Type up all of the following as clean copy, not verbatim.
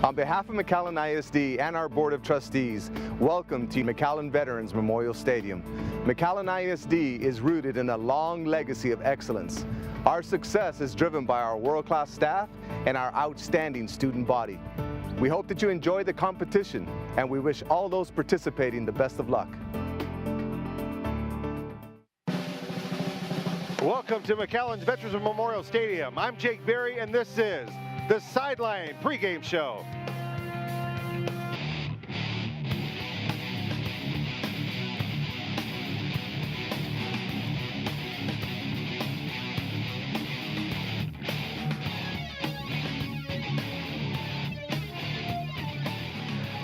On behalf of McAllen ISD and our Board of Trustees, welcome to McAllen Veterans Memorial Stadium. McAllen ISD is rooted in a long legacy of excellence. Our success is driven by our world-class staff and our outstanding student body. We hope that you enjoy the competition, and we wish all those participating the best of luck. Welcome to McAllen's Veterans Memorial Stadium. I'm Jake Berry, and this is the Sideline Pregame Show.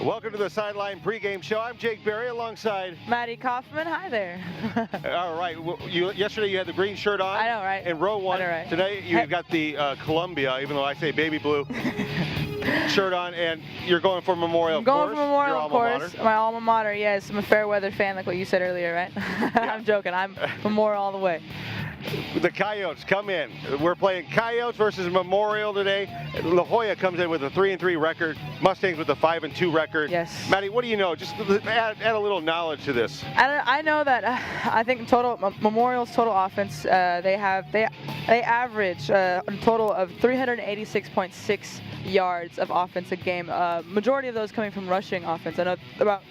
Welcome to the Sideline Pregame Show. I'm Jake Berry alongside Maddie Kaufman. Hi there. All right. Yesterday you had the green shirt on. I know, right? In row one. I know, right? Today you've got the Columbia, even though I say baby blue, shirt on, and you're going for Memorial. I'm going for Memorial, of course. My alma mater. Yes, I'm a fair weather fan, like what you said earlier, right? Yeah. I'm joking. I'm Memorial all the way. The Coyotes come in. We're playing Coyotes versus Memorial today. La Joya comes in with a 3-3 record. Mustangs with a 5-2 record. Yes. Maddie, what do you know? Just add a little knowledge to this. I know that I think Memorial's total offense, they average a total of 386.6 yards of offense a game. Majority of those coming from rushing offense. I know about.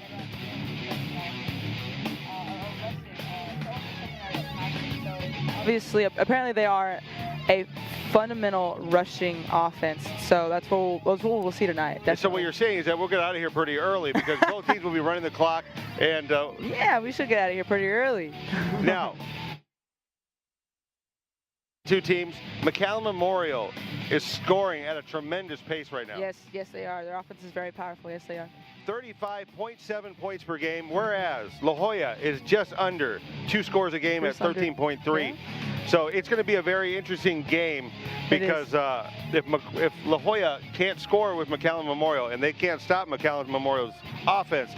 Obviously, apparently they are a fundamental rushing offense, so that's what we'll see tonight. Definitely. So what you're saying is that we'll get out of here pretty early because both teams will be running the clock, and yeah, we should get out of here pretty early. Now, two teams. McAllen Memorial is scoring at a tremendous pace right now. Yes, they are. Their offense is very powerful. Yes, they are. 35.7 points per game, whereas La Joya is just under 2 scores a game at 13.3. Yeah. So it's going to be a very interesting game because if La Joya can't score with McAllen Memorial and they can't stop McAllen Memorial's offense,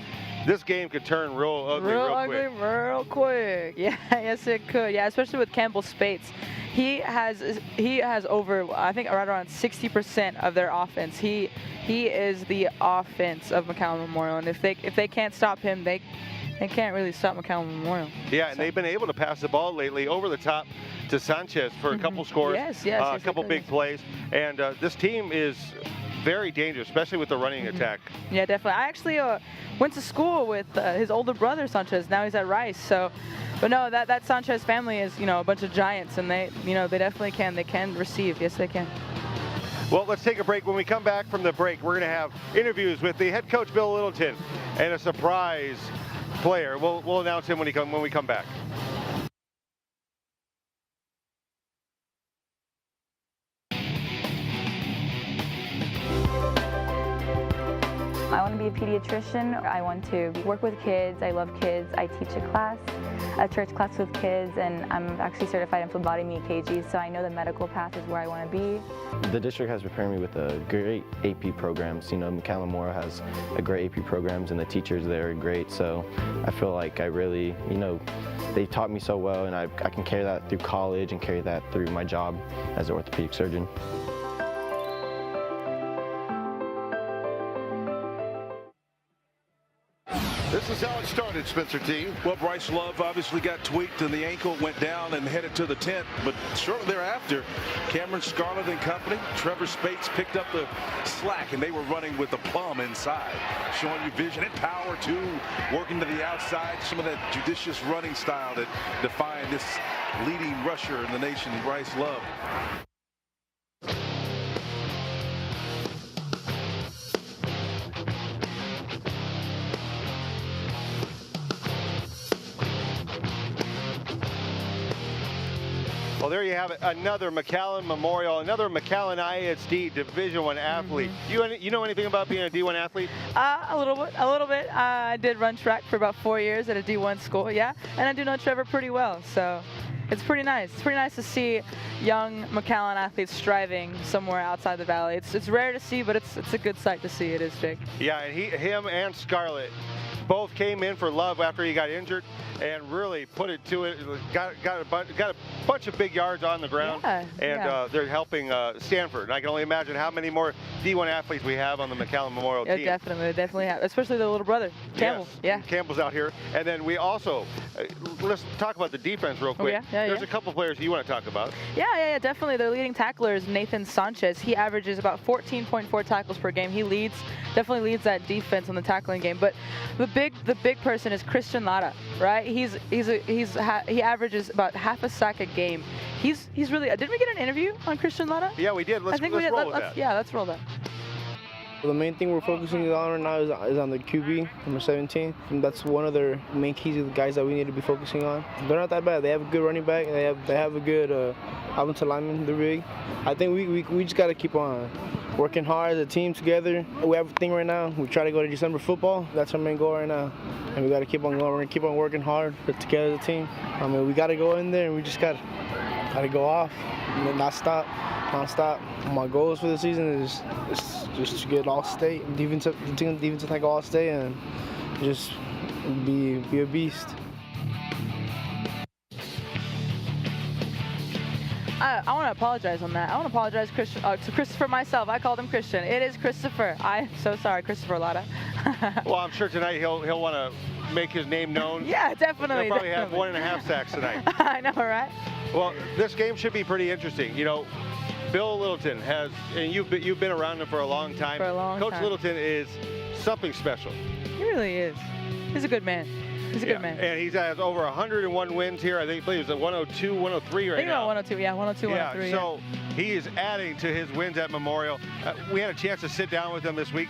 this game could turn real ugly real quick. Yeah, yes it could. Yeah, especially with Campbell Spates. He has over, I think, right around 60% of their offense. He is the offense of McAllen Memorial, and if they can't stop him, they can't really stop McAllen Memorial. Yeah, and they've been able to pass the ball lately over the top to Sanchez for a couple scores, a couple big plays, and this team is very dangerous, especially with the running attack. Yeah, definitely. I actually went to school with his older brother Sanchez. Now he's at Rice. So, but no, that Sanchez family is a bunch of giants, and they definitely can. They can receive. Yes, they can. Well, let's take a break. When we come back from the break, we're going to have interviews with the head coach Bill Littleton and a surprise player. We'll announce him when we come back. I want to be a pediatrician. I want to work with kids. I love kids. I teach a church class with kids, and I'm actually certified in phlebotomy EKG, so I know the medical path is where I want to be. The district has prepared me with a great AP programs. McAllen Memorial has a great AP programs, and the teachers there are great, so I feel like I really, they taught me so well, and I can carry that through college and carry that through my job as an orthopedic surgeon. This is how it started, Spencer T. Well, Bryce Love obviously got tweaked and the ankle went down and headed to the tent, but shortly thereafter, Cameron Scarlett and company, Trevor Spates picked up the slack, and they were running with the plum inside, showing you vision and power too, working to the outside, some of that judicious running style that defined this leading rusher in the nation, Bryce Love. Well, there you have it. Another McAllen Memorial, another McAllen ISD Division I athlete. You know anything about being a D1 athlete? A little bit. I did run track for about 4 years at a D1 school, yeah. And I do know Trevor pretty well, so it's pretty nice. It's pretty nice to see young McAllen athletes striving somewhere outside the valley. It's rare to see, but it's a good sight to see. It is, Jake. Yeah, and him and Scarlett both came in for Love after he got injured and really put it to it. Got a bunch of big yards on the ground, they're helping Stanford. And I can only imagine how many more D1 athletes we have on the McAllen Memorial team. Definitely have, especially the little brother, Campbell. Yes, Campbell's out here. And then we also, let's talk about the defense real quick. There's a couple players you want to talk about. Yeah, definitely. Their leading tackler is Nathan Sanchez. He averages about 14.4 tackles per game. He definitely leads that defense on the tackling game. But the big person is Christian Lara, right? He averages about half a sack a game. He's really. Didn't we get an interview on Christian Lara? Yeah, we did. Let's roll with that. Yeah, let's roll that. The main thing we're focusing on right now is on the QB, number 17. And that's one of their main keys of the guys that we need to be focusing on. They're not that bad. They have a good running back. They have a good offensive lineman. They're big. I think we just got to keep on working hard as a team together. We have a thing right now. We try to go to December football. That's our main goal right now. And we got to keep on going. We're going to keep on working hard together as a team. I mean, we got to go in there and we just got to go off and not stop. Non-stop. My goals for the season is just to get All-State, defensive like All-State, and just be a beast. I want to apologize on that. I want to apologize to Christopher myself. I called him Christian. It is Christopher. I'm so sorry, Christopher Lara. Well, I'm sure tonight he'll want to make his name known. Yeah, definitely. He'll probably have 1.5 sacks tonight. I know, right? Well, this game should be pretty interesting. You know, Bill Littleton has, and you've been around him for a long time. Coach Littleton is something special. He really is. He's a good man. He's a good man. And he has over 101 wins here. I believe he's at 102, 103 right now. 102, 103. So he is adding to his wins at Memorial. We had a chance to sit down with him this week.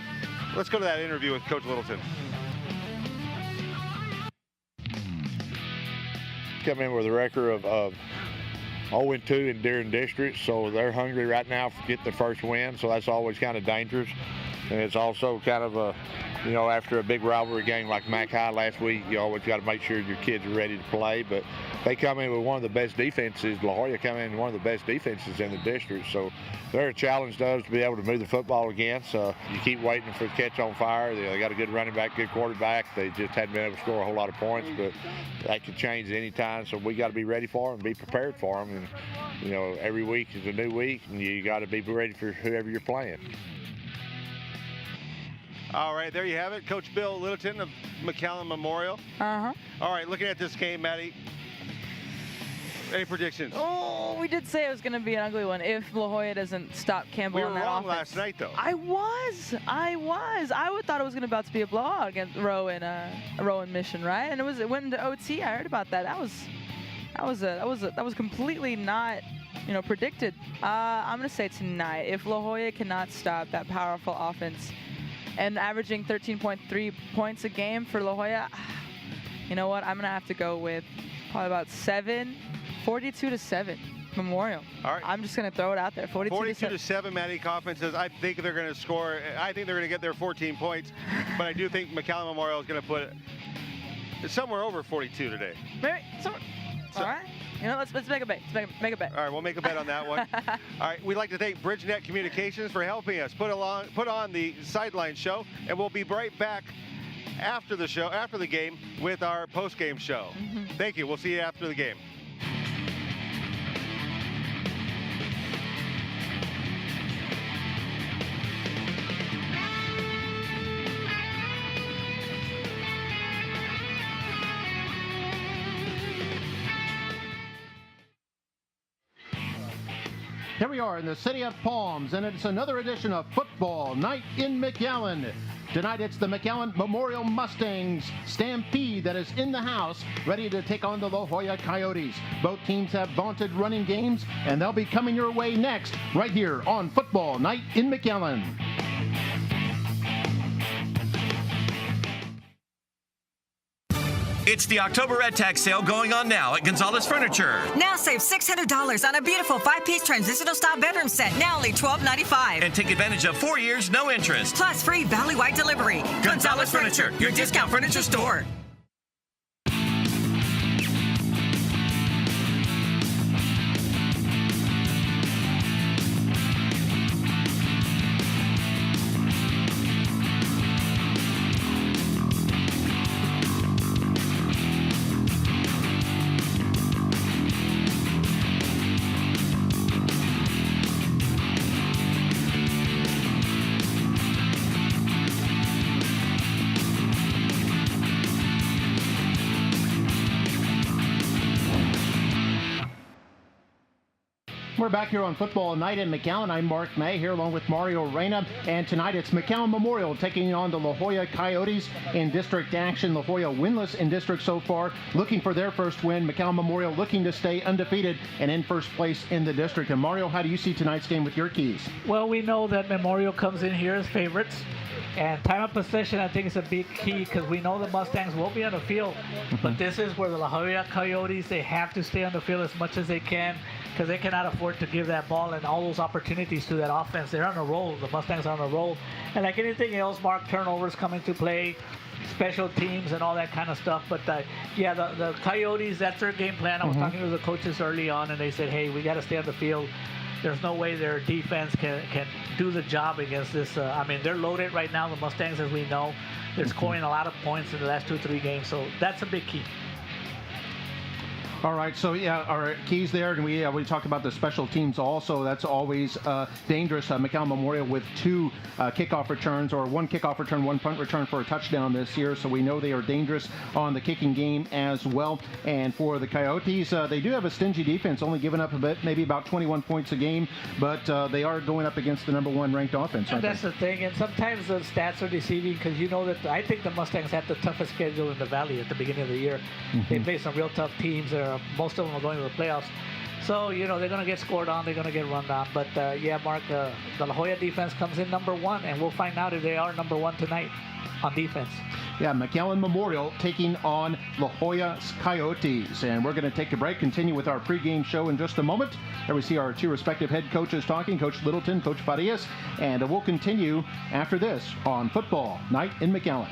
Let's go to that interview with Coach Littleton. Come in with a record of 0-2 in Deering District, so they're hungry right now to get the first win, so that's always kind of dangerous. And it's also kind of a, after a big rivalry game like Mac High last week, you always got to make sure your kids are ready to play. But they come in with one of the best defenses. La Joya come in with one of the best defenses in the district, so they're a challenge to us to be able to move the football against. You keep waiting for the catch on fire. They got a good running back, good quarterback. They just hadn't been able to score a whole lot of points, but that could change at any time. So we got to be ready for them, be prepared for them. And every week is a new week, and you got to be ready for whoever you're playing. All right, there you have it. Coach Bill Littleton of McAllen Memorial. All right, looking at this game, Maddie, any predictions? Oh, we did say it was going to be an ugly one if La Joya doesn't stop Campbell on that offense. We were wrong last night, though. I was. I thought it was about to be a blowout against Rowan Mission, right? And it went into OT. I heard about that. That was completely not predicted. I'm going to say tonight, if La Joya cannot stop that powerful offense and averaging 13.3 points a game for La Joya, you know what? I'm going to have to go with probably about 42-7 Memorial. All right. I'm just going to throw it out there. 42-7, Maddie Kaufman says, I think they're going to score. I think they're going to get their 14 points, but I do think McAllen Memorial is going to put it somewhere over 42 today. Maybe. All right. Let's make a bet. Make a bet. All right, we'll make a bet on that one. All right, we'd like to thank BridgeNet Communications for helping us put on the Sideline Show, and we'll be right back after the game, with our post-game show. Thank you. We'll see you after the game. Here we are in the city of Palms, and it's another edition of Football Night in McAllen. Tonight it's the McAllen Memorial Mustangs Stampede that is in the house, ready to take on the La Joya Coyotes. Both teams have vaunted running games, and they'll be coming your way next, right here on Football Night in McAllen. It's the October Red Tag sale going on now at Gonzalez Furniture. Now save $600 on a beautiful 5-piece transitional style bedroom set, now only $12.95. And take advantage of 4 years, no interest. Plus free valley-wide delivery. Gonzalez Furniture, your discount furniture store. We're back here on Football Night in McAllen. I'm Mark May here along with Mario Reyna. And tonight it's McAllen Memorial taking on the La Joya Coyotes in district action. La Joya winless in district so far, looking for their first win. McAllen Memorial looking to stay undefeated and in first place in the district. And Mario, how do you see tonight's game with your keys? Well, we know that Memorial comes in here as favorites. And time of possession, I think, is a big key because we know the Mustangs will be on the field. But this is where the La Joya Coyotes, they have to stay on the field as much as they can because they cannot afford to give that ball and all those opportunities to that offense. They're on a roll. The Mustangs are on a roll. And like anything else, Mark, turnovers come into play, special teams and all that kind of stuff. But yeah, the Coyotes, that's their game plan. I was talking to the coaches early on, and they said, hey, we got to stay on the field. There's no way their defense can do the job against this. I mean, they're loaded right now, the Mustangs, as we know. They're scoring a lot of points in the last 2-3 games, so that's a big key. All right, so yeah, our keys there, and we talked about the special teams also. That's always dangerous. McAllen Memorial with 2 kickoff returns, or 1 kickoff return, 1 punt return for a touchdown this year. So we know they are dangerous on the kicking game as well. And for the Coyotes, they do have a stingy defense, only giving up a bit, maybe about 21 points a game, but they are going up against the #1 ranked offense. And that's the thing, and sometimes the stats are deceiving because you know that I think the Mustangs had the toughest schedule in the Valley at the beginning of the year. They played some real tough teams. Most of them are going to the playoffs. So, you know, they're going to get scored on. They're going to get run down. But, yeah, Mark, the La Joya defense comes in #1, and we'll find out if they are #1 tonight on defense. Yeah, McAllen Memorial taking on La Joya Coyotes. And we're going to take a break, continue with our pregame show in just a moment. There we see our 2 respective head coaches talking, Coach Littleton, Coach Farias. And we'll continue after this on Football Night in McAllen.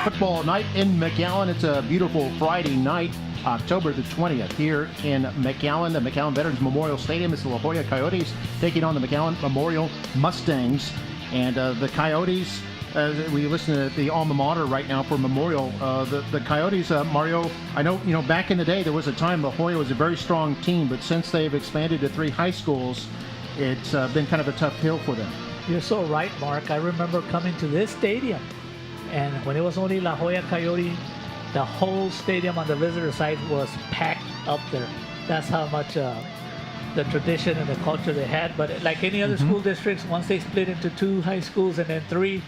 Football Night in McAllen. It's a beautiful Friday night, October the 20th, here in McAllen, the McAllen Veterans Memorial Stadium. It's the La Joya Coyotes taking on the McAllen Memorial Mustangs. And the Coyotes, we listen to the alma mater right now for Memorial. The Coyotes, Mario, I know, back in the day, there was a time La Joya was a very strong team, but since they've expanded to 3 high schools, it's been kind of a tough hill for them. You're so right, Mark. I remember coming to this stadium, and when it was only La Joya Coyote, the whole stadium on the visitor side was packed up there. That's how much the tradition and the culture they had. But like any other school districts, once they split into 2 high schools and then 3,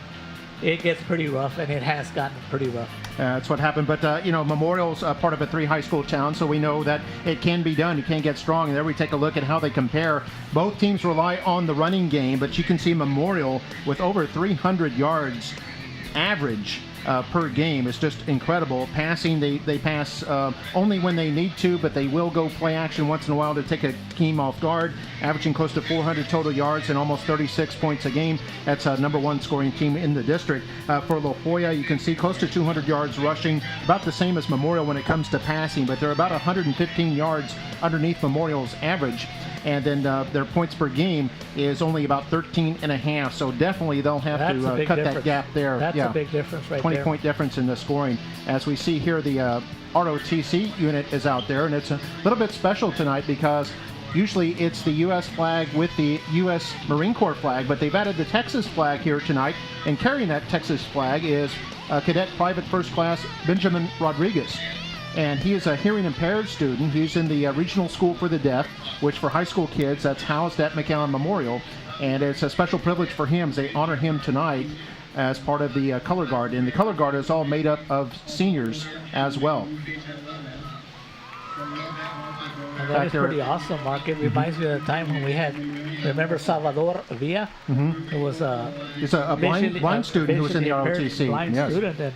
it gets pretty rough, and it has gotten pretty rough. That's what happened. But, Memorial's part of a 3 high school town, so we know that it can be done. You can get strong. And there we take a look at how they compare. Both teams rely on the running game, but you can see Memorial with over 300 yards average per game. It's just incredible. Passing, they pass only when they need to, but they will go play action once in a while to take a team off guard, averaging close to 400 total yards and almost 36 points a game. That's #1 scoring team in the district. For La Joya, you can see close to 200 yards rushing, about the same as Memorial when it comes to passing, but they're about 115 yards underneath Memorial's average. And then their points per game is only about 13.5. So definitely they'll have to cut that gap there. That's a big difference right there. 20-point difference in the scoring. As we see here, the ROTC unit is out there, and it's a little bit special tonight because usually it's the U.S. flag with the U.S. Marine Corps flag, but they've added the Texas flag here tonight, and carrying that Texas flag is Cadet Private First Class Benjamin Rodriguez. And he is a hearing impaired student. He's in the Regional School for the Deaf, which for high school kids, that's housed at McAllen Memorial. And it's a special privilege for him as they honor him tonight. as part of the color guard. And the color guard is all made up of seniors as well. And that is pretty awesome, Mark. It reminds me of the time when we had, remember Salvador Villa? It was He's a blind student who was in the ROTC. Blind student,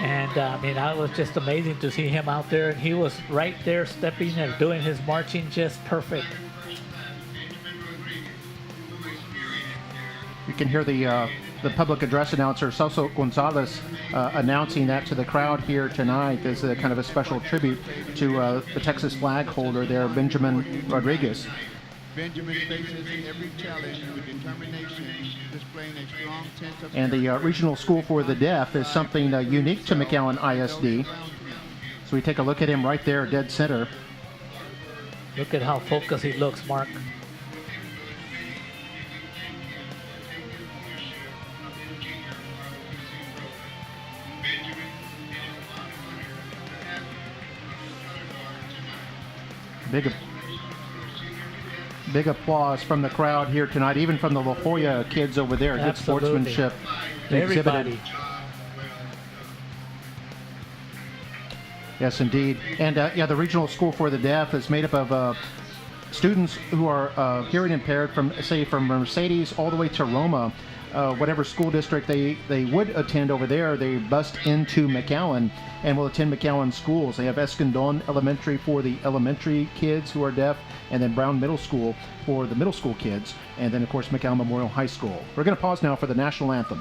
and I mean, it was just amazing to see him out there, and he was right there stepping and doing his marching just perfect. You can hear the public address announcer, Celso Gonzalez, announcing that to the crowd here tonight as a kind of a special tribute to the Texas flag holder there, Benjamin Rodriguez. Benjamin faces every challenge with determination, displaying a strong sense of... And the Regional School for the Deaf is something unique to McAllen ISD. So we take a look at him right there, dead center. Look at how focused he looks, Mark. Big applause from the crowd here tonight, even from the La Joya kids over there. Absolutely. Good sportsmanship exhibited. Yes, indeed. And yeah, the Regional School for the Deaf is made up of students who are hearing impaired from, say, from Mercedes all the way to Roma. Whatever school district they would attend over there, they bust into McAllen and will attend McAllen schools. They have Escondon Elementary for the elementary kids who are deaf, and then Brown Middle School for the middle school kids, and then, of course, McAllen Memorial High School. We're going to pause now for the national anthem.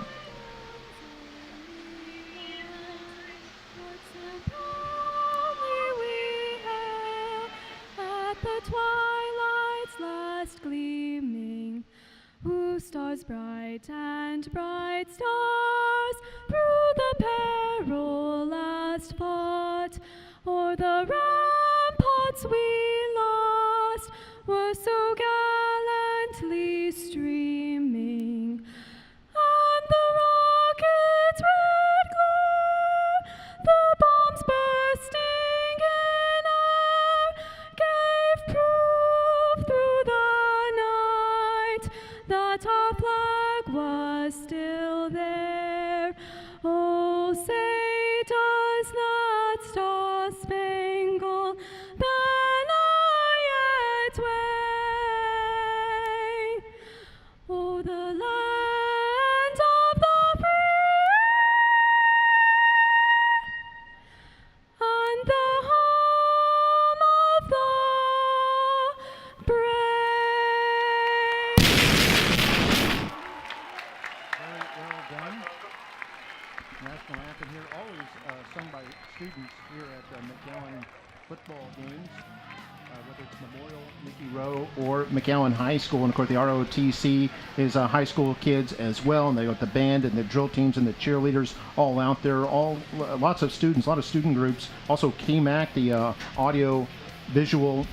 Stars bright and bright stars through the peril last fought, o'er the ramparts we lost were so gallantly streaming, and the rockets' red glare, the bombs bursting in air, gave proof through the night that our flag was still there. Oh, say does that star-spangled banner yet wave? Oh, the land of the free and the home of the brave. National anthem here, always sung by students here at McAllen football games, whether it's Memorial, Mickey Rowe, or McAllen High School. And of course, the ROTC is high school kids as well, and they got the band and the drill teams and the cheerleaders all out there. Lots of students, a lot of student groups. Also, KMAC, the audio visual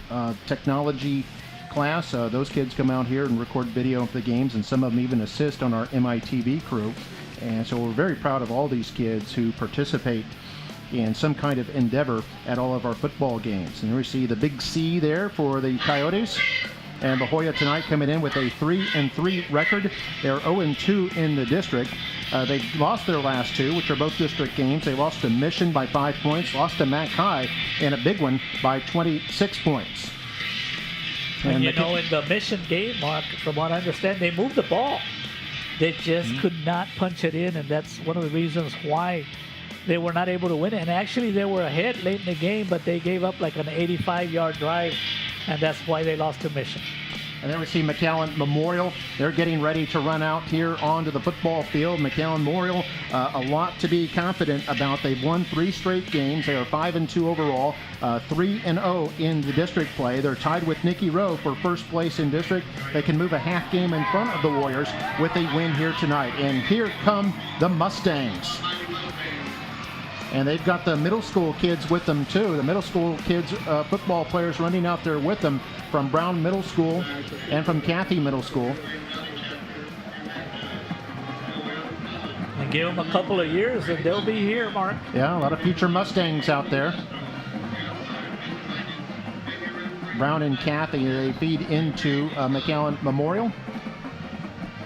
technology class. Those kids come out here and record video of the games, and some of them even assist on our MITV crew. And so we're very proud of all these kids who participate in some kind of endeavor at all of our football games. And here we see the big C there for the Coyotes. And La Joya tonight coming in with a 3-3 record. They're 0-2 in the district. They lost their last two, which are both district games. They lost to Mission by 5 points, lost to Mac High, and a big one by 26 points. And you know, in the Mission game, Mark, from what I understand, they moved the ball. They just could not punch it in, and that's one of the reasons why they were not able to win it. And actually, they were ahead late in the game, but they gave up like an 85-yard drive, and that's why they lost to Mission. And then we see McAllen Memorial. They're getting ready to run out here onto the football field. McAllen Memorial, a lot to be confident about. They've won 3 straight games. They are 5-2 overall, 3-0 in the district play. They're tied with Mickey Rowe for first place in district. They can move a half game in front of the Warriors with a win here tonight. And here come the Mustangs. And they've got the middle school kids with them too. The middle school kids, football players running out there with them from Brown Middle School and from Cathy Middle School. And give them a couple of years and they'll be here, Mark. Yeah, a lot of future Mustangs out there. Brown and Cathy, they feed into McAllen Memorial.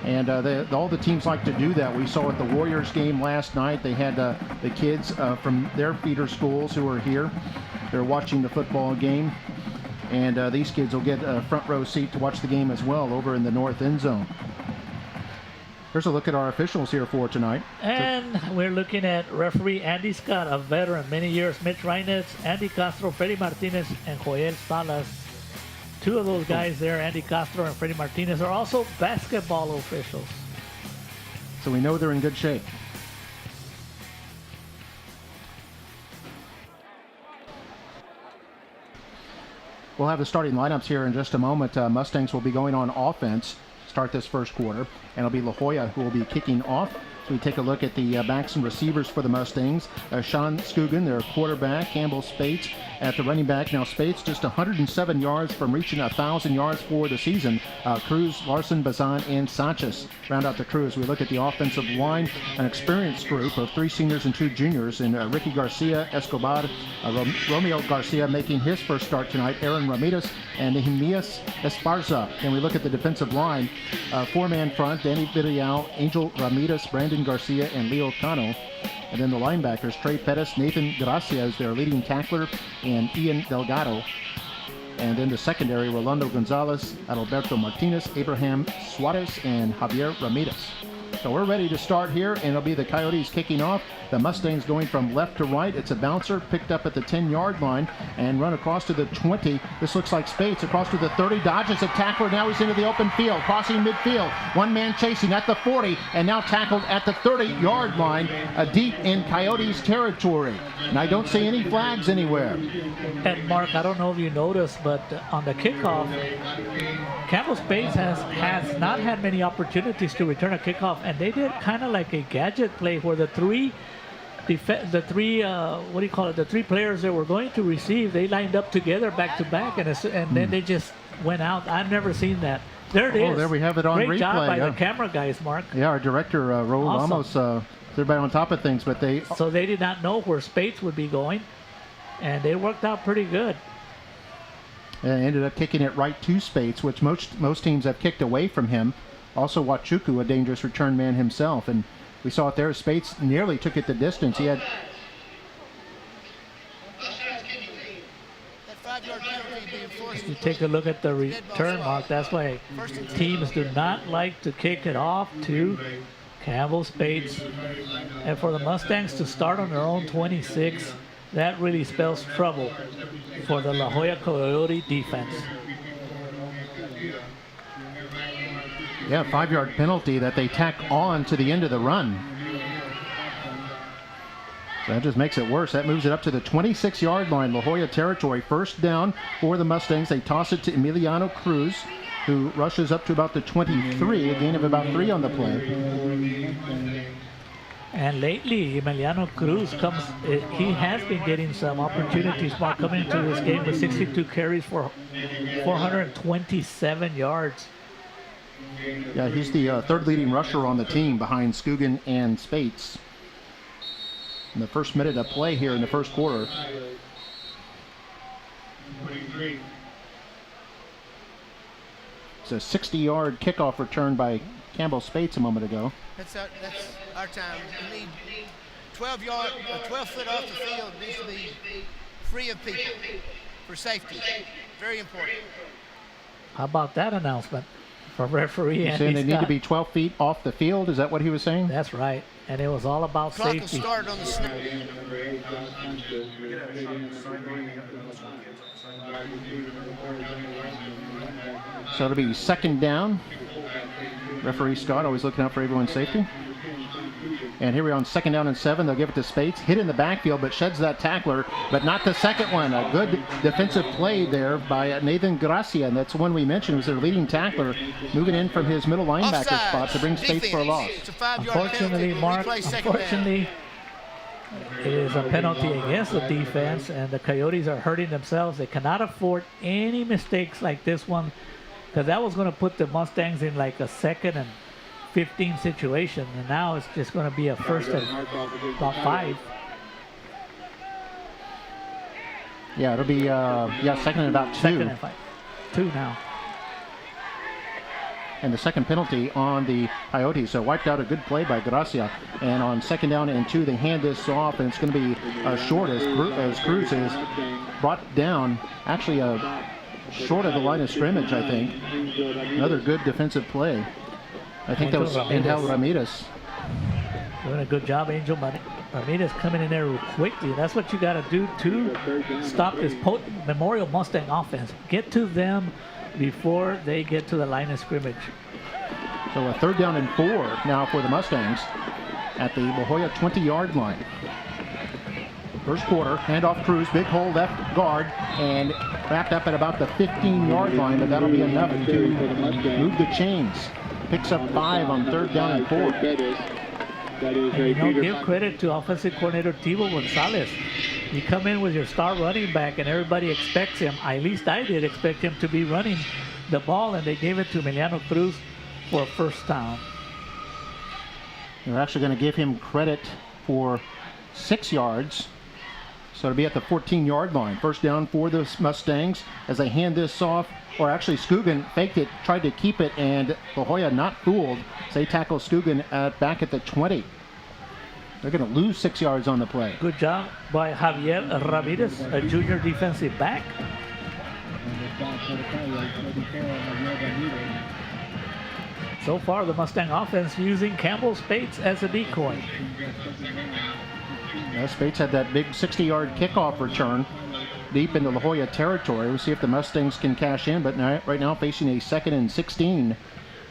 And all the teams like to do that. We saw at the Warriors game last night, they had the kids from their feeder schools who are here. They're watching the football game. And these kids will get a front row seat to watch the game as well over in the north end zone. Here's a look at our officials here for tonight. And we're looking at referee Andy Scott, a veteran, many years. Mitch Reinitz, Andy Castro, Freddie Martinez, and Joel Salas. Two of those guys there, Andy Castro and Freddie Martinez, are also basketball officials. So we know they're in good shape. We'll have the starting lineups here in just a moment. Mustangs will be going on offense, start this first quarter, and it'll be La Joya who will be kicking off. So we take a look at the backs and receivers for the Mustangs. Sean Scugan, their quarterback. Campbell Spates at the running back. Now Spates just 107 yards from reaching 1,000 yards for the season. Cruz, Larson, Bazan, and Sanchez round out the crew as we look at the offensive line. An experienced group of 3 seniors and 2 juniors in Ricky Garcia, Escobar, Romeo Garcia making his first start tonight, Aaron Ramirez, and Nehemias Esparza. And we look at the defensive line. 4-man front, Danny Villarreal, Angel Ramirez, Brandon Garcia, and Leo Cano. And then the linebackers, Trey Pettis, Nathan Gracia is their leading tackler, and Ian Delgado. And then the secondary, Rolando Gonzalez, Adalberto Martinez, Abraham Suarez, and Javier Ramirez. So we're ready to start here, and it'll be the Coyotes kicking off. The Mustangs going from left to right. It's a bouncer picked up at the 10-yard line and run across to the 20. This looks like Spates across to the 30. Dodges a tackler. Now he's into the open field, crossing midfield. One man chasing at the 40, and now tackled at the 30-yard line, deep in Coyotes territory. And I don't see any flags anywhere. And Mark, I don't know if you noticed, but on the kickoff, Campbell Spates has not had many opportunities to return a kickoff, and they did kind of like a gadget play where the three players that were going to receive, they lined up together back to back, and then they just went out. I've never seen that. There it is. Oh, there we have it on replay. Great job by the camera guys, Mark. Yeah, our director, Raul Ramos, everybody on top of things, but So they did not know where Spates would be going, and they worked out pretty good. And ended up kicking it right to Spates, which most teams have kicked away from him. Also, Wachuku, a dangerous return man himself, and we saw it there. Spates nearly took it the distance. He had. You take a look at the return, Mark. That's why teams do not like to kick it off to Campbell Spates. And for the Mustangs to start on their own 26, that really spells trouble for the La Joya Coyote defense. Yeah, 5-yard penalty that they tack on to the end of the run. So that just makes it worse. That moves it up to the 26-yard line, La Joya territory. First down for the Mustangs. They toss it to Emiliano Cruz, who rushes up to about the 23, a gain of about 3 on the play. And lately, Emiliano Cruz he has been getting some opportunities, Mark, coming into this game with 62 carries for 427 yards. Yeah, he's the third leading rusher on the team behind Scugan and Spates. In the first minute of play here in the first quarter. It's a 60-yard kickoff return by Campbell Spates a moment ago. That's our time. We need 12 foot off the field needs to be free of people for safety. Very important. How about that announcement from referee He's Andy saying they Scott? need to be 12 feet off the field. Is that what he was saying? That's right. And it was all about Clock safety. will start on the snap. So it'll be second down. Referee Scott always looking out for everyone's safety. And here we are on second down and 7. They'll give it to Spates. Hit in the backfield, but sheds that tackler. But not the second one. A good defensive play there by Nathan Gracia. And that's one we mentioned. Was their leading tackler moving in from his middle linebacker spot to bring Spates for a loss. Unfortunately, Mark, it is a penalty against the defense, and the Coyotes are hurting themselves. They cannot afford any mistakes like this one, because that was going to put the Mustangs in like a 2nd and 15 situation, and now it's just going to be a 1st and about 5. Yeah, it'll be 2nd and about 2. 2nd and 5. 2 now. and the second penalty on the Coyotes. So wiped out a good play by Gracia. And on 2nd down and 2, they hand this off, and it's going to be short as Cruz is brought down, actually short of the line of scrimmage, I think. Another good defensive play. I think that was Angel Ramirez. Doing a good job, Angel Ramirez coming in there quickly. That's what you got to do to stop this Memorial Mustang offense. Get to them before they get to the line of scrimmage. So a 3rd down and 4 now for the Mustangs at the La Joya 20-yard line. First quarter, handoff Cruz, big hole left guard, and wrapped up at about the 15-yard line, but that'll be enough to move the chains. Picks up 5 on 3rd down and 4. And, give credit to offensive coordinator Tibo Gonzalez. You come in with your star running back, and everybody expects him. At least I did expect him to be running the ball, and they gave it to Emiliano Cruz for a first down. They're actually going to give him credit for 6 yards. So it'll be at the 14-yard line. First down for the Mustangs as they hand this off. Or actually, Scugan faked it, tried to keep it, and La Joya not fooled. So they tackle Scugan back at the 20. They're going to lose 6 yards on the play. Good job by Javier Ramirez, a junior defensive back. So far, the offense using Campbell Spates as a decoy. Spates had that big 60-yard kickoff return deep into La Joya territory. We'll see if the Mustangs can cash in, but right now facing a 2nd and 16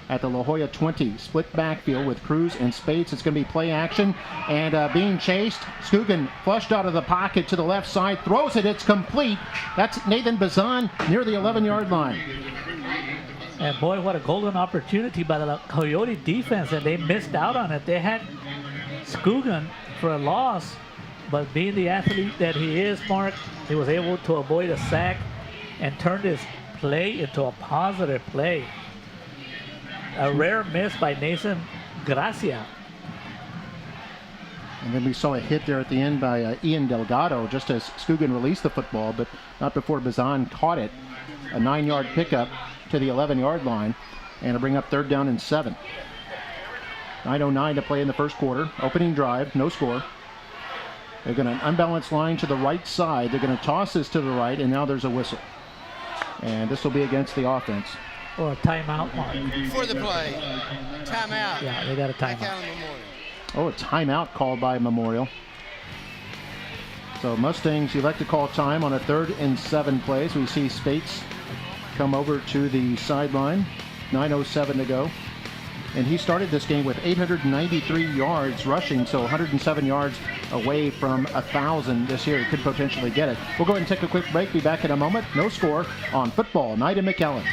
at the La Joya 20. Split backfield with Cruz and Spates. It's going to be play action, and being chased. Scugan flushed out of the pocket to the left side, throws it, it's complete. That's Nathan Bazan near the 11-yard line. And boy, what a golden opportunity by the Coyote defense, and they missed out on it. They had Scugan for a loss, but being the athlete that he is, Mark, he was able to avoid a sack and turn this play into a positive play. A rare miss by Nathan Gracia. And then we saw a hit there at the end by Ian Delgado just as Scugan released the football, but not before Bazan caught it. A 9-yard pickup to the 11-yard line, and it'll bring up 3rd down and 7. 9:09 to play in the first quarter. Opening drive, no score. They're going to unbalance line to the right side. They're going to toss this to the right, and now there's a whistle. And this will be against the offense. Or a timeout, Mark. For the play. Timeout. Yeah, they got a timeout. McAllen Memorial. Oh, a timeout called by Memorial. So Mustangs elect to call time on a 3rd and 7 play. So we see Spates come over to the sideline. 9:07 to go. And he started this game with 893 yards rushing, so 107 yards away from 1,000 this year. He could potentially get it. We'll go ahead and take a quick break. Be back in a moment. No score on Football Night in McAllen.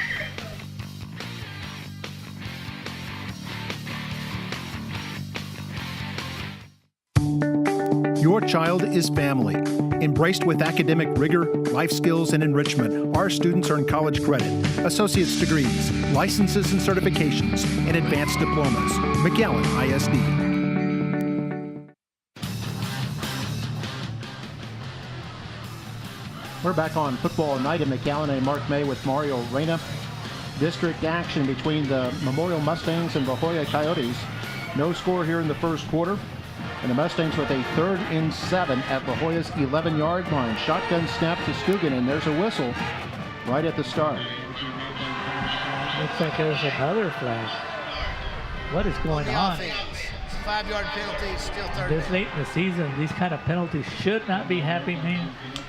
Your child is family. Embraced with academic rigor, life skills, and enrichment, our students earn college credit, associate's degrees, licenses and certifications, and advanced diplomas. McAllen ISD. We're back on Football Night in McAllen and Mark May with Mario Reyna. District action between the Memorial Mustangs and La Joya Coyotes. No score here in the first quarter. And the Mustangs with a 3rd and 7 at La Joya's 11-yard line. Shotgun snap to Scugan, and there's a whistle right at the start. Looks like there's another flag. What is going on? Offense. 5-yard penalty, still 3rd. This late in the season, these kind of penalties should not be happening.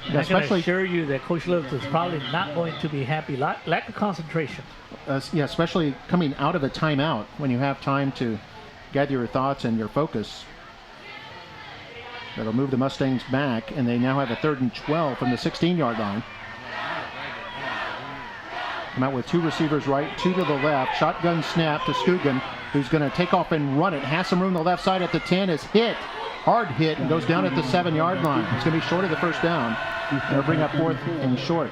And I can assure you that Coach Lewis is probably not going to be happy. Lack of concentration. Yeah, especially coming out of a timeout when you have time to gather your thoughts and your focus. That'll move the Mustangs back, and they now have a 3rd and 12 from the 16-yard line. Come out with 2 receivers right, 2 to the left. Shotgun snap to Scugan, who's going to take off and run it. Has some room on the left side at the 10. Is hit, hard hit, and goes down at the 7-yard line. It's going to be short of the first down. They'll bring up 4th and short.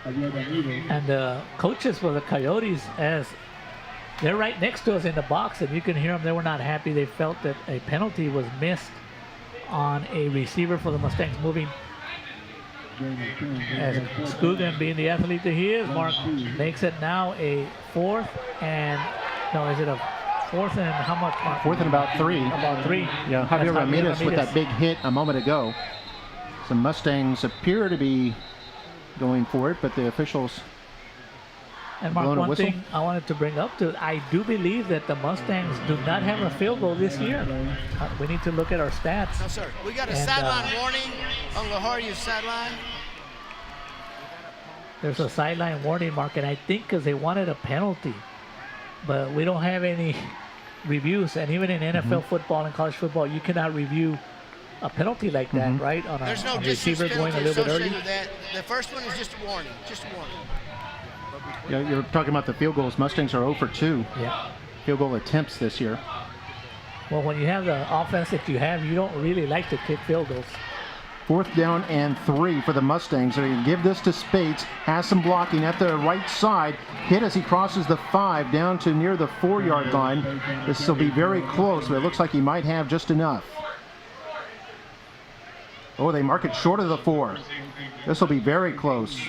And the coaches for the Coyotes, as they're right next to us in the box, and you can hear them, they were not happy. They felt that a penalty was missed on a receiver for the Mustangs, moving As Scogan, being the athlete that he is, Mark, makes it now a 4th and, no, is it a 4th and how much, Mark? 4th and about 3. About 3. Yeah, Javier Ramirez with that big hit a moment ago. Some Mustangs appear to be going for it, but the officials and Mark, one thing I wanted to bring up to, I do believe that the Mustangs do not have a field goal this year. We need to look at our stats. No, sir. We got a sideline warning on La Jolla's sideline. There's a sideline warning, Mark, and I think because they wanted a penalty. But we don't have any reviews. And even in NFL football and college football, you cannot review a penalty like that, right? On There's no receiver going a little bit early. with that. The first one is just a warning. Just a warning. Yeah, you're talking about the field goals. Mustangs are 0 for 2. Yeah. Field goal attempts this year. Well, when you have the offense that you have, you don't really like to kick field goals. 4th down and 3 for the Mustangs. They're going to give this to Spates. Has some blocking at the right side. Hit as he crosses the 5 down to near the 4-yard line. This will be very close, but it looks like he might have just enough. Oh, they mark it short of the 4. This will be very close.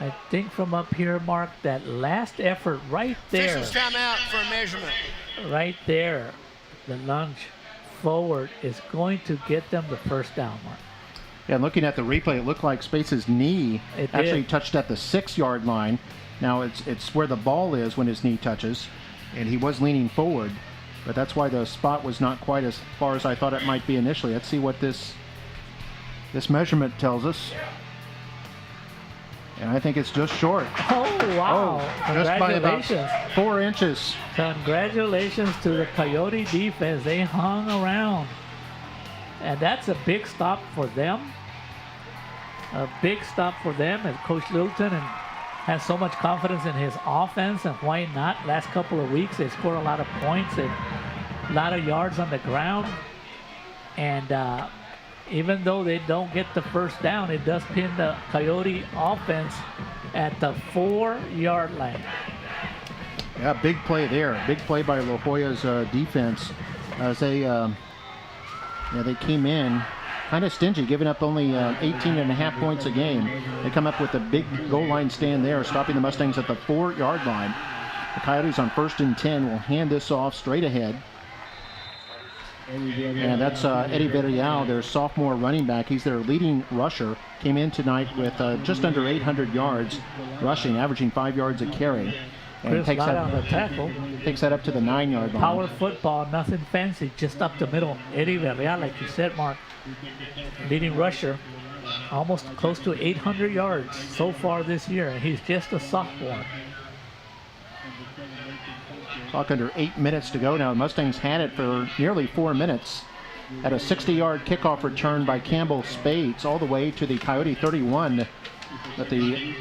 I think from up here, Mark, that last effort right there. Officials timeout for a measurement. Right there, the lunge forward is going to get them the first down, Mark. Yeah, looking at the replay, it looked like Spates' knee actually touched at the 6-yard line. Now it's where the ball is when his knee touches, and he was leaning forward, but that's why the spot was not quite as far as I thought it might be initially. Let's see what this measurement tells us. And I think it's just short. Oh, wow. Oh, just by about 4 inches. Congratulations to the Coyote defense. They hung around. And that's a big stop for them. A big stop for them as Coach Littleton has so much confidence in his offense. And why not? Last couple of weeks, they scored a lot of points and a lot of yards on the ground. And even though they don't get the first down, it does pin the Coyote offense at the 4-yard line. Yeah, big play there. Big play by La Jolla's defense as they came in kind of stingy, giving up only 18.5 points a game. They come up with a big goal line stand there, stopping the Mustangs at the 4-yard line. The Coyotes on 1st and 10 will hand this off straight ahead. And that's Eddie Villarreal, their sophomore running back. He's their leading rusher. Came in tonight with just under 800 yards rushing, averaging 5 yards a carry. And takes that on the tackle. Takes that up to the 9-yard line. Power football, nothing fancy, just up the middle. Eddie Villarreal, like you said, Mark, leading rusher, almost close to 800 yards so far this year, and he's just a sophomore. Clock under 8 minutes to go now. The Mustangs had it for nearly 4 minutes. At a 60-yard kickoff return by Campbell Spates all the way to the Coyote 31. But the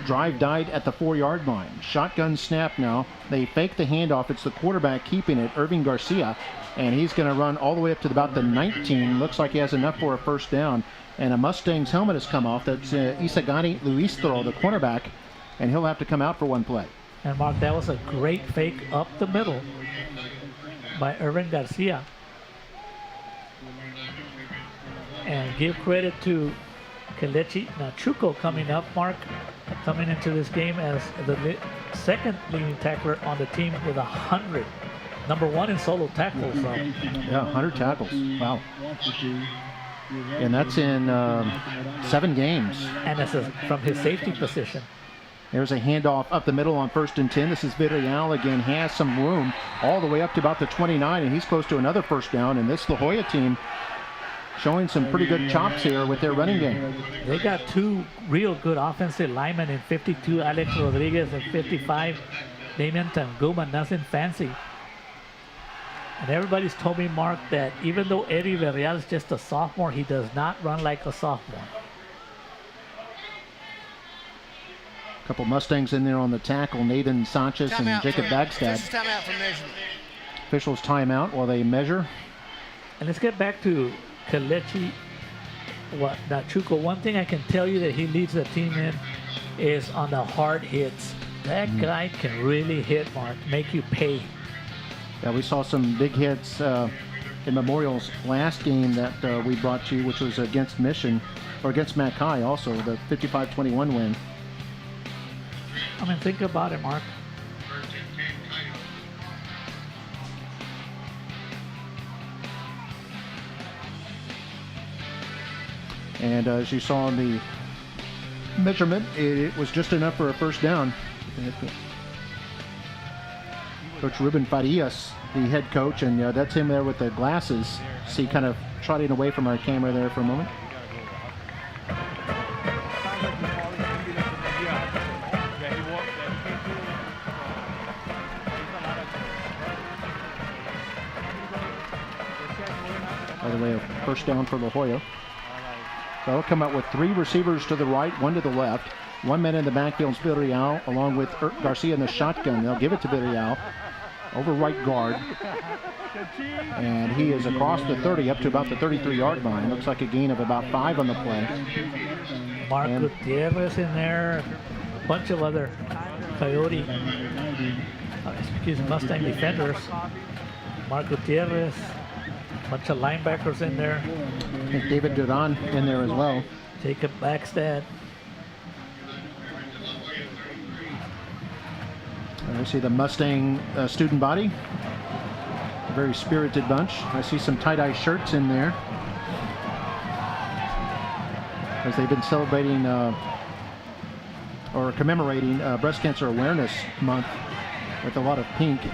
drive died at the 4-yard line. Shotgun snap now. They fake the handoff. It's the quarterback keeping it, Irving Garcia. And he's going to run all the way up to about the 19. Looks like he has enough for a first down. And a Mustang's helmet has come off. That's Isagani Luistro, the cornerback. And he'll have to come out for one play. And Mark, that was a great fake up the middle by Irvin Garcia. And give credit to Kelechi Nachuko coming up, Mark, coming into this game as the second leading tackler on the team with 100. Number 1 in solo tackles. Yeah, 100 tackles. Wow. And that's in 7 games. And that's from his safety position. There's a handoff up the middle on 1st and 10. This is Villarreal again, has some room all the way up to about the 29, and he's close to another first down. And this La Jolla team showing some pretty good chops here with their running game. They got 2 real good offensive linemen in 52, Alex Rodriguez, and 55, Damian Tanguma. Nothing fancy. And everybody's told me, Mark, that even though Eddie Villarreal is just a sophomore, he does not run like a sophomore. Couple Mustangs in there on the tackle, Nathan Sanchez and Jacob Bagstad. Timeout for measurement. Officials timeout while they measure. And let's get back to Kelechi Nachuko. One thing I can tell you that he leads the team in is on the hard hits. That guy can really hit, Mark, make you pay. Yeah, we saw some big hits in Memorial's last game that we brought to you, which was against Mission, or against Mackay also, the 55-21 win. I mean, think about it, Mark. And as you saw in the measurement, it was just enough for a first down. Coach Ruben Farias, the head coach, and that's him there with the glasses. See, kind of trotting away from our camera there for a moment. By the way, a first down for La Joya. So they'll come out with 3 receivers to the right, 1 to the left. 1 man in the backfield is Villarreal, along with Garcia in the shotgun. They'll give it to Villarreal over right guard. And he is across the 30 up to about the 33-yard line. Looks like a gain of about 5 on the play. Mark Gutierrez in there, a bunch of other Coyote, Mustang defenders. Mark Gutierrez, a bunch of linebackers in there. I think David Duran in there as well. Jacob Backstad. I see the Mustang student body. A very spirited bunch. I see some tie-dye shirts in there, as they've been celebrating or commemorating Breast Cancer Awareness Month with a lot of pink. You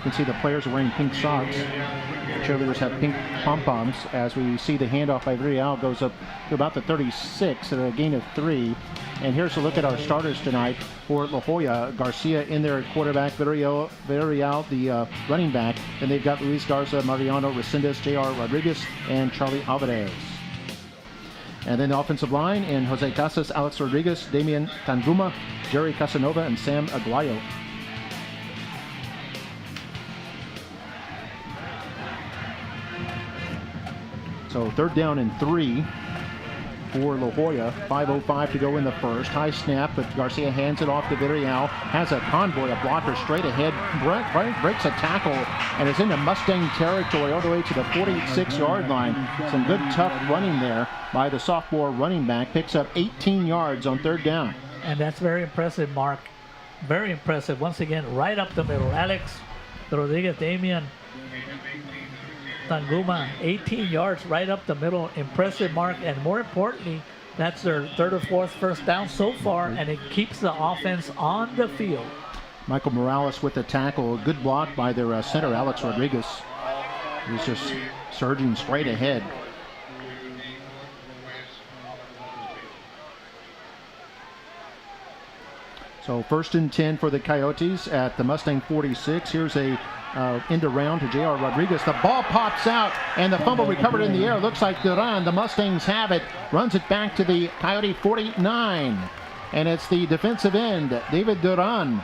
can see the players are wearing pink socks. The cheerleaders have pink pom-poms as we see the handoff by Villarreal goes up to about the 36 at a gain of 3. And here's a look at our starters tonight for La Joya. Garcia in there at quarterback, Villarreal the running back. And they've got Luis Garza, Mariano Resendez, J.R. Rodriguez, and Charlie Alvarez. And then the offensive line in Jose Casas, Alex Rodriguez, Damian Tanguma, Jerry Casanova, and Sam Aguayo. So 3rd down and 3 for La Joya. 5:05 to go in the first. High snap, but Garcia hands it off to Villarreal. Has a convoy, a blocker straight ahead. Breaks a tackle and is into Mustang territory all the way to the 46-yard line. Some good tough running there by the sophomore running back. Picks up 18 yards on 3rd down. And that's very impressive, Mark. Very impressive. Once again, right up the middle. Alex Rodriguez, Damian Tanguma, 18 yards right up the middle. Impressive, Mark. And more importantly, that's their 3rd or 4th first down so far, and it keeps the offense on the field. Michael Morales with the tackle. A good block by their center, Alex Rodriguez. He's just surging straight ahead. So 1st and 10 for the Coyotes at the Mustang 46. Here's a end around to J.R. Rodriguez. The ball pops out and the fumble recovered in the air. Looks like Duran. The Mustangs have it. Runs it back to the Coyote 49. And it's the defensive end, David Duran,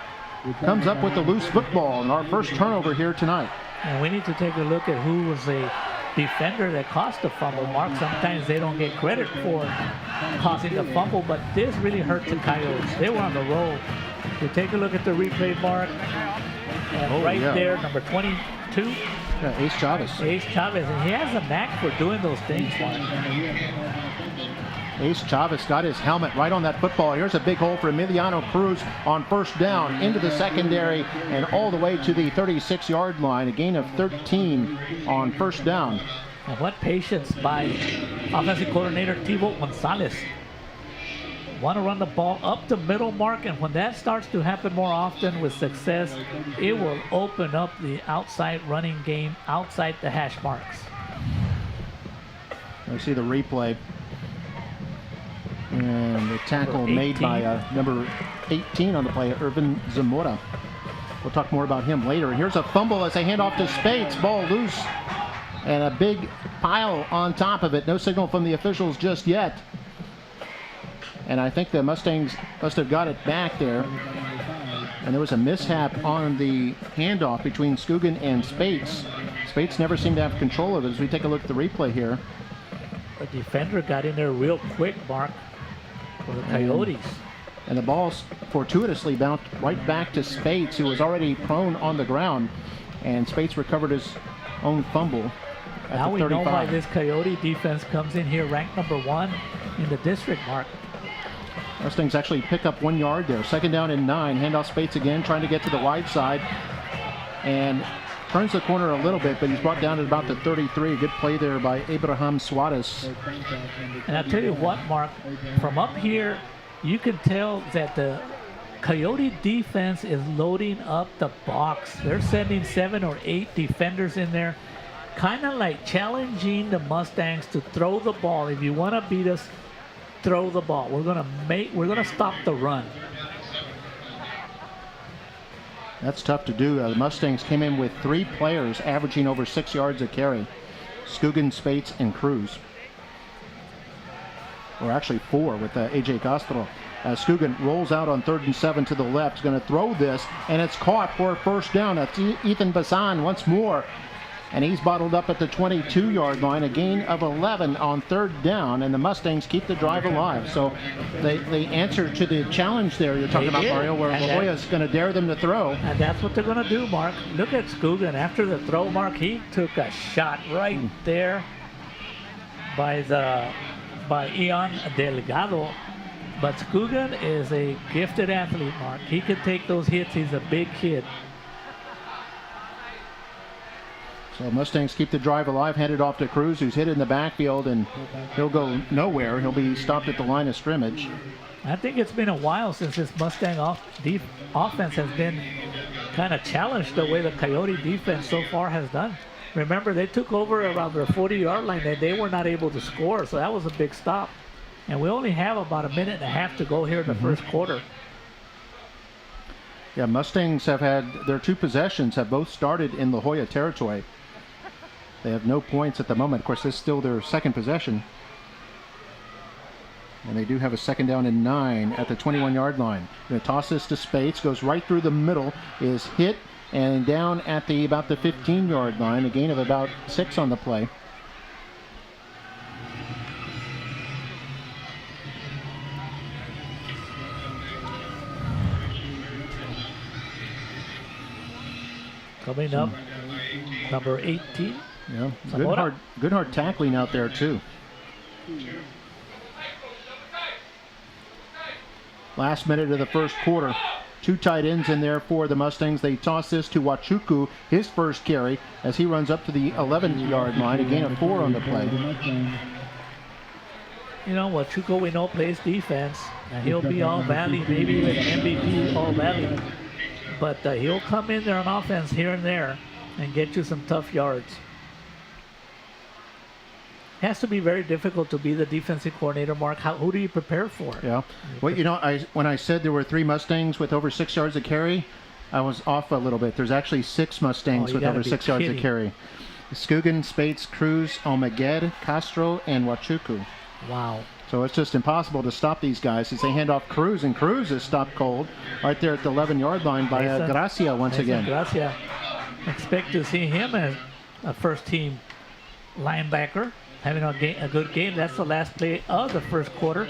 comes up with the loose football and our first turnover here tonight. And we need to take a look at who was the defender that caused the fumble, Mark. Sometimes they don't get credit for causing the fumble, but this really hurt the Coyotes. They were on the roll. You take a look at the replay, Mark. And there, number 22. Ace Chavez. Ace Chavez, and he has a knack for doing those things, Mark. Ace Chavez got his helmet right on that football. Here's a big hole for Emiliano Cruz on 1st down into the secondary and all the way to the 36-yard line. A gain of 13 on 1st down. And what patience by offensive coordinator Thibaut Gonzalez. Want to run the ball up the middle, Mark, and when that starts to happen more often with success, it will open up the outside running game outside the hash marks. I see the replay. And the tackle made by number 18 on the play, Irvin Zamora. We'll talk more about him later. And here's a fumble as they hand off to Spates. Ball loose. And a big pile on top of it. No signal from the officials just yet. And I think the Mustangs must have got it back there. And there was a mishap on the handoff between Scugan and Spates. Spates never seemed to have control of it as we take a look at the replay here. The defender got in there real quick, Mark, for the Coyotes. And the ball's fortuitously bounced right back to Spates, who was already prone on the ground. And Spates recovered his own fumble. at Now the we 35. know why this Coyote defense comes in here ranked number 1 in the district, Mark. Mustangs actually pick up 1 yard there. 2nd down and 9. Handoff Spates again, trying to get to the wide side. And turns the corner a little bit, but he's brought down at about the 33. A good play there by Abraham Suarez. And I'll tell you what, Mark, from up here, you can tell that the Coyote defense is loading up the box. They're sending 7 or 8 defenders in there, kind of like challenging the Mustangs to throw the ball. If you want to beat us, throw the ball. We're gonna stop the run. That's tough to do. The Mustangs came in with 3 players averaging over 6 yards a carry. Scugan, Spates, and Cruz. Or actually 4 with A.J. Castro. Scugan rolls out on 3rd and 7 to the left. He's going to throw this, and it's caught for a first down. That's Ethan Bassan once more. And he's bottled up at the 22-yard line. A gain of 11 on 3rd down, and the Mustangs keep the drive alive. So they answer to the challenge there you're talking about, Mario, where La Joya's going to dare them to throw. And that's what they're going to do, Mark. Look at Scugan. After the throw, Mark, he took a shot right there by Ian Delgado. But Scugan is a gifted athlete, Mark. He can take those hits. He's a big kid. So Mustangs keep the drive alive, handed off to Cruz, who's hit in the backfield, and he'll go nowhere. He'll be stopped at the line of scrimmage. I think it's been a while since this Mustang offense has been kind of challenged the way the Coyote defense so far has done. Remember, they took over around their 40-yard line and they were not able to score, so that was a big stop. And we only have about a minute and a half to go here in the first quarter. Yeah, Mustangs have had their 2 possessions have both started in La Joya territory. They have no points at the moment. Of course, this is still their 2nd possession. And they do have a 2nd down and 9 at the 21-yard line. Going to toss this to Spates, goes right through the middle, is hit, and down at about the 15-yard line. A gain of about 6 on the play. Coming up, number 18. Yeah, good hard tackling out there too. Last minute of the first quarter. 2 tight ends in there for the Mustangs. They toss this to Wachuku, his first carry, as he runs up to the 11-yard line. A gain of 4 on the play. You know, Wachuku we know plays defense, and he'll be all Valley, maybe even MVP all Valley. But he'll come in there on offense here and there and get you some tough yards. It has to be very difficult to be the defensive coordinator, Mark. Who do you prepare for? Yeah. Well, you know, when I said there were 3 Mustangs with over 6 yards a carry, I was off a little bit. There's actually 6 Mustangs with over 6 yards a carry. Scugan, Spates, Cruz, Almaguer, Castro, and Wachuku. Wow. So it's just impossible to stop these guys as they hand off Cruz, and Cruz is stopped cold right there at the 11-yard line by Gracia once again. Gracia. Expect to see him as a first-team linebacker, having a good game. That's the last play of the first quarter.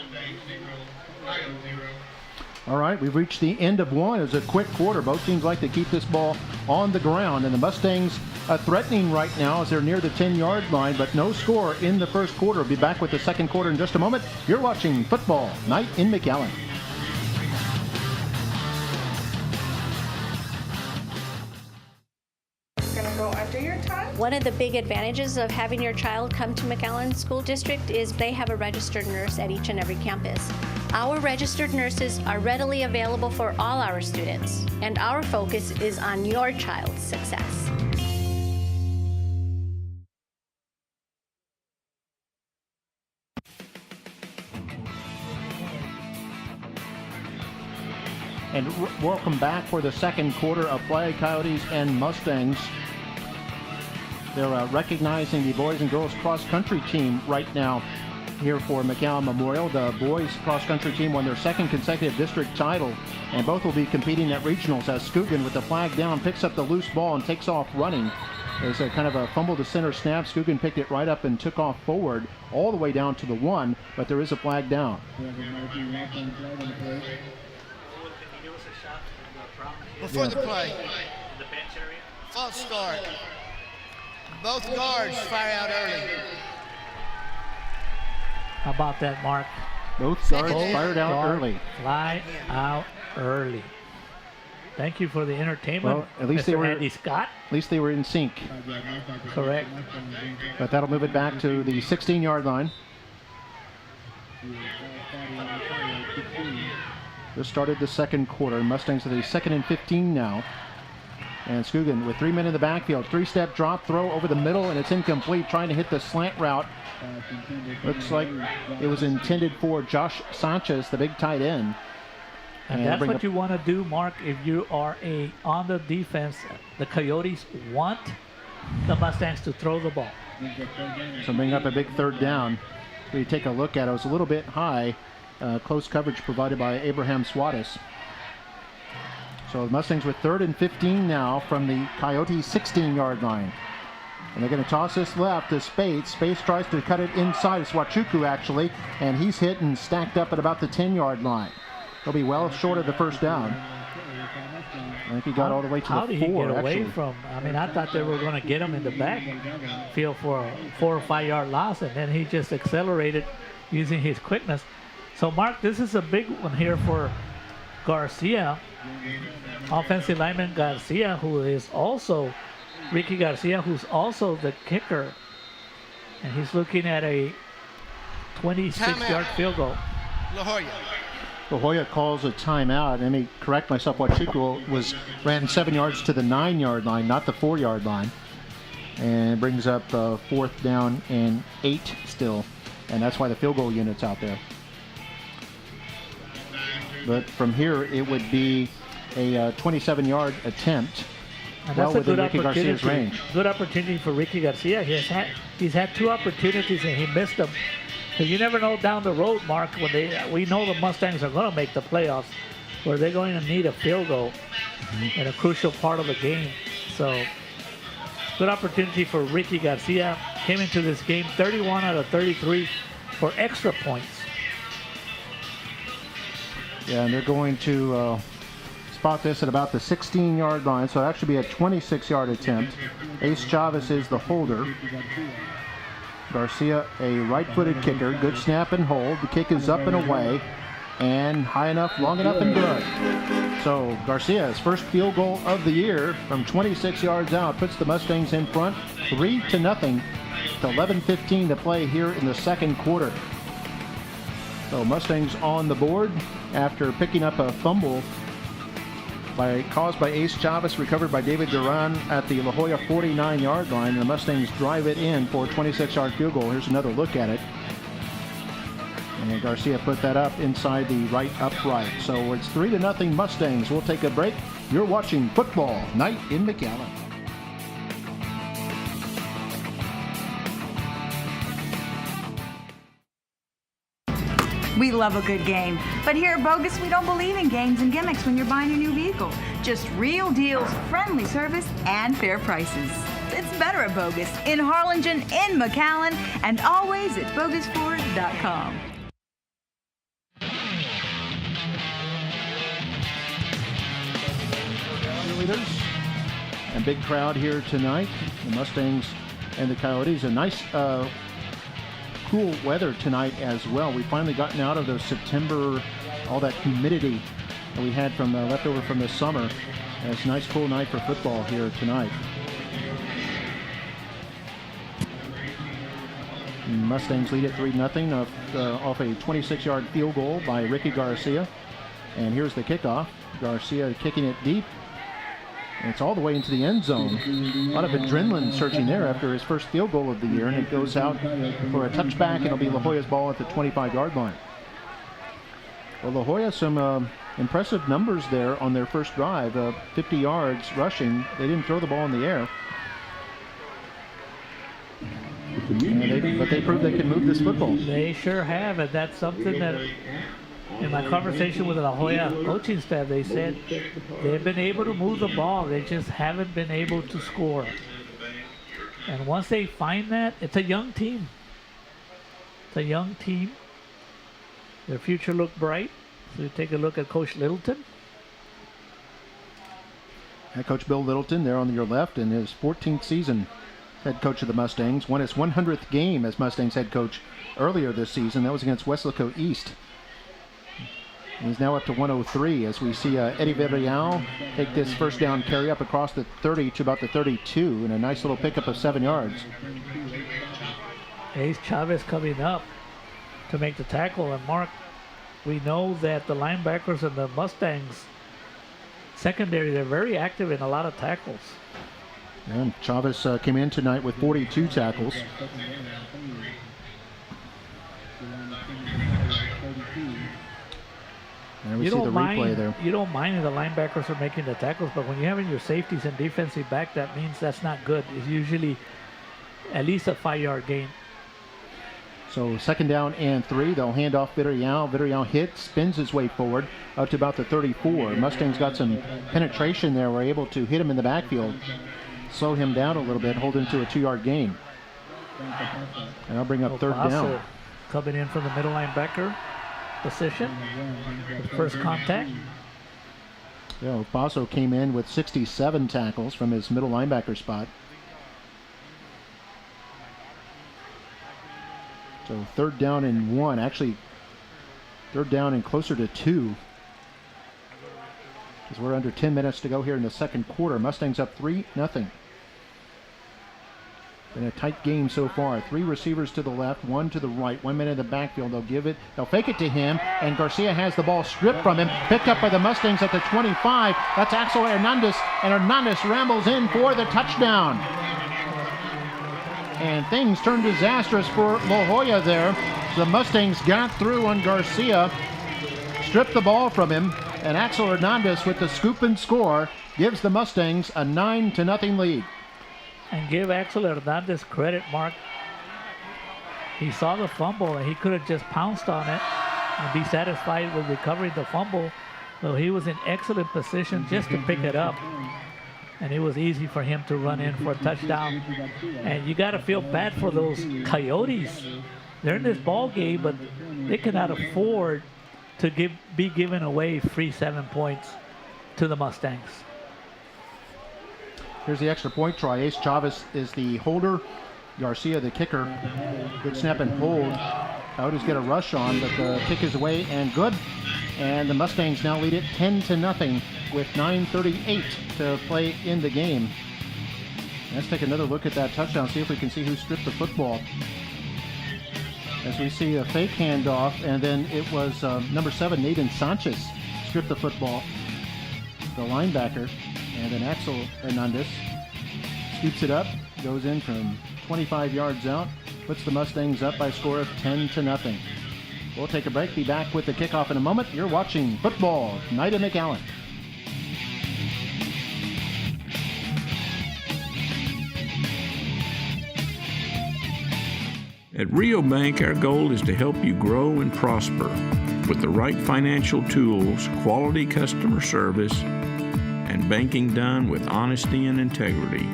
All right, we've reached the end of one. It was a quick quarter. Both teams like to keep this ball on the ground, and the Mustangs are threatening right now as they're near the 10-yard line, but no score in the first quarter. We'll be back with the second quarter in just a moment. You're watching Football Night in McAllen. One of the big advantages of having your child come to McAllen School District is they have a registered nurse at each and every campus. Our registered nurses are readily available for all our students, and our focus is on your child's success. And welcome back for the second quarter of play. Coyotes and Mustangs. They're recognizing the boys and girls cross-country team right now here for McAllen Memorial. The boys cross-country team won their second consecutive district title, and both will be competing at regionals as Scugan, with the flag down, picks up the loose ball and takes off running. There's a kind of a fumble to center snap. Scugan picked it right up and took off forward all the way down to the 1, but there is a flag down. Before the play. False start. Both guards fire out early. How about that, Mark? Both guards fired out early. Fly out early. Thank you for the entertainment, Well, at least Mr. they were Andy Scott. At least they were in sync. Correct. But that'll move it back to the 16-yard line. Just started the second quarter. Mustangs at the 2nd and 15 now. And Scogan with 3 men in the backfield. 3-step drop throw over the middle, and it's incomplete. Trying to hit the slant route. Looks like it was intended for Josh Sanchez, the big tight end. And that's what you want to do, Mark, if you are on the defense. The Coyotes want the Mustangs to throw the ball. So bring up a big third down. We take a look at it. It was a little bit high. Close coverage provided by Abraham Suarez. So the Mustangs with 3rd and 15 now from the Coyotes 16-yard line. And they're going to toss this left to Spates. Spates tries to cut it inside. It's Wachuku, actually. And he's hit and stacked up at about the 10-yard line. He'll be well short of the first down. I think he got all the way to the 4, How did he get away actually. from? I mean, I thought they were going to get him in the backfield for a 4 or 5 yard loss, and then he just accelerated using his quickness. So, Mark, this is a big one here for Garcia, offensive lineman Garcia, who is also Ricky Garcia, who's also the kicker, and he's looking at a 26-yard field goal. La Joya. La Joya calls a timeout. Let me correct myself. Wachuku ran 7 yards to the 9-yard line, not the 4-yard line, and brings up 4th down and 8 still, and that's why the field goal unit's out there. But from here, it would be a 27-yard attempt. And well that's a within good Ricky Garcia's range. Good opportunity for Ricky Garcia. He's had 2 opportunities and he missed them. So you never know down the road, Mark, when we know the Mustangs are going to make the playoffs, where they're going to need a field goal in a crucial part of the game. So good opportunity for Ricky Garcia. Came into this game 31 out of 33 for extra points. Yeah, and they're going to spot this at about the 16-yard line, so that should be a 26-yard attempt. Ace Chavez is the holder. Garcia, a right-footed kicker. Good snap and hold. The kick is up and away, and high enough, long enough, and good. So Garcia's first field goal of the year from 26 yards out puts the Mustangs in front, 3-0, to 11:15 to play here in the second quarter. So Mustangs on the board after picking up a fumble caused by Ace Chavez, recovered by David Duran at the La Joya 49-yard line. And the Mustangs drive it in for a 26-yard field goal. Here's another look at it. And Garcia put that up inside the right upright. So it's 3-0 Mustangs. We'll take a break. You're watching Football Night in McAllen. We love a good game, but here at Bogus, we don't believe in games and gimmicks when you're buying a new vehicle. Just real deals, friendly service, and fair prices. It's better at Bogus, in Harlingen, in McAllen, and always at bogusford.com. Leaders and big crowd here tonight. The Mustangs and the Coyotes. A nice cool weather tonight as well. We've finally gotten out of the September, all that humidity that we had from leftover from the summer. And it's a nice cool night for football here tonight. Mustangs lead at 3-0 off a 26-yard field goal by Ricky Garcia. And here's the kickoff. Garcia kicking it deep. And it's all the way into the end zone. A lot of adrenaline surging there after his first field goal of the year, and it goes out for a touchback. It'll be La Joya's ball at the 25-yard line. Well, La Joya, some impressive numbers there on their first drive. 50 yards rushing. They didn't throw the ball in the air. But they proved they can move this football. They sure have, and that's something that in my conversation with the La Joya coaching staff, they said they've been able to move the ball. They just haven't been able to score. And once they find that, it's a young team. It's a young team. Their future looked bright. So you take a look at Coach Littleton. Coach Bill Littleton there on your left in his 14th season head coach of the Mustangs, won his 100th game as Mustangs head coach earlier this season. That was against Weslaco East. He's now up to 103 as we see Eddie Villarreal take this first down carry up across the 30 to about the 32 and a nice little pickup of 7 yards. Ace Chavez coming up to make the tackle. And Mark, we know that the linebackers and the Mustangs secondary, they're very active in a lot of tackles. And Chavez came in tonight with 42 tackles. And we see the replay there. You don't mind if the linebackers are making the tackles, but when you're having your safeties and defensive back, that means that's not good. It's usually at least a 5-yard gain. So 2nd down and 3. They'll hand off Villarreal. Villarreal hits, spins his way forward up to about the 34. Mustangs got some penetration there. Were able to hit him in the backfield, slow him down a little bit, hold him to a 2-yard gain. And I'll bring up 3rd down. Coming in from the middle linebacker position. First contact. Yeah, Paso came in with 67 tackles from his middle linebacker spot. So 3rd down and 1, actually 3rd down and closer to 2. As we're under 10 minutes to go here in the 2nd quarter. Mustangs up 3-0. Been a tight game so far. 3 receivers to the left, 1 to the right, 1 man in the backfield. They'll fake it to him, and Garcia has the ball stripped from him. Picked up by the Mustangs at the 25. That's Axel Hernandez, and Hernandez rambles in for the touchdown. And things turned disastrous for La Joya there. The Mustangs got through on Garcia, stripped the ball from him, and Axel Hernandez with the scoop and score gives the Mustangs a 9-0 lead. And give Axel Hernandez credit, Mark. He saw the fumble and he could have just pounced on it and be satisfied with recovering the fumble. So he was in excellent position just to pick it up. And it was easy for him to run in for a touchdown. And you got to feel bad for those Coyotes. They're in this ball game, but they cannot afford to be giving away free 7 points to the Mustangs. Here's the extra point try. Ace Chavez is the holder. Garcia the kicker. Good snap and hold. Coyotes get a rush on, but the kick is away and good. And the Mustangs now lead it 10-0 with 9:38 to play in the game. Let's take another look at that touchdown, see if we can see who stripped the football. As we see a fake handoff, and then it was number 7, Nathan Sanchez, stripped the football, the linebacker, and then Axel Hernandez scoops it up, goes in from 25 yards out, puts the Mustangs up by a score of 10-0. We'll take a break, be back with the kickoff in a moment. You're watching Football Night at McAllen. At Rio Bank, our goal is to help you grow and prosper with the right financial tools, quality customer service, and banking done with honesty and integrity.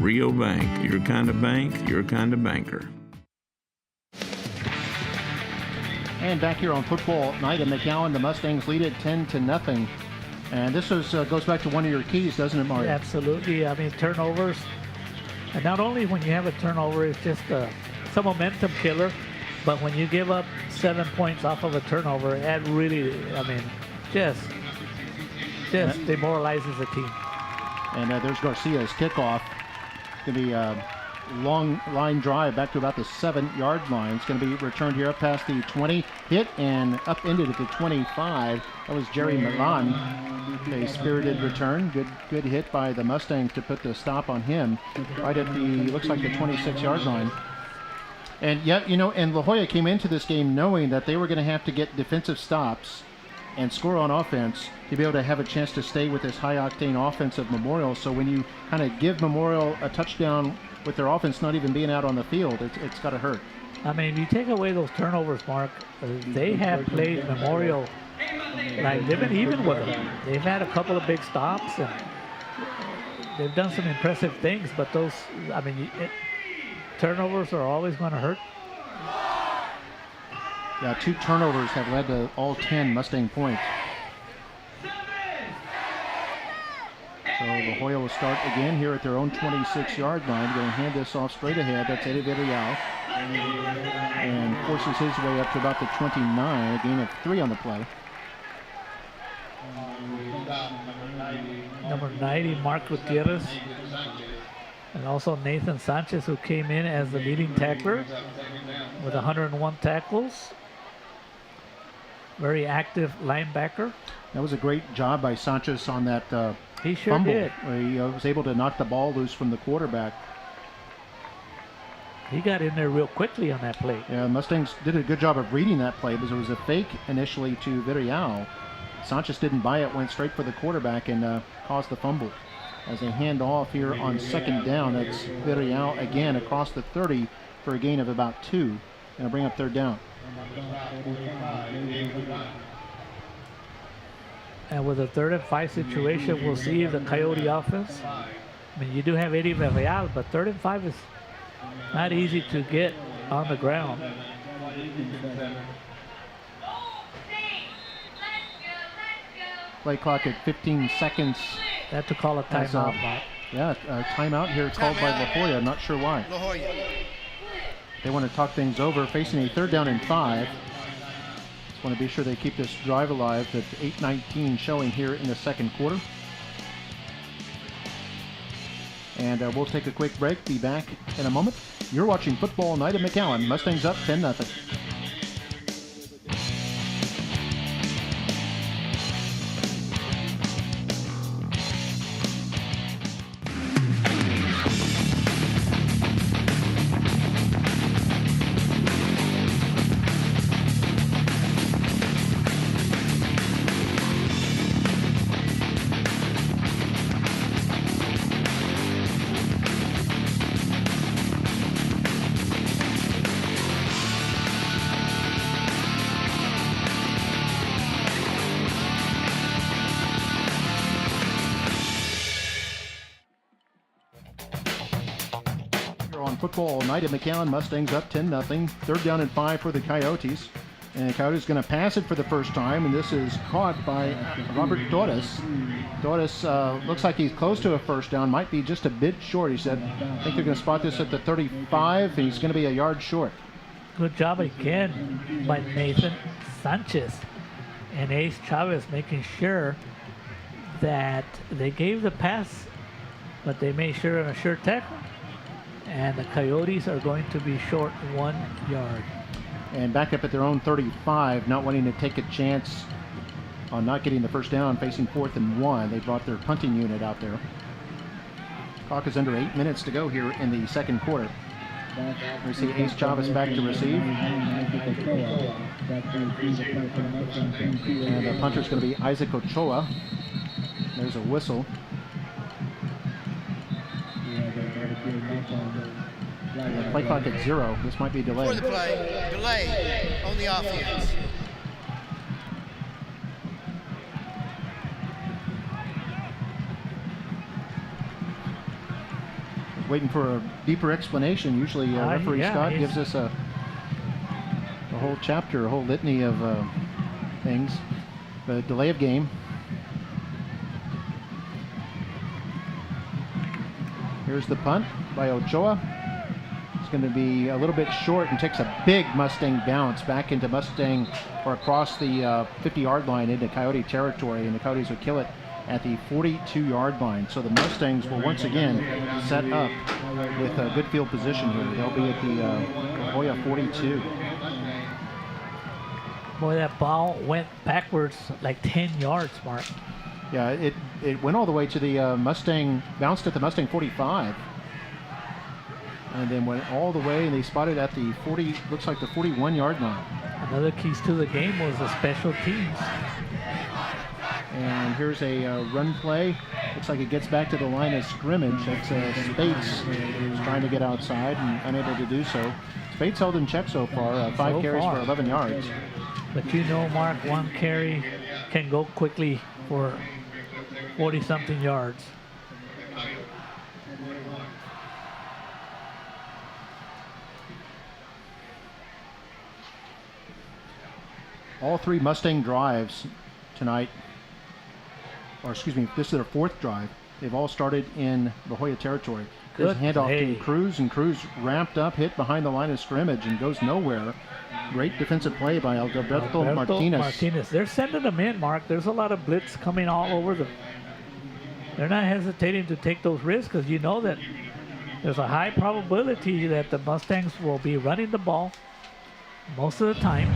Rio Bank, your kind of bank, your kind of banker. And back here on Football Night at McAllen, the Mustangs lead it 10-0. And this goes back to one of your keys, doesn't it, Mario? Absolutely. I mean, turnovers. And not only when you have a turnover, it's just it's a momentum killer. But when you give up 7 points off of a turnover, that really, I mean, just demoralizes the team. And there's Garcia's kickoff. It's going to be a long line drive back to about the 7-yard line. It's going to be returned here up past the 20, hit and upended at the 25. That was Jerry Milan. A spirited return. Good hit by the Mustangs to put the stop on him right at looks like the 26-yard line. And yeah, and La Joya came into this game knowing that they were going to have to get defensive stops and score on offense to be able to have a chance to stay with this high-octane offense of Memorial. So when you kind of give Memorial a touchdown with their offense not even being out on the field, it's got to hurt. I mean, you take away those turnovers, Mark, they have played Memorial like they've been even with them. They've had a couple of big stops and they've done some impressive things, but those, I mean, turnovers are always going to hurt. Yeah, 2 turnovers have led to all 10 Mustang points. So La Joya will start again here at their own 26-yard line. Going to hand this off straight ahead. That's Eddie Villarreal. And forces his way up to about the 29. A gain of 3 on the play. Number 90, Mark Gutierrez. And also Nathan Sanchez, who came in as the leading tackler with 101 tackles. Very active linebacker. That was a great job by Sanchez on that he sure fumble. did. He was able to knock the ball loose from the quarterback. He got in there real quickly on that play. Yeah, Mustangs did a good job of reading that play because it was a fake initially to Villarreal. Sanchez didn't buy it, went straight for the quarterback and caused the fumble. As they hand off here on second down, that's Villarreal again across the 30 for a gain of about 2. Going to bring up third down. And with a 3rd and 5 situation, we'll see if the Coyote offense, I mean, you do have Eddie Villarreal, but 3rd and 5 is not easy to get on the ground. Play clock at 15 seconds. They have to call a timeout. Yeah, a timeout here called by La Joya. Not sure why. La Joya. They want to talk things over, facing a 3rd down and 5. Just want to be sure they keep this drive alive. At 8:19 showing here in the second quarter. And we'll take a quick break. Be back in a moment. You're watching Football Night at McAllen. Mustangs up 10-0. Football Night at McAllen. Mustangs up 10-0. 3rd down and 5 for the Coyotes. And the Coyotes going to pass it for the first time, and this is caught by Robert Torres. Torres looks like he's close to a first down, might be just a bit short, he said. I think they're going to spot this at the 35, and he's going to be a yard short. Good job again by Nathan Sanchez and Ace Chavez making sure that they gave the pass, but they made sure a sure tackle. And the Coyotes are going to be short 1 yard. And back up at their own 35, not wanting to take a chance on not getting the first down, facing 4th and 1. They brought their punting unit out there. Clock is under 8 minutes to go here in the second quarter. We see Ace Chavez back to receive. And the punter's going to be Isaac Ochoa. There's a whistle. The play clock at 0. This might be delayed. For the play, delay on the offense. Waiting for a deeper explanation. Usually referee Scott gives us a whole chapter, a whole litany of things. The delay of game. Here's the punt by Ochoa. It's going to be a little bit short and takes a big Mustang bounce back into Mustang or across the 50-yard line into Coyote territory, and the Coyotes will kill it at the 42-yard line. So the Mustangs will once again set up with a good field position here. They'll be at the La Joya 42. Boy, that ball went backwards like 10 yards, Mark. Yeah, it went all the way to the Mustang, bounced at the Mustang 45. And then went all the way, and they spotted at the 40, looks like the 41-yard line. Another keys to the game was the special teams. And here's a run play. Looks like it gets back to the line of scrimmage. That's Spates who's trying to get outside and unable to do so. Spates held in check so far, 5 carries for 11 yards. But you know, Mark, 1 carry can go quickly for 40-something yards. All 3 Mustang drives tonight, or excuse me, this is their 4th drive, They've all started in La Joya territory. Good There's a handoff play. to Cruz, and Cruz ramped up, hit behind the line of scrimmage, and goes nowhere. Great defensive play by Alberto Martinez. They're sending them in, Mark. There's a lot of blitz coming all over them. They're not hesitating to take those risks because you know that there's a high probability that the Mustangs will be running the ball most of the time.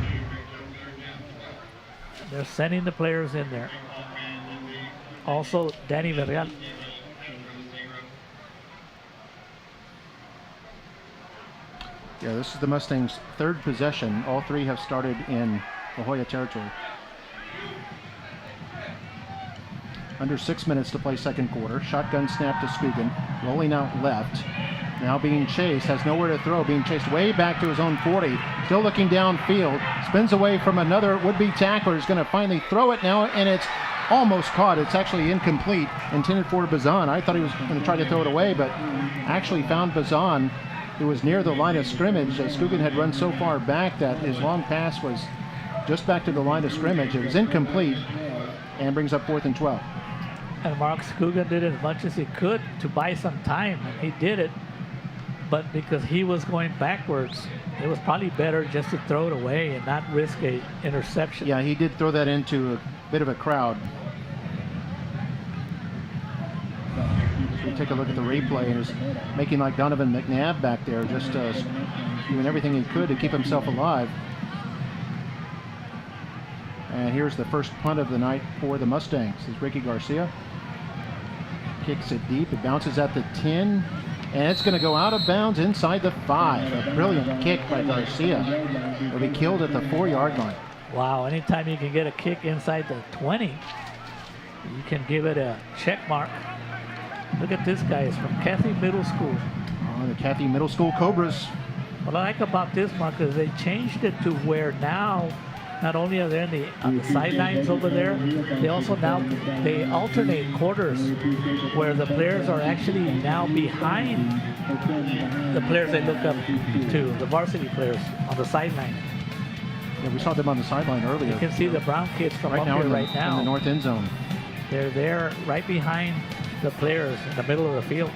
They're sending the players in there. Also, Danny Villarreal. Yeah, this is the Mustangs' third possession. All three have started in La Joya territory. Under 6 minutes to play second quarter. Shotgun snap to Scugan. Rolling out left. Now being chased. Has nowhere to throw. Being chased way back to his own 40. Still looking downfield. Spins away from another would-be tackler. Is going to finally throw it now, and it's almost caught. It's actually incomplete. Intended for Bazan. I thought he was going to try to throw it away, but actually found Bazan, who was near the line of scrimmage. Scugan had run so far back that his long pass was just back to the line of scrimmage. It was incomplete and brings up 4th and 12. And Mark Scugan did as much as he could to buy some time, and he did it. But because he was going backwards, it was probably better just to throw it away and not risk a interception. Yeah, he did throw that into a bit of a crowd. So we take a look at the replay, and is making like Donovan McNabb back there, just doing everything he could to keep himself alive. And here's the first punt of the night for the Mustangs. This is Ricky Garcia. Kicks it deep. It bounces at the 10. And it's going to go out of bounds inside the 5. A brilliant kick by Garcia. It'll be killed at the 4-yard line. Wow, anytime you can get a kick inside the 20, you can give it a check mark. Look at this guy. It's from Cathy Middle School. Oh, the Cathy Middle School Cobras. What I like about this, Mark, is they changed it to where now not only are they on the sidelines over there, they also now they alternate quarters where the players are actually now behind the players they look up to, the varsity players on the sideline. Yeah, we saw them on the sideline earlier. You can see the Brown kids from up here right now. In the north end zone. They're there right behind the players in the middle of the field.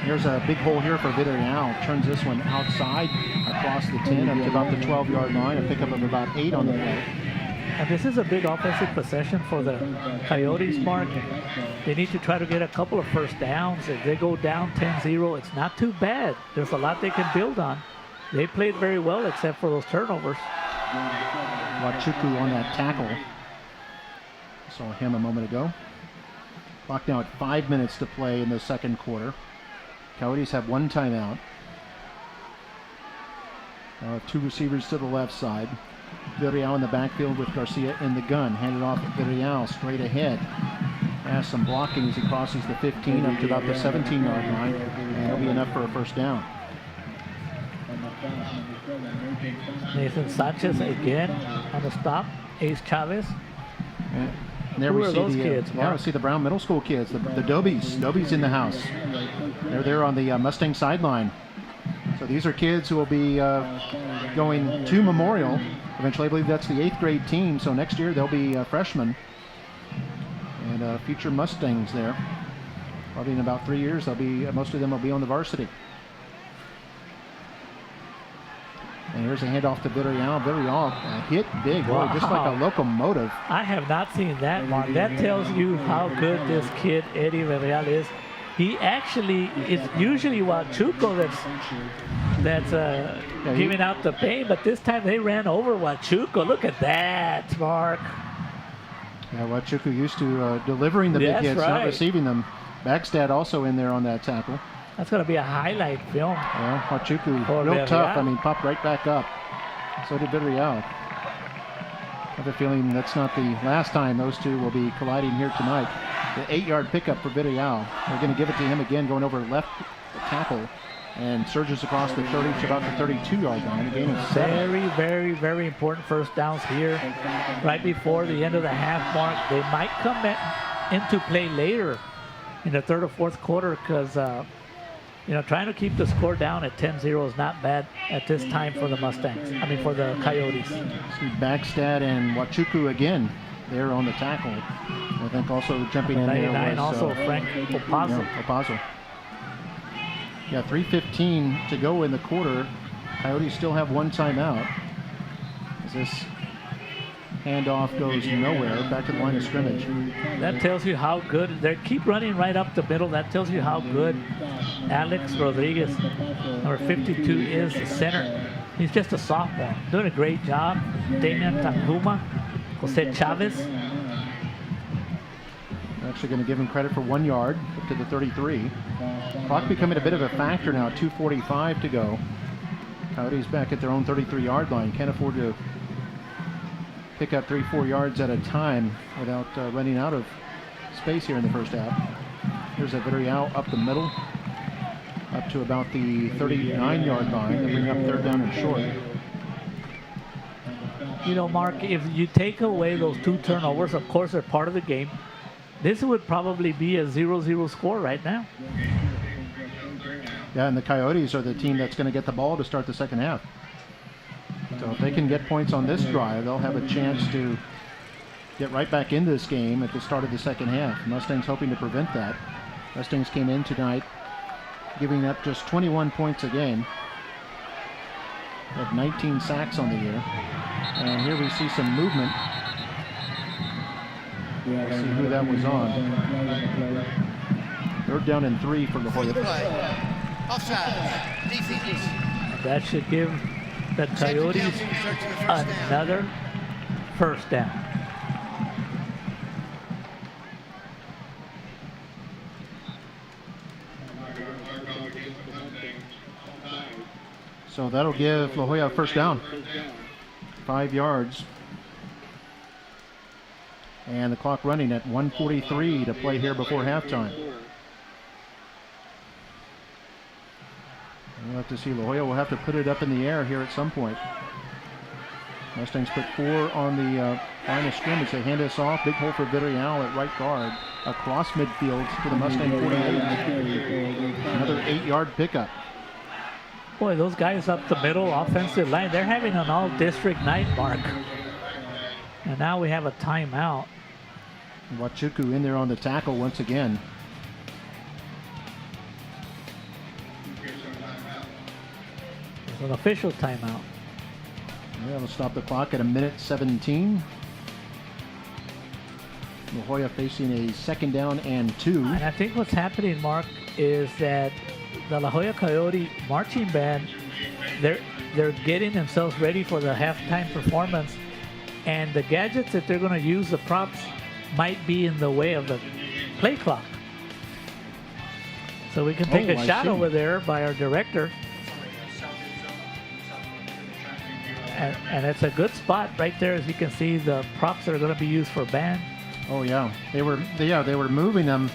Here's a big hole here for Villarreal. Turns this one outside across the 10 up to about the 12-yard line. A pickup of about 8 on the play. And this is a big offensive possession for the Coyotes, Mark. They need to try to get a couple of first downs. If they go down 10-0, it's not too bad. There's a lot they can build on. They played very well except for those turnovers. Wachuku on that tackle. Saw him a moment ago. Clock now at 5 minutes to play in the second quarter. Coyotes have one timeout. 2 receivers to the left side. Villarreal in the backfield with Garcia in the gun. Handed off at Villarreal straight ahead. Has some blocking as he crosses the 15 up to about the 17-yard line. And it'll be enough for a first down. Nathan Sanchez again on the stop. Ace Chavez. And there Who we are see those the kids, yeah, we see the Brown Middle School kids, the Dobies. Dobies in the house. They're there on the Mustang sideline. So these are kids who will be going to Memorial. Eventually, I believe that's the 8th grade team. So next year they'll be freshmen and future Mustangs there. Probably in about 3 years, they'll be most of them will be on the varsity. And here's a handoff to Villarreal. Villarreal hit big, boy, just like a locomotive. I have not seen that, Mark. That tells you how good this kid, Eddie Villarreal, is. He actually, it's usually Wachuco that's giving out the pain, but this time they ran over Wachuco. Look at that, Mark. Yeah, Wachuco used to delivering the big hits, not receiving them. Backstad also in there on that tackle. That's going to be a highlight film. Yeah, Wachuco, real Villarreal. tough. I mean, popped right back up. So did Villarreal. I have a feeling that's not the last time those two will be colliding here tonight. The 8-yard pickup for Villarreal. They're going to give it to him again, going over left tackle, and surges across the 30 to about the 32-yard line. A gain of 7. Very, very, very important first downs here. Right before the end of the half mark. They might come into play later in the third or fourth quarter because trying to keep the score down at 10-0 is not bad at this time for the Mustangs. I mean, for the Coyotes. See Backstad and Wachuco again there on the tackle. I think also jumping in there 99 was also Frank Opazo. Yeah, Opazo. Yeah, 3:15 to go in the quarter. Coyotes still have one timeout. As this handoff goes nowhere, back to the line of scrimmage. That tells you how good, they keep running right up the middle. That tells you how good Alex Rodriguez, number 52, is the center. He's just a sophomore, doing a great job. Damian Tanhuma, Jose Chavez. Actually going to give him credit for 1 yard up to the 33. Clock becoming a bit of a factor now, 2:45 to go. Coyotes back at their own 33-yard line. Can't afford to pick up 3-4 yards at a time without running out of space here in the first half. Here's a Villarreal up the middle, up to about the 39-yard line. They bring up third down and short. You know, Mark, if you take away those 2 turnovers, of course they're part of the game. This would probably be a 0-0 score right now. Yeah, and the Coyotes are the team that's going to get the ball to start the second half. So if they can get points on this drive, they'll have a chance to get right back into this game at the start of the second half. Mustangs hoping to prevent that. Mustangs came in tonight giving up just 21 points a game. They have 19 sacks on the year. And here we see some movement. We'll see who that was on. Third down and 3 for La Joya. Offside. Defense. That should give the Coyotes another first down. So that'll give La Joya a first down. 5 yards. And the clock running at 1:43 to play here before halftime. We'll have to see. La Joya will have to put it up in the air here at some point. Mustangs put 4 on the line of scrimmage. They hand us off. Big hole for Villarreal at right guard. Across midfield to the Mustang 48. Another 8-yard pickup. Boy, those guys up the middle, offensive line, they're having an all-district night, Mark. And now we have a timeout. Wachuku in there on the tackle once again. It's an official timeout. Yeah, we'll stop the clock at 1:17. La Joya facing a 2nd down and 2. And I think what's happening, Mark, is that the La Joya Coyote marching band, they're getting themselves ready for the halftime performance, and the gadgets that they're going to use, the props, might be in the way of the play clock. So we can take a shot over there by our director. And it's a good spot right there, as you can see the props that are going to be used for band. Oh yeah, they were moving them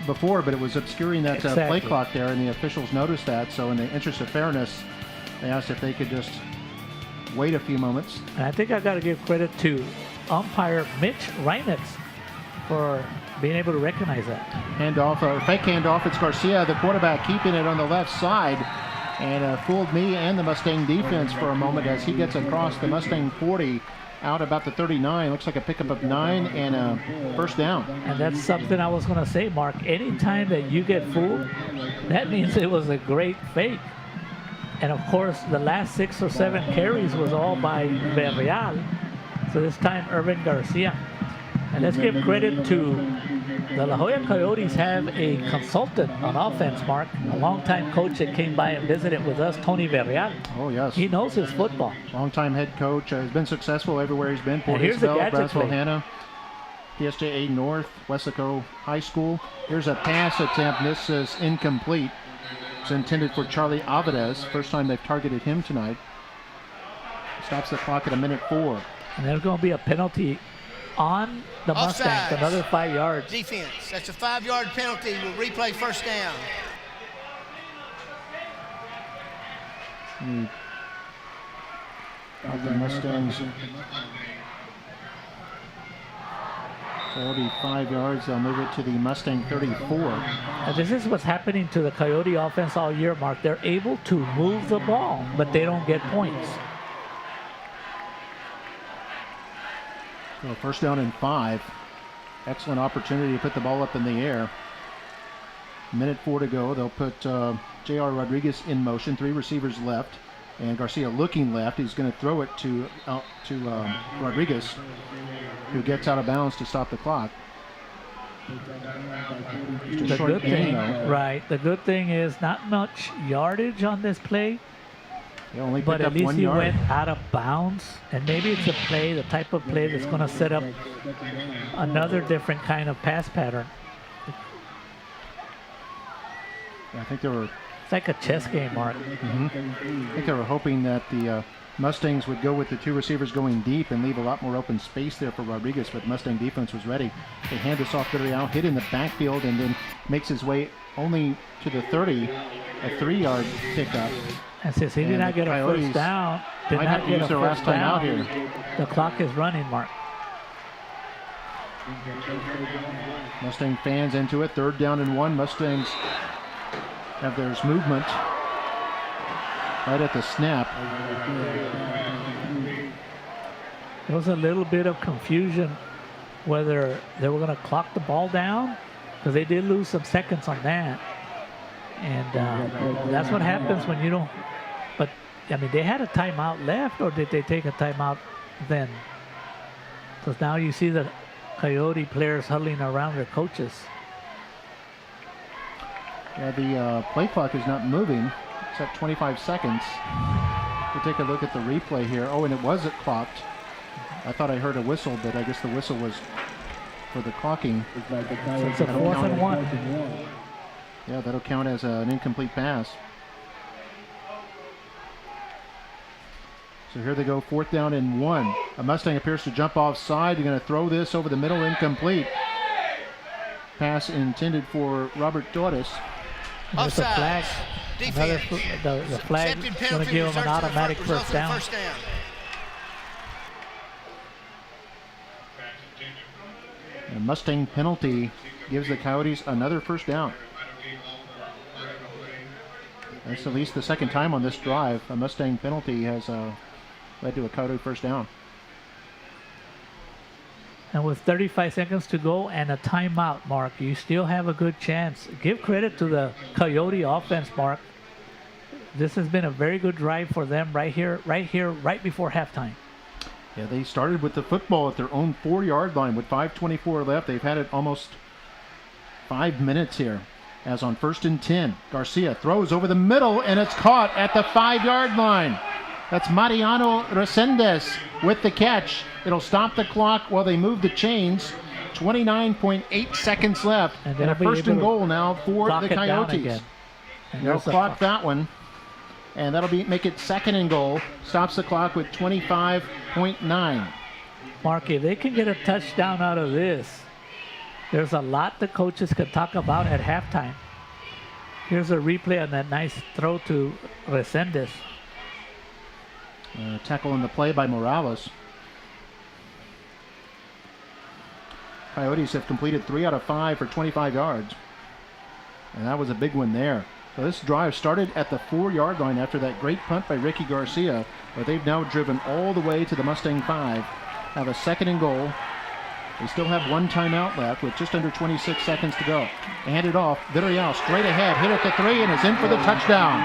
before, but it was obscuring that play clock there, and the officials noticed that. So in the interest of fairness, they asked if they could just wait a few moments. And I think I got to give credit to umpire Mitch Reinitz for being able to recognize that. Handoff, or fake handoff. It's Garcia, the quarterback, keeping it on the left side. And fooled me and the Mustang defense for a moment as he gets across the Mustang 40 out about the 39. Looks like a pickup of 9 and a first down. And that's something I was going to say, Mark. Anytime that you get fooled, that means it was a great fake. And of course, the last 6 or 7 carries was all by Villarreal. So this time, Irvin Garcia. And let's give credit to the La Joya Coyotes have a consultant on offense, Mark, a longtime coach that came by and visited with us, Tony Villarreal. Oh, yes. He knows his football. Longtime head coach. Has been successful everywhere he's been. And here's the gadget Brownsville, play. Hannah, PSJA North, Weslaco High School. Here's a pass attempt. This is incomplete. It's intended for Charlie Avedez. First time they've targeted him tonight. Stops the clock at 1:04. And there's going to be a penalty on the Mustangs, another 5 yards. Defense. That's a 5-yard penalty. We'll replay first down. The Mustangs. Coyote 5 yards. They'll move it to the Mustang 34. And this is what's happening to the Coyote offense all year, Mark. They're able to move the ball, but they don't get points. So first down and 5. Excellent opportunity to put the ball up in the air. Minute 4 to go. They'll put J.R. Rodriguez in motion. 3 receivers left. And Garcia looking left. He's going to throw it to Rodriguez, who gets out of bounds to stop the clock. The good thing, right? The good thing is not much yardage on this play. Only but at up least 1 he yard. went out of bounds, and maybe it's a play, the type of play that's going to set up another different kind of pass pattern. I think they were. It's like a chess game, Mark. I think they were hoping that the Mustangs would go with the 2 receivers going deep and leave a lot more open space there for Rodriguez, but Mustang defense was ready. They hand this off Villarreal, hit in the backfield, and then makes his way only to the 30, a 3-yard pickup. And since he did not get a first down, did might not have to get use a their first last time out down, here. the clock is running, Mark. Mustang fans into it. 3rd down and 1. Mustangs have their movement right at the snap. There was a little bit of confusion whether they were going to clock the ball down, because they did lose some seconds on that. And that's what happens when you don't. But, I mean, they had a timeout left, or did they take a timeout then? Because now you see the Coyote players huddling around their coaches. Yeah, the play clock is not moving. It's at 25 seconds. We'll take a look at the replay here. Oh, and it was clocked. I thought I heard a whistle, but I guess the whistle was for the clocking. So it's a 4th and 1. Yeah, that'll count as an incomplete pass. So here they go, 4th down and 1. A Mustang appears to jump offside. They're going to throw this over the middle, incomplete. Pass intended for Robert Torres. There's a flag. Another the flag is going to give him an automatic first down. A Mustang penalty gives the Coyotes another first down. That's at least the 2nd time on this drive. A Mustang penalty has led to a Coyote first down. And with 35 seconds to go and a timeout, Mark, you still have a good chance. Give credit to the Coyote offense, Mark. This has been a very good drive for them right here, right before halftime. Yeah, they started with the football at their own 4-yard line with 5:24 left. They've had it almost 5 minutes here. As on 1st and 10, Garcia throws over the middle, and it's caught at the 5-yard line. That's Mariano Resendez with the catch. It'll stop the clock while they move the chains. 29.8 seconds left. And a 1st and goal now for the Coyotes. They'll clock that one. And that'll make it 2nd and goal. Stops the clock with 25.9. Mark, if they can get a touchdown out of this, there's a lot the coaches can talk about at halftime. Here's a replay on that nice throw to Resendez. Tackle in the play by Morales. Coyotes have completed 3 out of 5 for 25 yards. And that was a big one there. So this drive started at the 4-yard line after that great punt by Ricky Garcia, but they've now driven all the way to the Mustang 5. Have a 2nd and goal. They still have 1 timeout left with just under 26 seconds to go. They hand it off. Villarreal straight ahead, hit at the 3, and is in for the touchdown.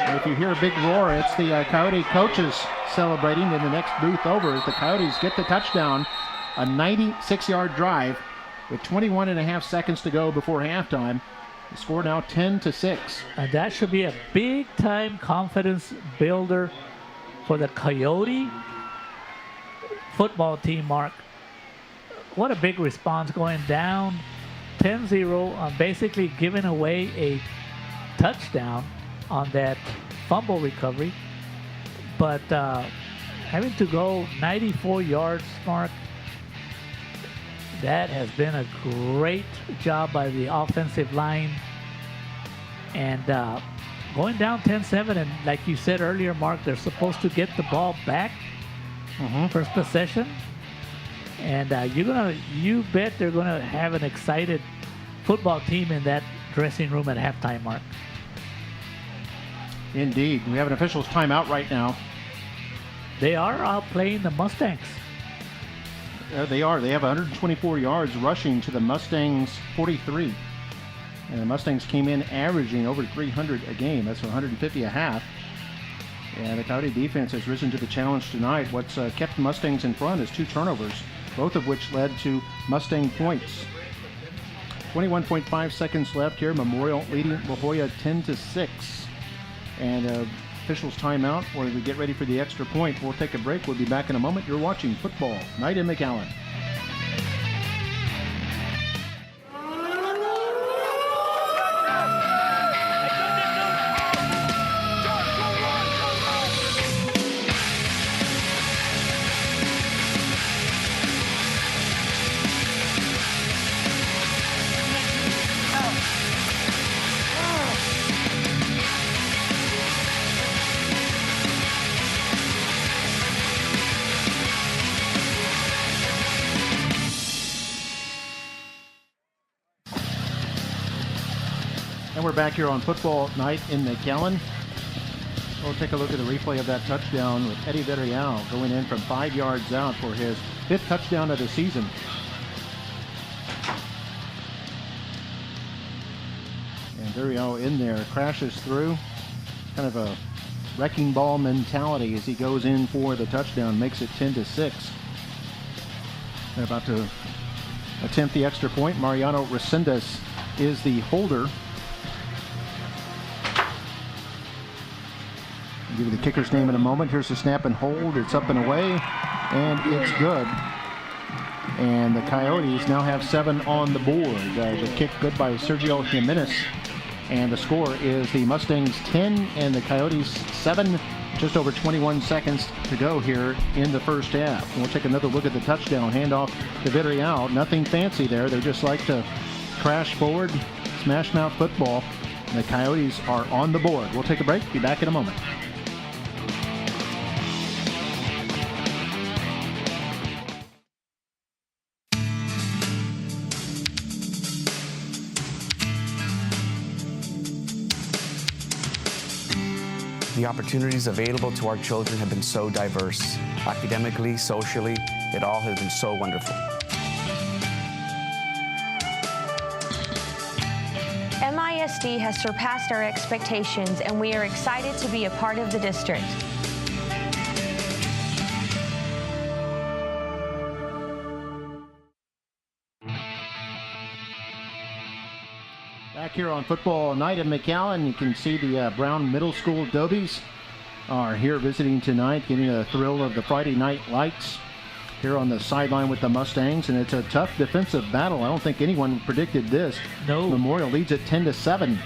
And if you hear a big roar, it's the Coyote coaches celebrating in the next booth over as the Coyotes get the touchdown. A 96-yard drive with 21.5 seconds to go before halftime. The score now 10-6. And that should be a big-time confidence builder for the Coyote football team, Mark. What a big response, going down 10-0 on basically giving away a touchdown on that fumble recovery. But having to go 94 yards, Mark, that has been a great job by the offensive line. And going down 10-7, and like you said earlier, Mark, they're supposed to get the ball back. First possession. And you bet they're gonna have an excited football team in that dressing room at halftime, Mark. Indeed. We have an official's timeout right now. They are outplaying the Mustangs. They are. They have 124 yards rushing to the Mustangs 43. And the Mustangs came in averaging over 300 a game. That's 150 a half. And the Coyote defense has risen to the challenge tonight. What's kept the Mustangs in front is 2 turnovers, both of which led to Mustang points. 21.5 seconds left here. Memorial leading La Joya 10-6. And officials timeout while we get ready for the extra point. We'll take a break. We'll be back in a moment. You're watching Football Night in McAllen. And we're back here on Football Night in McAllen. We'll take a look at the replay of that touchdown with Eddie Villarreal going in from 5 yards out for his 5th touchdown of the season. And Villarreal in there crashes through. Kind of a wrecking ball mentality as he goes in for the touchdown, makes it 10-6. They're about to attempt the extra point. Mariano Resendez is the holder. I'll give you the kicker's name in a moment. Here's the snap and hold. It's up and away, and it's good. And the Coyotes now have 7 on the board. The kick good by Sergio Jimenez. And the score is the Mustangs 10 and the Coyotes 7. Just over 21 seconds to go here in the first half. And we'll take another look at the touchdown. Handoff to Villarreal. Nothing fancy there. They just like to crash forward, smash mouth football. And the Coyotes are on the board. We'll take a break. Be back in a moment. The opportunities available to our children have been so diverse. Academically, socially, it all has been so wonderful. MISD has surpassed our expectations, and we are excited to be a part of the district. Back here on Football Night in McAllen, you can see the Brown Middle School Dobies are here visiting tonight, getting a thrill of the Friday night lights here on the sideline with the Mustangs, and it's a tough defensive battle. I don't think anyone predicted this. No. Memorial leads at 10-7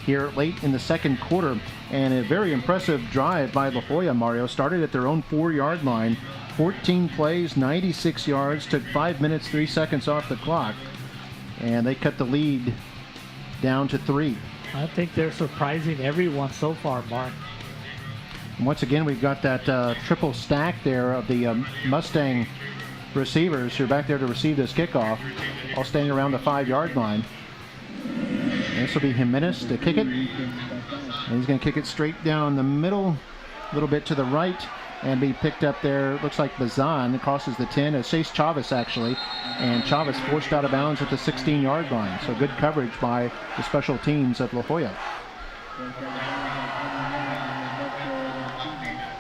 here late in the second quarter, and a very impressive drive by La Joya. Mario started at their own 4-yard line, 14 plays, 96 yards, took 5 minutes, 3 seconds off the clock, and they cut the lead down to 3. I think they're surprising everyone so far, Mark. And once again, we've got that triple stack there of the Mustang receivers who are back there to receive this kickoff, all standing around the 5-yard line. And this will be Jimenez to kick it. And he's going to kick it straight down the middle, a little bit to the right, and be picked up there. Looks like Bazan crosses the 10. It's Chase Chavez, actually. And Chavez forced out of bounds at the 16-yard line. So good coverage by the special teams of La Joya.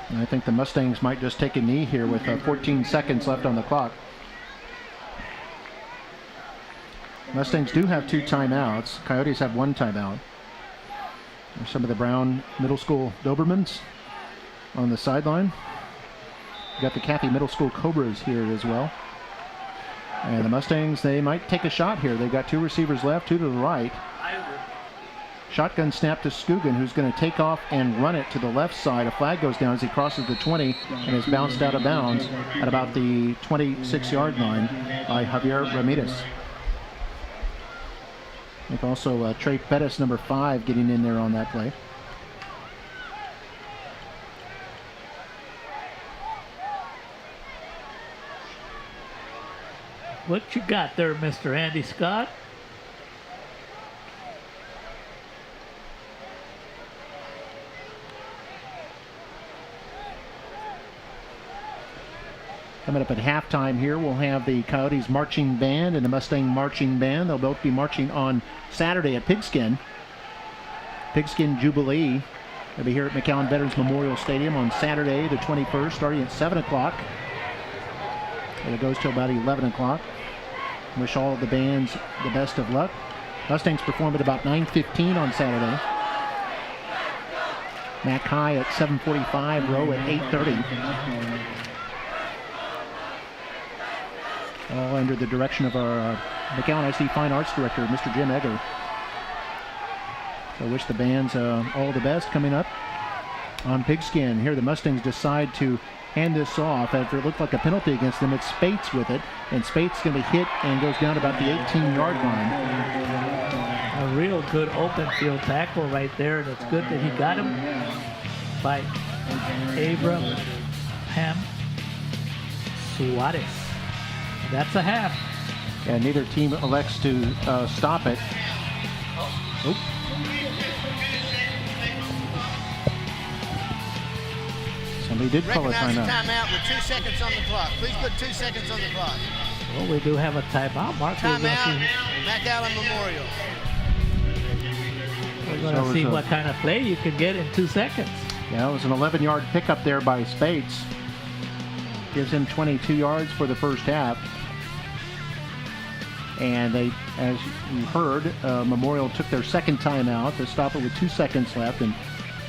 And I think the Mustangs might just take a knee here with 14 seconds left on the clock. Mustangs do have 2 timeouts. Coyotes have 1 timeout. There's some of the Brown Middle School Dobermans on the sideline. We've got the Cathy Middle School Cobras here as well. And the Mustangs, they might take a shot here. They've got 2 receivers left, 2 to the right. Shotgun snap to Scugan, who's going to take off and run it to the left side. A flag goes down as he crosses the 20 and is bounced out of bounds at about the 26-yard line by Javier Ramirez. I think also Trey Pettis, number 5, getting in there on that play. What you got there, Mr. Andy Scott? Coming up at halftime here, we'll have the Coyotes Marching Band and the Mustang Marching Band. They'll both be marching on Saturday at Pigskin. Pigskin Jubilee. They'll be here at McAllen Veterans Memorial Stadium on Saturday, the 21st, starting at 7 o'clock. And it goes till about 11 o'clock. Wish all of the bands the best of luck. Mustangs perform at about 9:15 on Saturday. Mac High at 7:45, Row at 8:30. All under the direction of our McAllen ISD Fine Arts Director, Mr. Jim Egger. So I wish the bands all the best coming up on Pigskin. Here the Mustangs decide to hand this off after it looked like a penalty against them. It's Spates with it, and Spates going to hit and goes down about the 18-yard line. A real good open field tackle right there, and it's good that he got him by Abraham Suarez. That's a half. And neither team elects to stop it. Oh. Somebody did call a Recognize the timeout. timeout with 2 seconds on the clock. Please put 2 seconds on the clock. Well, we do have a timeout, Mark. Timeout, McAllen Memorial. We're going to see what kind of play you can get in 2 seconds. Yeah, it was an 11-yard pickup there by Spates. Gives him 22 yards for the first half. And they, as you heard, Memorial took their second timeout to stop it with 2 seconds left, and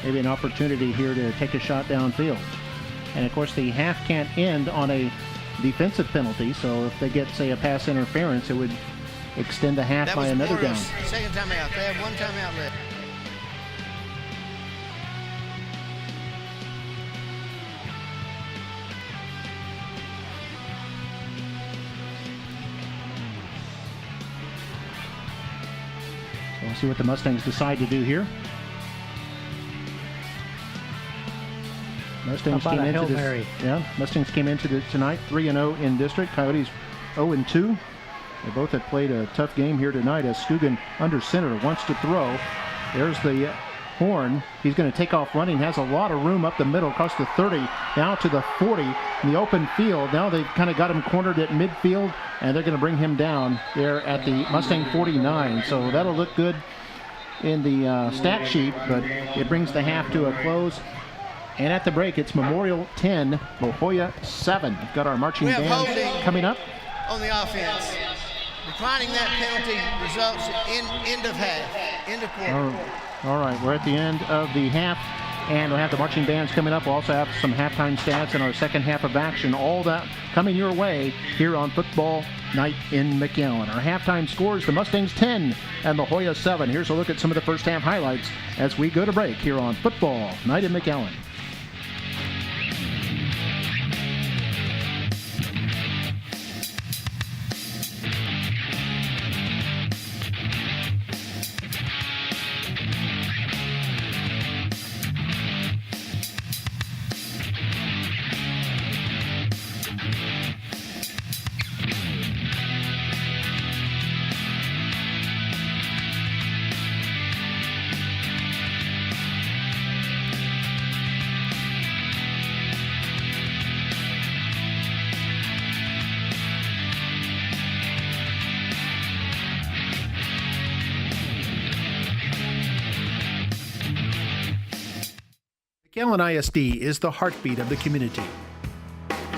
maybe an opportunity here to take a shot downfield. And of course, the half can't end on a defensive penalty, so if they get, say, a pass interference, it would extend the half by another down. Second timeout. They have 1 timeout left. So we'll see what the Mustangs decide to do here. Mustangs How about came a into Hail Mary? Mustangs came into tonight 3-0 in district. Coyotes 0-2. They both have played a tough game here tonight as Scugan under center wants to throw. There's the horn. He's going to take off running. Has a lot of room up the middle, across the 30, now to the 40 in the open field. Now they've kind of got him cornered at midfield, and they're going to bring him down there at the Mustang 49. So that'll look good in the stat sheet, but it brings the half to a close. And at the break, it's Memorial 10, La Joya 7. We've got our marching band coming up. On the offense. Declining that penalty results in end of half, end of quarter. All right, we're at the end of the half, and we'll have the marching bands coming up. We'll also have some halftime stats in our second half of action. All that coming your way here on Football Night in McAllen. Our halftime scores, the Mustangs 10 and La Joya 7. Here's a look at some of the first half highlights as we go to break here on Football Night in McAllen. McAllen ISD is the heartbeat of the community.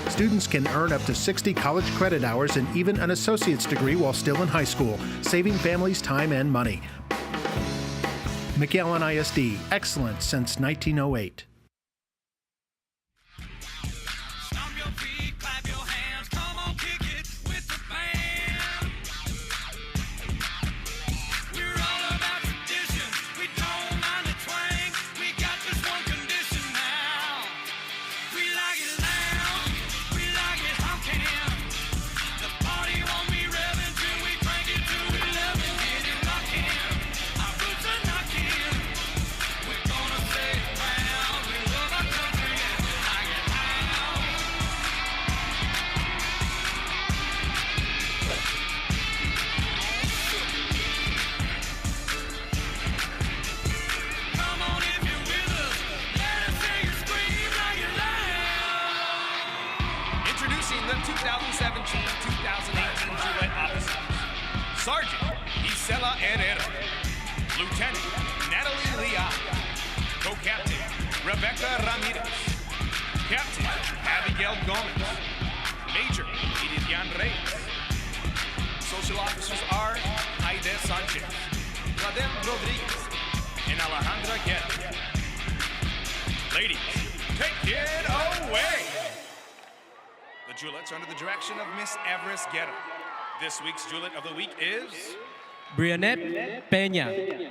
Students can earn up to 60 college credit hours and even an associate's degree while still in high school, saving families time and money. McAllen ISD, excellence since 1908. Marcela Herrera. Lieutenant Natalie Leon. Co-captain Rebecca Ramirez. Captain Abigail Gomez. Major Iridian Reyes. Social officers are Aide Sanchez, Radel Rodriguez, and Alejandra Guerra. Ladies, take it away! The Juleps are under the direction of Miss Everest Guerra. This week's Julet of the Week is... Brianette Peña.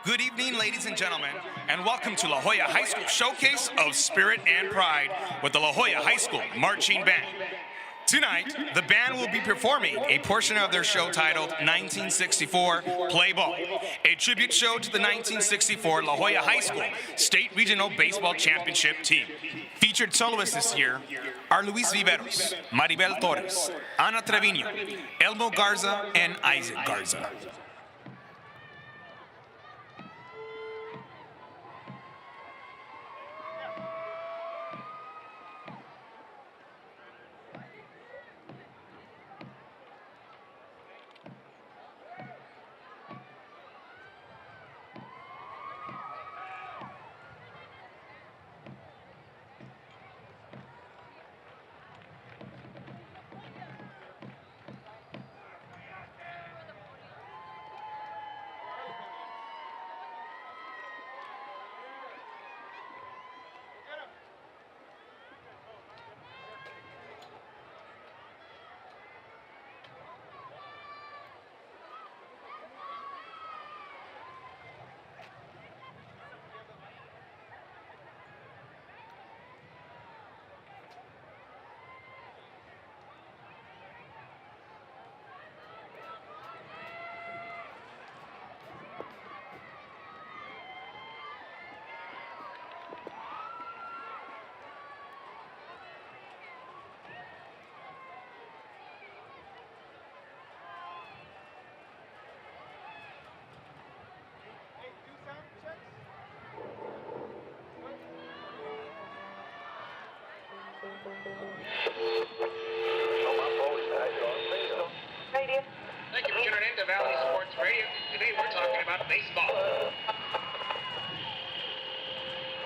Good evening, ladies and gentlemen, and welcome to La Joya High School Showcase of Spirit and Pride with the La Joya High School Marching Band. Tonight, the band will be performing a portion of their show titled 1964 Play Ball, a tribute show to the 1964 La Joya High School State Regional Baseball Championship team. Featured soloists this year are Luis Viveros, Maribel Torres, Ana Trevino, Elmo Garza, and Isaac Garza. Thank you for tuning in to Valley Sports Radio. Today we're talking about baseball.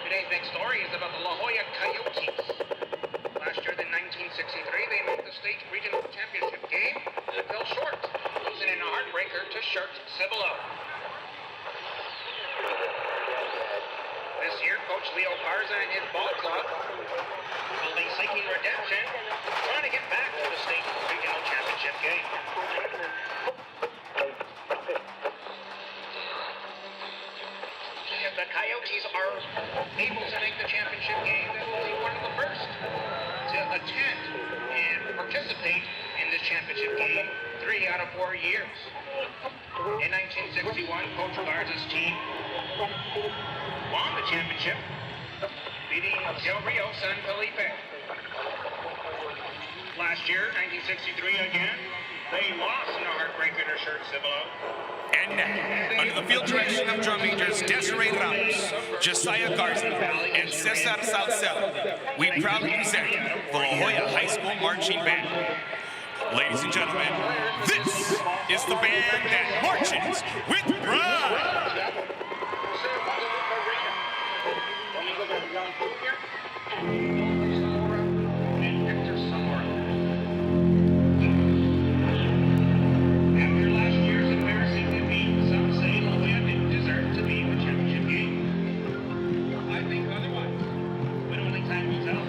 Today's big story is about the La Joya Coyotes. Last year, in 1963, they moved the state regional championship game and fell short, losing in a heartbreaker to Sharks Cibolo. This year, Coach Leo Garza and his ball club will be seeking redemption, trying to get back to the state regional championship game. the championship game that will be one of the first to attend and participate in this championship game 3 out of 4 years. In 1961, Coach Garza's team won the championship, beating Del Rio San Felipe. Last year, 1963 again, they lost in a heartbreaker to Shirt Cibolo. And now, under the field direction of drum majors Desiree Ramos, Josiah Garza, and Cesar Salcedo, we proudly present the La Joya High School Marching Band. Ladies and gentlemen, this is the band that marches with pride. After last year's embarrassing defeat, some say La Joya didn't deserve to be in the championship game. I think otherwise, but only time will tell.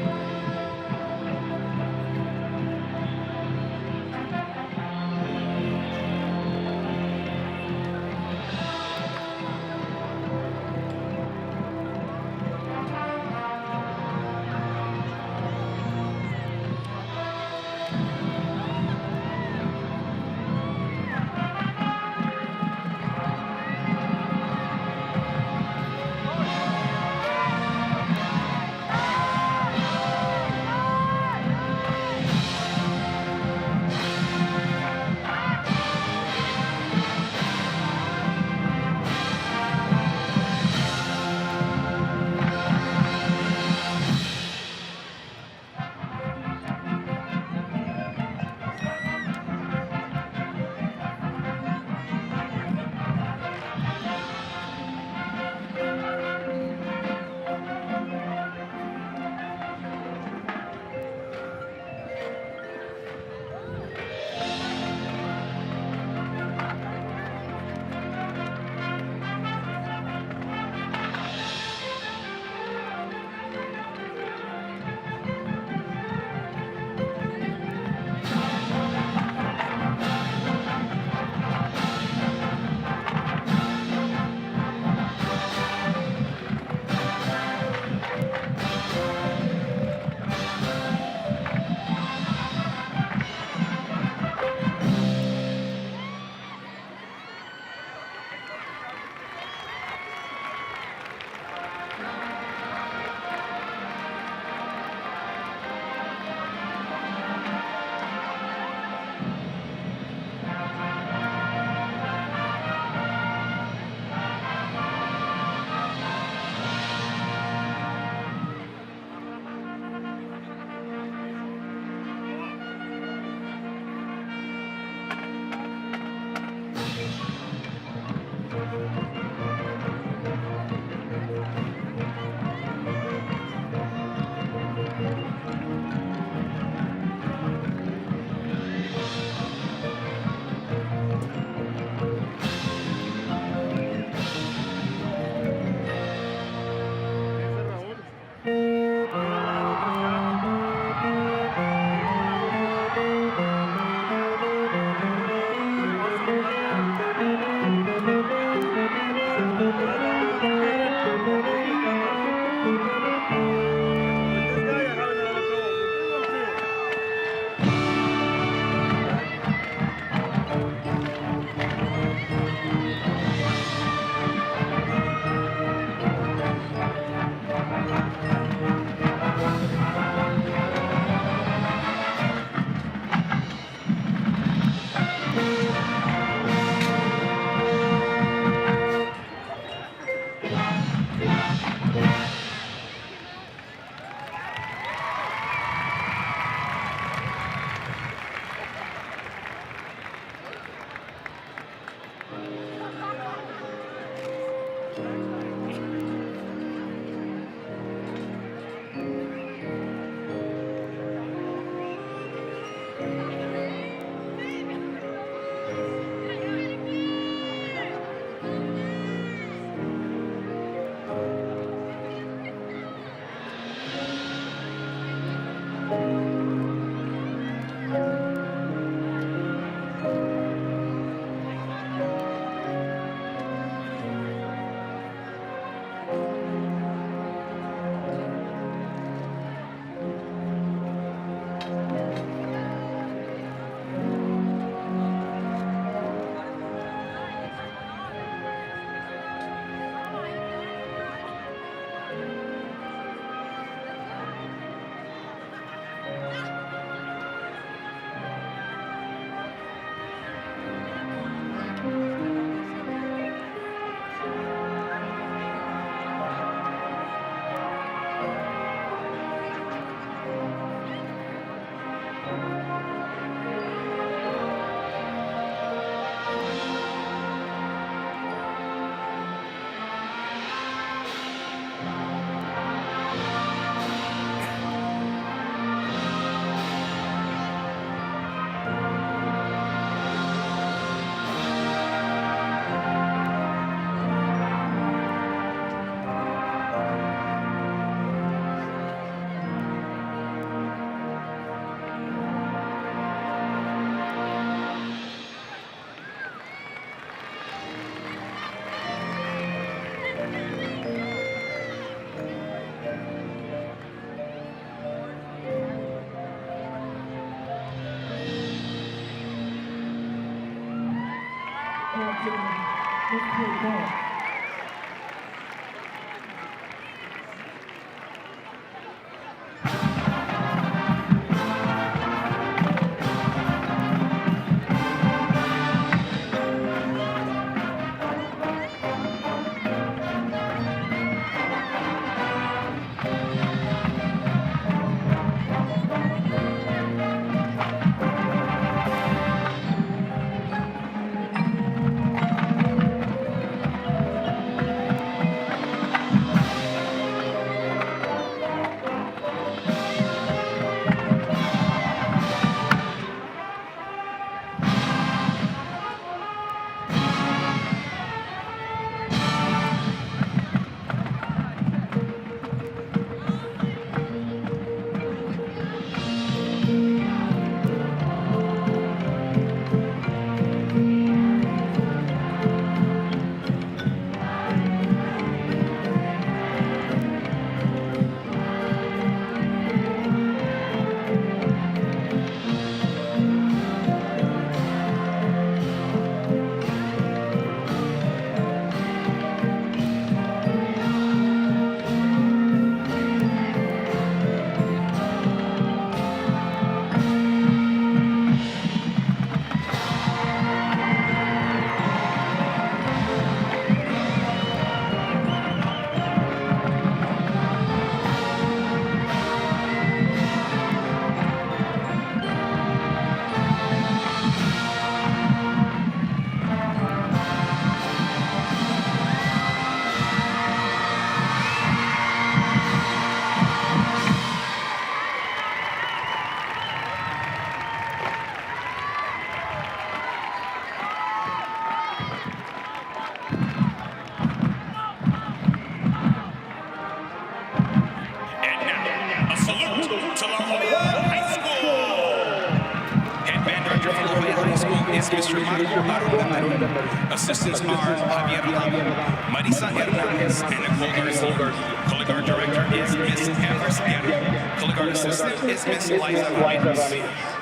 is Mr. Marco Barón. Assistants are Javier Alamo, Marisa Hernandez, and Nicole Garcia. Color guard director is Miss Amber Guerra. Color guard assistant is Miss Liza Ramirez.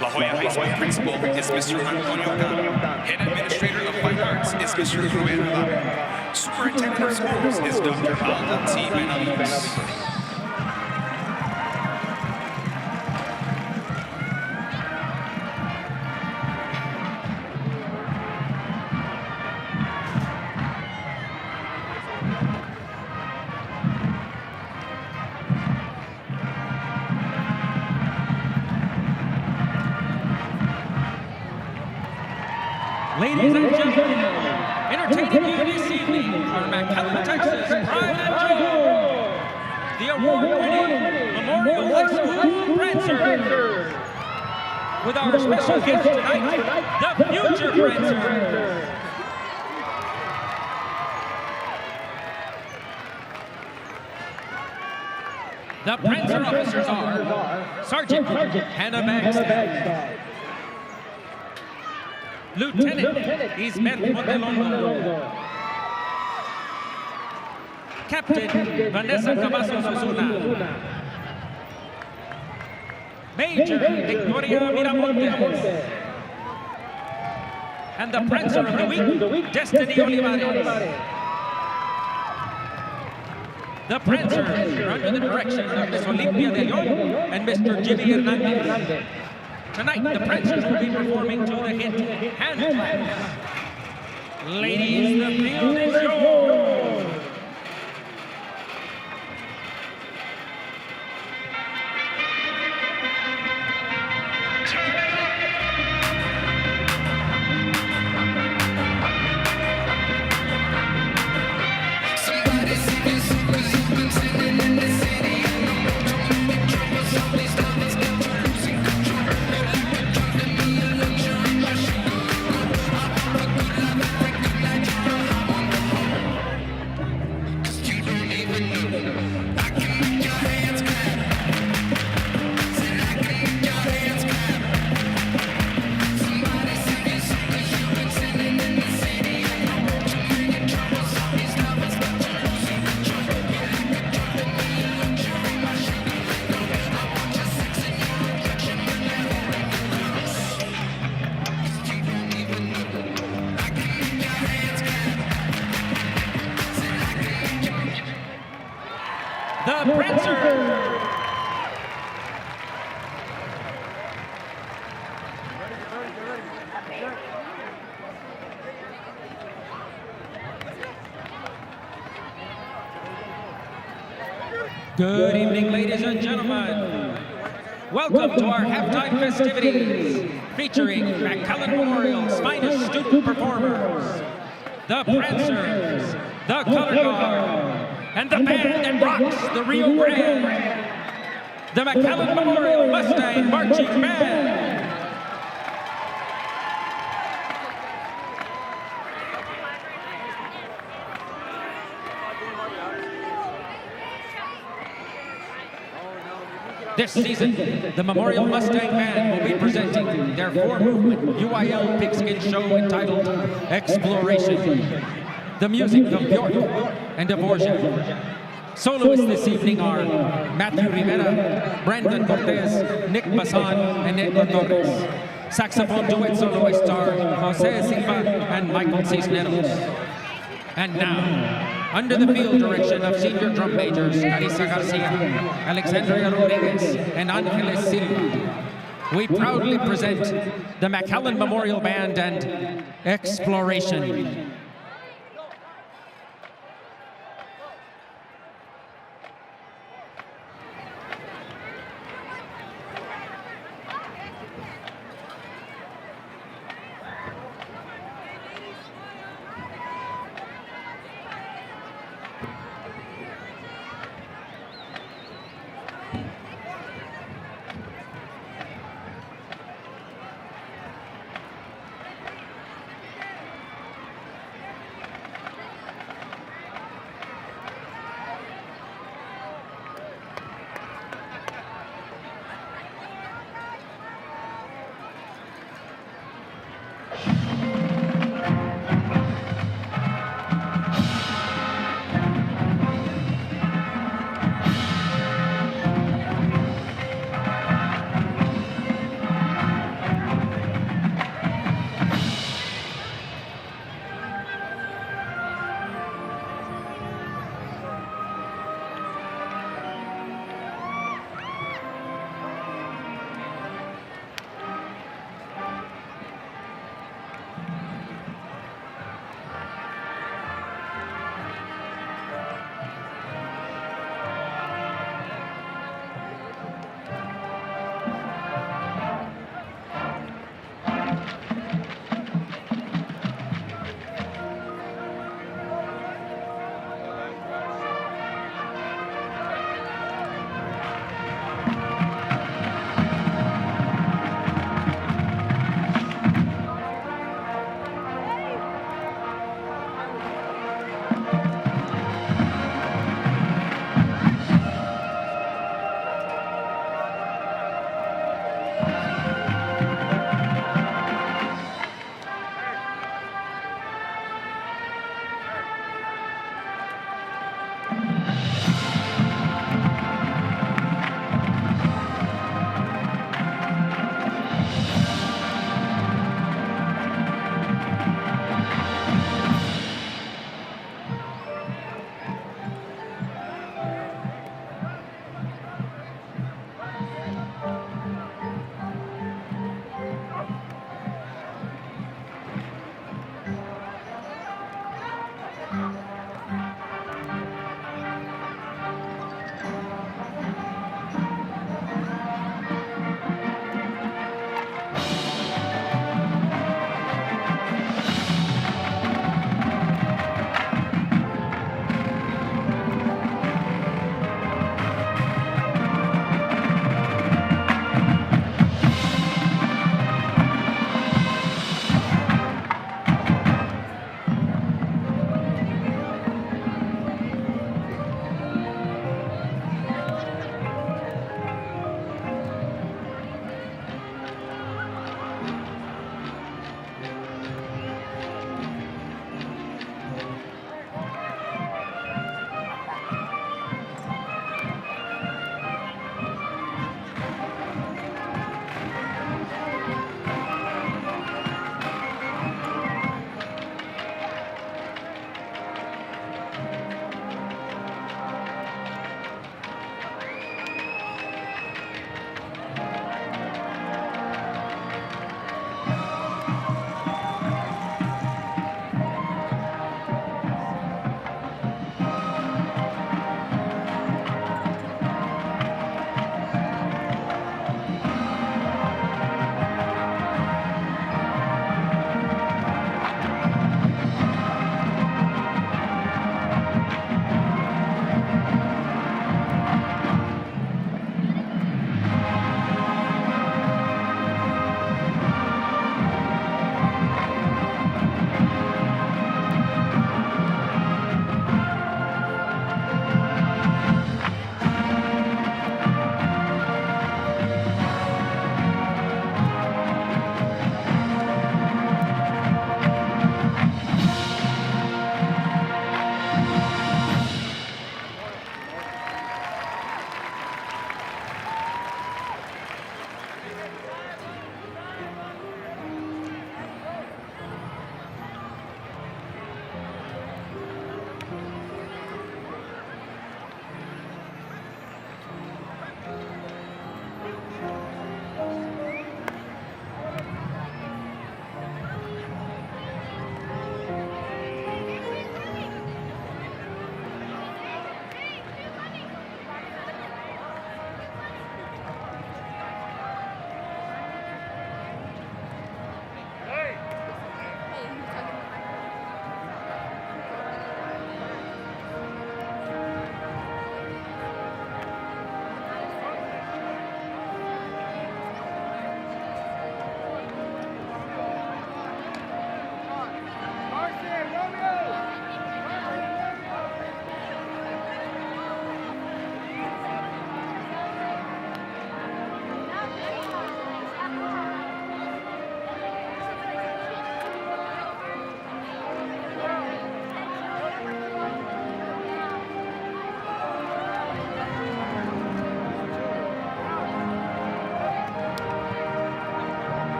La Joya High School principal is Mr. Antonio Cano. Head administrator of Fine Arts is Mr. Ruben Rivera. Superintendent of schools is Dr. Alda T. Benavides. Ladies and gentlemen, entertaining you this evening are McAllen, Texas, Pride and Joy, the award-winning Memorial High School Prancers, with our special guest tonight, the Future Prancers. The Prancer officers are Sergeant Hannah Bagstad, Lieutenant Ismet Montelongo, Captain Vanessa Cavazos Osuna, Major Victoria Miramontes, and the Prancer of the Week, Destiny Olivares. The Prancers are under the direction of Miss Olympia de Leon and Mr. Jimmy Hernandez. Tonight, the Prancers will be performing to the hit Hand Claps. Ladies, the field is yours. Good evening, ladies and gentlemen. Welcome to our halftime festivities, featuring McAllen Memorial's finest student performers, the Prancers, the Color Guard, and the band that rocks the Rio Grande, the McAllen Memorial Mustang Marching Band. This season, the Memorial Mustang Band will be presenting their four-movement UIL pigskin show entitled Exploration. The music of Bjork and Dvorak. Soloists this evening are Matthew Rivera, Brandon Cortez, Nick Basan, and Edgar Torres. Saxophone duet soloists are Jose Silva and Michael Cisneros. And now, under the field direction of senior drum majors Carissa Garcia, Alexandria Rodriguez, and Angeles Silva, we proudly present the McAllen Memorial Band and Exploration.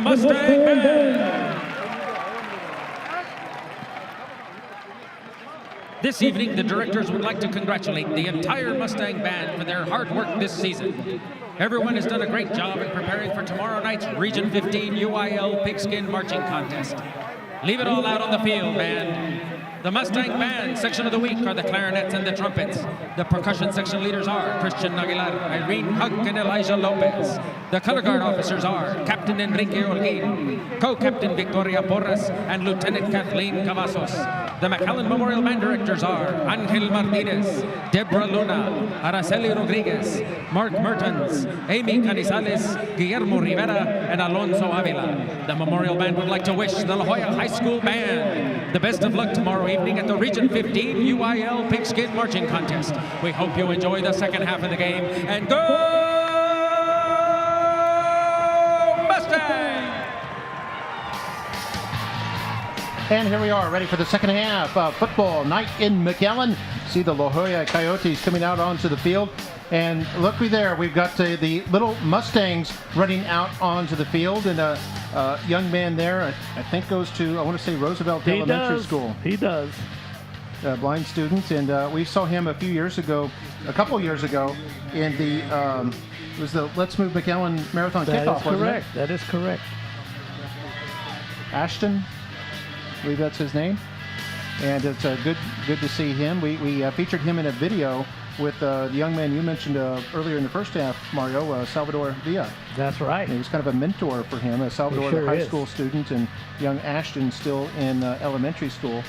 Mustang Band. This evening, the directors would like to congratulate the entire Mustang Band for their hard work this season. Everyone has done a great job in preparing for tomorrow night's Region 15 UIL Pigskin Marching Contest. Leave it all out on the field, band. The Mustang Band section of the week are the clarinets and the trumpets. The percussion section leaders are Christian Aguilar, Irene Huck, and Elijah Lopez. The color guard officers are Captain Enrique Holguin, Co-Captain Victoria Porras, and Lieutenant Kathleen Cavazos. The McAllen Memorial Band directors are Angel Martinez, Deborah Luna, Araceli Rodriguez, Mark Mertens, Amy Canizales, Guillermo Rivera, and Alonso Avila. The Memorial Band would like to wish the La Joya High School Band the best of luck tomorrow evening at the Region 15 UIL Pigskin Marching Contest. We hope you enjoy the second half of the game, and go Mustang! And here we are, ready for the second half of football night in McAllen. See the La Joya Coyotes coming out onto the field. And look there, we've got the little Mustangs running out onto the field. And a young man there, I think goes to, I want to say Roosevelt Elementary School. He does. Blind student. And we saw him a couple years ago, in the, it was the Let's Move McAllen Marathon Kickoff, wasn't it? That is correct. Ashton, I believe that's his name. And it's good to see him. We featured him in a video with the young man you mentioned earlier in the first half, Mario, Salvador Villa. That's right. And he was kind of a mentor for him. Salvador, the high school student, and young Ashton still in elementary school.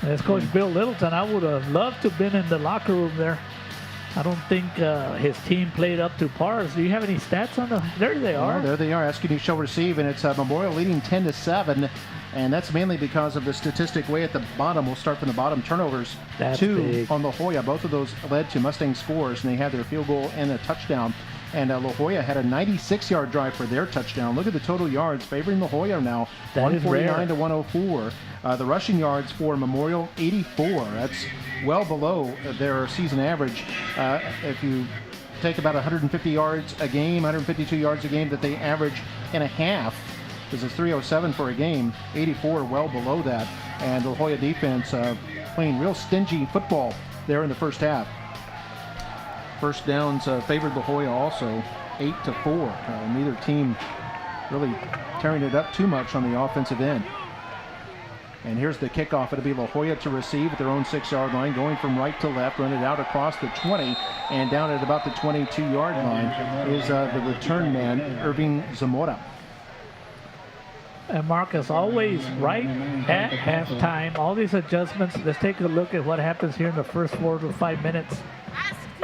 As Coach Bill Littleton, I would have loved to have been in the locker room there. I don't think his team played up to par. Do you have any stats on the? There they are. Well, there they are. Asking you shall receive, and it's Memorial leading 10-7, and that's mainly because of the statistic way at the bottom. We'll start from the bottom. Turnovers, that's 2 big. On La Joya. Both of those led to Mustang scores, and they had their field goal and a touchdown. And La Joya had a 96-yard drive for their touchdown. Look at the total yards favoring La Joya now, 149 to 104. The rushing yards for Memorial, 84. That's well below their season average. If you take about 150 yards a game, 152 yards a game that they average in a half, this is 307 for a game, 84 well below that. And the La Joya defense playing real stingy football there in the first half. First downs favored La Joya also, 8-4. Neither team really tearing it up too much on the offensive end. And here's the kickoff. It'll be La Joya to receive at their own 6-yard line, going from right to left, run it out across the 20, and down at about the 22-yard line is the return man, Irving Zamora. And Marcus, always right at halftime, all these adjustments. Let's take a look at what happens here in the first 4 to 5 minutes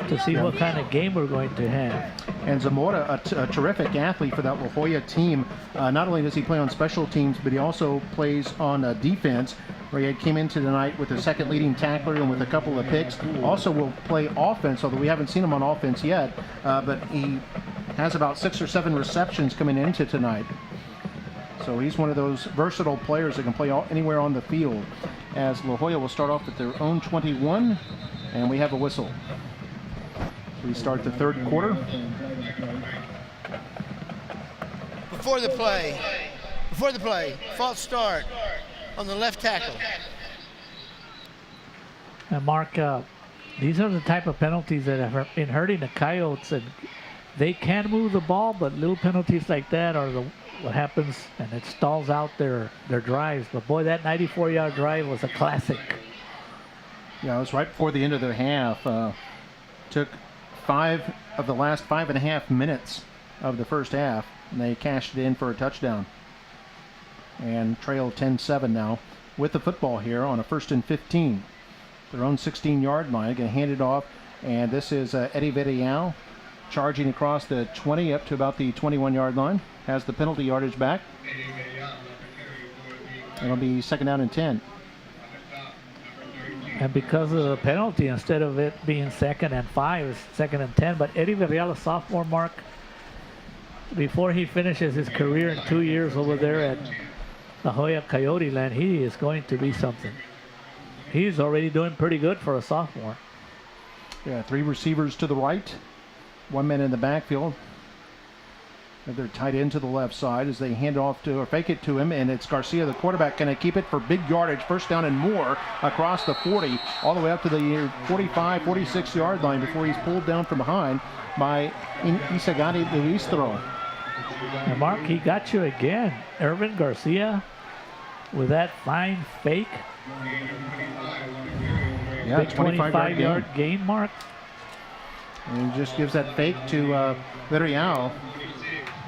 to see what kind of game we're going to have. And Zamora, a terrific athlete for that La Joya team. Not only does he play on special teams, but he also plays on defense, where he came into tonight with the second leading tackler and with a couple of picks. Also will play offense, although we haven't seen him on offense yet, but he has about 6 or 7 receptions coming into tonight. So he's one of those versatile players that can play anywhere on the field. As La Joya will start off at their own 21, and we have a whistle. We start the third quarter. Before the play, false start on the left tackle. And Mark, these are the type of penalties that have been hurting the Coyotes, and they can move the ball, but little penalties like that are what happens, and it stalls out their drives. But boy, that 94-yard drive was a classic. Yeah, it was right before the end of the half. Took 5 of the last 5.5 minutes of the first half, and they cashed it in for a touchdown. And trail 10-7 now with the football here on a 1st and 15. Their own 16-yard line, going to hand it off, and this is Eddie Villarreal charging across the 20 up to about the 21-yard line. Has the penalty yardage back. It'll be 2nd down and 10. And because of the penalty, instead of it being 2nd and 5, it's 2nd and 10. But Eddie Villarreal, a sophomore, Mark, before he finishes his career in 2 years over there at La Joya Coyote land, he is going to be something. He's already doing pretty good for a sophomore. Yeah, 3 receivers to the right, 1 man in the backfield. They're tight end to the left side as they hand it off to, or fake it to him, and it's Garcia, the quarterback, going to keep it for big yardage, first down and more across the 40, all the way up to the 45, 46-yard line before he's pulled down from behind by Isagani Luistro. And Mark, he got you again. Irvin Garcia with that fine fake. Yeah, big 25-yard gain, Mark. And he just gives that fake to Villarreal.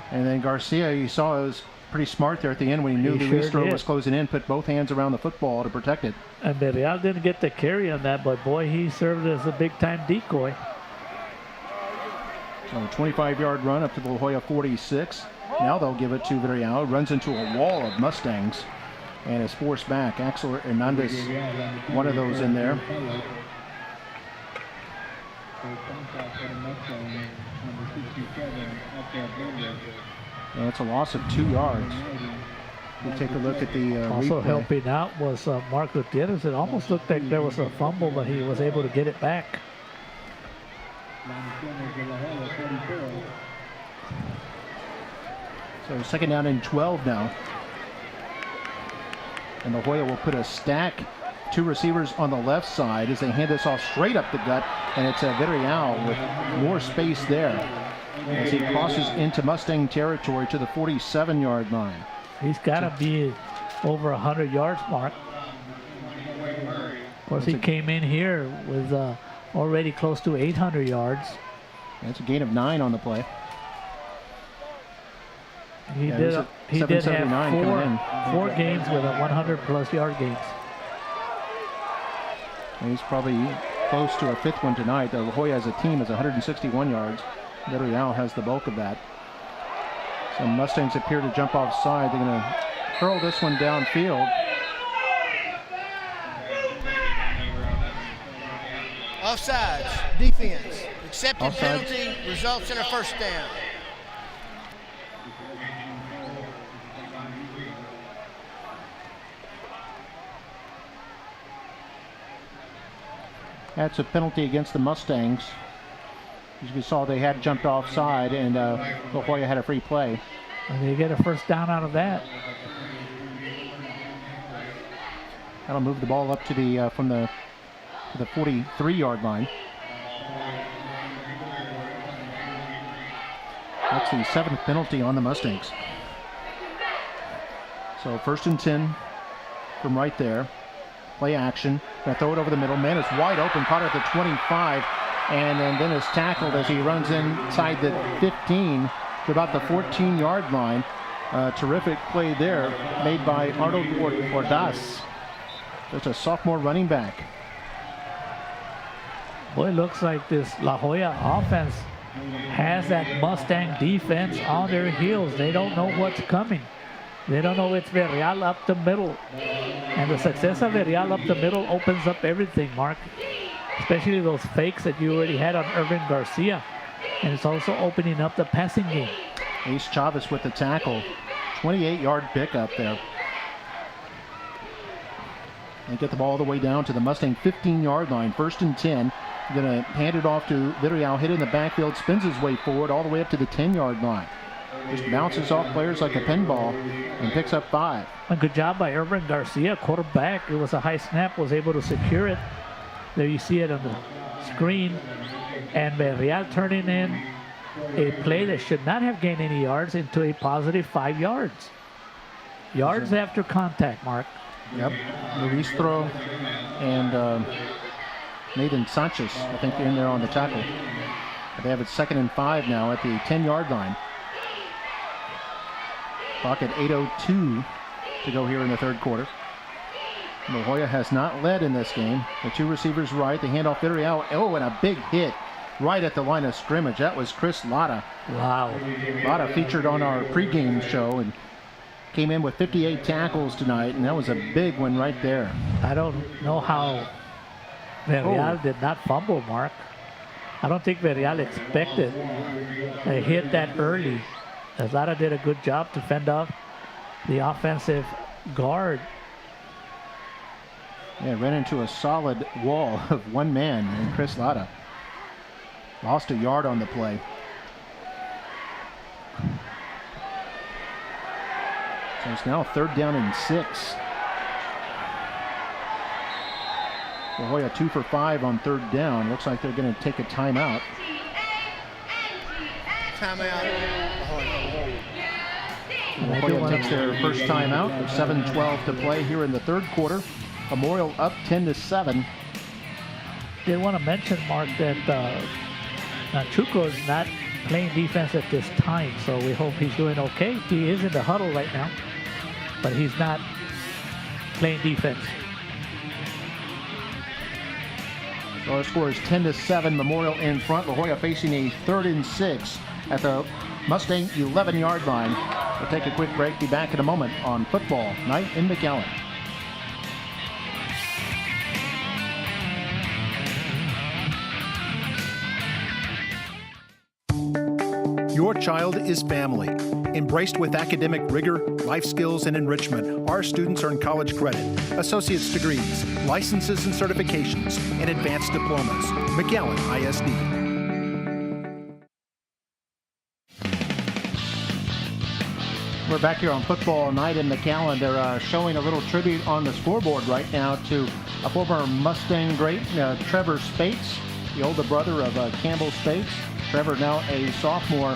And then Garcia, you saw, was pretty smart there at the end when he knew Luistro was closing in, put both hands around the football to protect it. And Villarreal didn't get the carry on that, but boy, he served as a big-time decoy. So a 25-yard run up to the La Jolla 46. Now they'll give it to Villarreal. Runs into a wall of Mustangs and is forced back. Axel Hernandez, one of those in there. And it's a loss of 2 yards. We take a look at the also replay. Helping out was Mark Gutierrez. It almost looked like there was a fumble, but he was able to get it back. So second down and 12 now. And La Jolla will put a stack, 2 receivers on the left side as they hand this off straight up the gut, and it's Villarreal with more space there as he crosses into Mustang territory to the 47-yard line. He's got to be over 100 yards, Mark. Of course, he came in here with already close to 800 yards. That's a gain of 9 on the play. He did have 4 games with a 100-plus yard games. And he's probably close to a 5th one tonight. La Jolla as a team is 161 yards. Villarreal has the bulk of that. So Mustangs appear to jump offside. They're going to hurl this one downfield. Offsides, defense. Accepted penalty results in a first down. That's a penalty against the Mustangs. As you saw, they had jumped offside, and La Jolla had a free play. And they get a first down out of that. That'll move the ball up to the from the 43-yard line. That's the 7th penalty on the Mustangs. So first and 10 from right there. Play action. Gonna throw it over the middle. Man is wide open, caught at the 25, and then is tackled as he runs inside the 15 to about the 14-yard line. Terrific play there made by Arnold Ordaz. Just a sophomore running back. Boy, it looks like this La Jolla offense has that Mustang defense on their heels. They don't know what's coming. They don't know it's Villarreal up the middle. And the success of Villarreal up the middle opens up everything, Mark. Especially those fakes that you already had on Irvin Garcia. And it's also opening up the passing game. Ace Chavez with the tackle. 28-yard pickup there. And get the ball all the way down to the Mustang 15-yard line. First and 10. Going to hand it off to Villarreal. Hit in the backfield. Spins his way forward all the way up to the 10-yard line. Just bounces off players like a pinball and picks up 5. A good job by Irvin Garcia, quarterback. It was a high snap, was able to secure it. There you see it on the screen. And Villarreal turning in a play that should not have gained any yards into a positive 5 yards. Yards after contact, Mark. Yep. Luistro and Nathan Sanchez, I think, they're in there on the tackle. They have it 2nd and 5 now at the 10-yard line. Clock at 8:02 to go here in the 3rd quarter. La Jolla has not led in this game. The 2 receivers right. They hand off Villarreal. Oh, and a big hit right at the line of scrimmage. That was Chris Latta. Wow. Latta featured on our pregame show and came in with 58 tackles tonight, and that was a big one right there. I don't know how Villarreal did not fumble, Mark. I don't think Villarreal expected a hit that early. As Latta did a good job to fend off the offensive guard. Yeah, ran into a solid wall of one man and Chris Latta. Lost a yard on the play. So it's now 3rd down and 6. La Joya 2 for 5 on 3rd down. Looks like they're going to take a timeout. La Joya takes their first timeout with 7:12 to play here in the 3rd quarter. Memorial up 10-7. Did want to mention, Mark, that Chuco is not playing defense at this time, so we hope he's doing okay. He is in the huddle right now, but he's not playing defense. So our score is 10-7. Memorial in front. La Joya facing a 3rd and 6 at the Mustang 11-yard line. We'll take a quick break. Be back in a moment on Football Night in McAllen. Your child is family. Embraced with academic rigor, life skills, and enrichment, our students earn college credit, associate's degrees, licenses and certifications, and advanced diplomas. McAllen ISD. We're back here on Football Night in McAllen. They're showing a little tribute on the scoreboard right now to a former Mustang great, Trevor Spates, the older brother of Campbell Spates. Trevor now a sophomore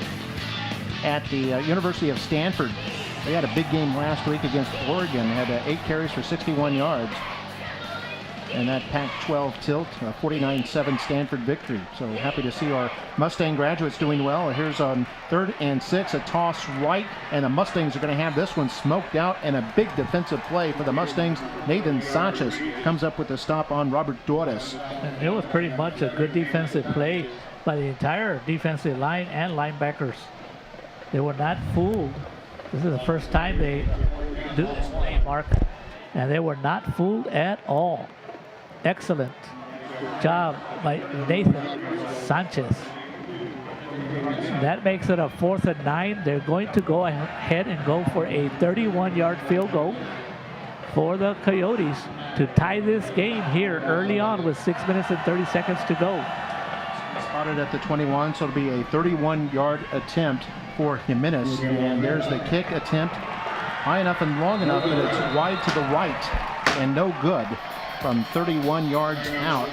at the University of Stanford. They had a big game last week against Oregon. Had 8 carries for 61 yards. And that Pac-12 tilt, a 49-7 Stanford victory. So happy to see our Mustang graduates doing well. Here's on 3rd and 6, a toss right, and the Mustangs are going to have this one smoked out, and a big defensive play for the Mustangs. Nathan Sanchez comes up with the stop on Robert Torres. And it was pretty much a good defensive play by the entire defensive line and linebackers. They were not fooled. This is the first time they do this play, Mark, and they were not fooled at all. Excellent job by Nathan Sanchez. That makes it a 4th and 9. They're going to go ahead and go for a 31-yard field goal for the Coyotes to tie this game here early on with 6 minutes and 30 seconds to go. Spotted at the 21, so it'll be a 31-yard attempt for Jimenez. And there's the kick attempt, high enough and long enough that it's wide to the right and no good from 31 yards out.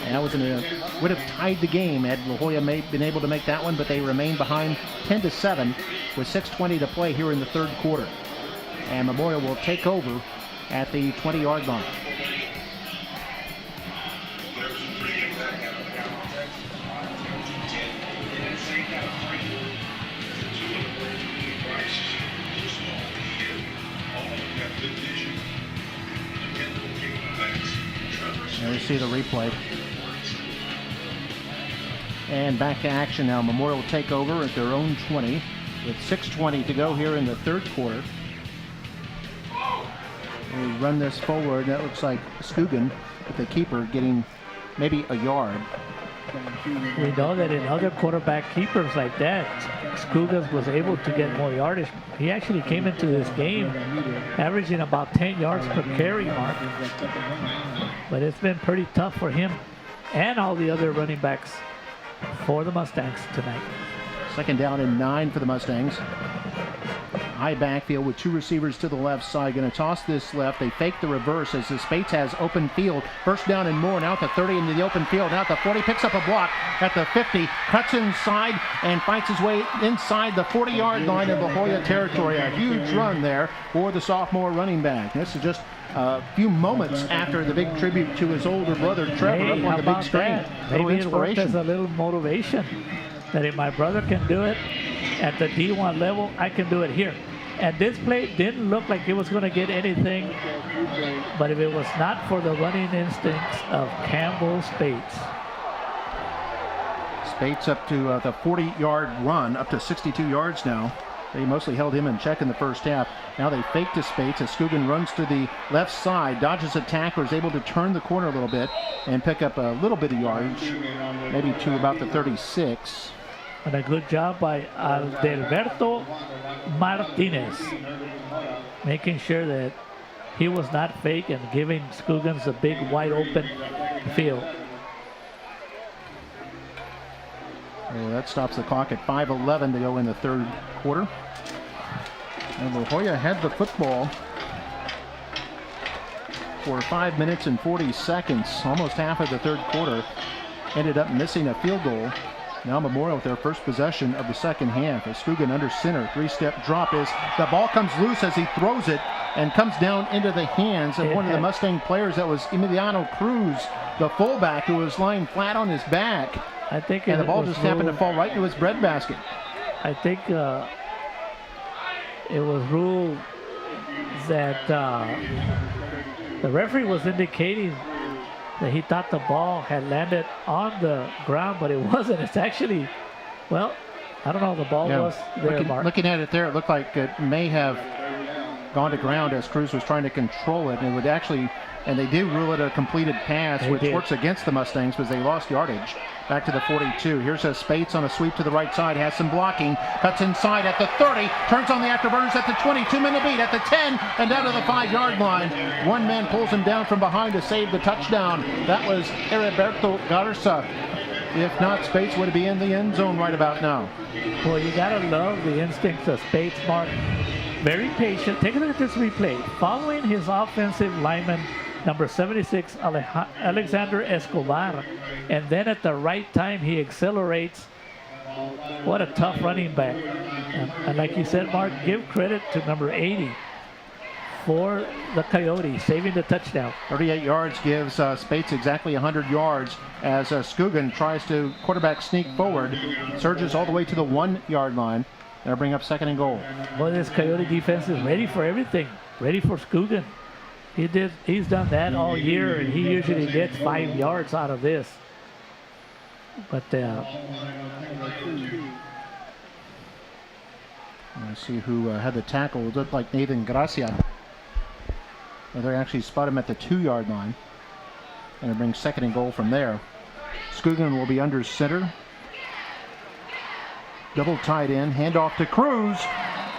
And that would have tied the game had La Joya been able to make that one, but they remain behind 10-7 with 6:20 to play here in the 3rd quarter. And Memorial will take over at the 20-yard line. And we see the replay. And back to action now. Memorial will take over at their own 20 with 6:20 to go here in the 3rd quarter. We run this forward. That looks like Skugan with the keeper getting maybe a yard. We know that in other quarterback keepers like that, Skugas was able to get more yardage. He actually came into this game averaging about 10 yards per carry, Mark. But it's been pretty tough for him and all the other running backs for the Mustangs tonight. 2nd down and 9 for the Mustangs. High backfield with 2 receivers to the left side. Going to toss this left. They fake the reverse as the Spates has open field. 1st down and more. Now at the 30 into the open field. Now at the 40. Picks up a block at the 50. Cuts inside and fights his way inside the 40-yard line of La Joya territory. A huge run there for the sophomore running back. This is just a few moments after the big tribute to his older brother Trevor up on the big screen. Maybe it worked as a little motivation that if my brother can do it at the D1 level, I can do it here. And this play didn't look like it was going to get anything, but if it was not for the running instincts of Campbell Spates. Spates up to the 40-yard run, up to 62 yards now. They mostly held him in check in the first half. Now they fake to Spates as Skugan runs to the left side, dodges a tackler, is able to turn the corner a little bit and pick up a little bit of yardage, maybe to about the 36. And a good job by Alberto Martinez, making sure that he was not fake and giving Skugans a big wide open field. That stops the clock at 5:11 to go in the 3rd quarter. And La Joya had the football for 5 minutes and 40 seconds, almost half of the third quarter. Ended up missing a field goal. Now Memorial with their first possession of the second half. As Scugan under center, 3-step drop is the ball comes loose as he throws it and comes down into the hands of one of the Mustang players. That was Emiliano Cruz, the fullback, who was lying flat on his back. I think, and the ball just happened to fall right into his breadbasket. I think it was ruled that the referee was indicating that he thought the ball had landed on the ground, but it wasn't. It's actually, well, I don't know, the ball was there, Mark. Looking at it there, it looked like it may have gone to ground as Cruz was trying to control it. And it would actually, and they did rule it a completed pass, which works against the Mustangs because they lost yardage. Back to the 42. Here's a Spates on a sweep to the right side, has some blocking, cuts inside at the 30, turns on the afterburners at the 20, 2-minute beat at the 10, and down to the 5-yard line. One man pulls him down from behind to save the touchdown. That was Heriberto Garza. If not, Spates would be in the end zone right about now. Well, you gotta love the instincts of Spates, Mark. Very patient. Take a look at this replay. Following his offensive lineman, number 76, Alexander Escobar. And then at the right time, he accelerates. What a tough running back. And like you said, Mark, give credit to number 80 for the Coyotes, saving the touchdown. 38 yards gives Spates exactly 100 yards as Scugan tries to quarterback sneak forward, surges all the way to the 1-yard line. They'll bring up 2nd and goal. Well, this Coyote defense is ready for everything, ready for Scugan. He's done that all year, and he usually gets 5 yards out of this. But let's see who had the tackle. It looked like Nathan Gracia. They actually spot him at the 2-yard line, and it brings 2nd and goal from there. Scugan will be under center. Double tight end, handoff to Cruz.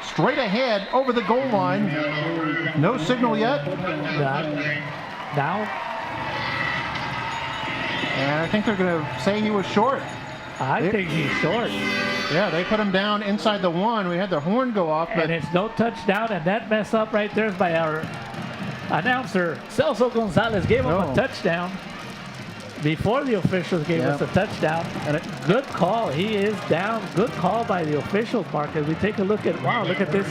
Straight ahead over the goal line. No signal yet. Now. And I think they're going to say he was short. I think he's short. Yeah, they put him down inside the 1. We had the horn go off. But and it's no touchdown, and that mess up right there is by our announcer. Celso Gonzalez gave him a touchdown before the officials gave us a touchdown. And a good call. He is down. Good call by the officials, Mark. As we take a look at, wow, look at this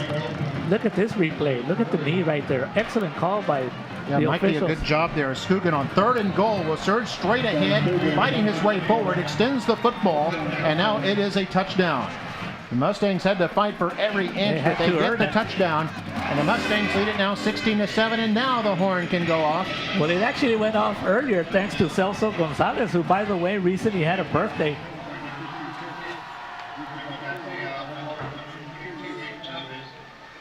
replay. Look at the knee right there. Excellent call by the might officials. Be a good job there. Scugan on 3rd and goal will surge straight ahead, fighting his way forward, extends the football, and now it is a touchdown. The Mustangs had to fight for every inch, but they get the touchdown. And the Mustangs lead it now 16-7, and now the horn can go off. Well, it actually went off earlier thanks to Celso Gonzalez, who, by the way, recently had a birthday.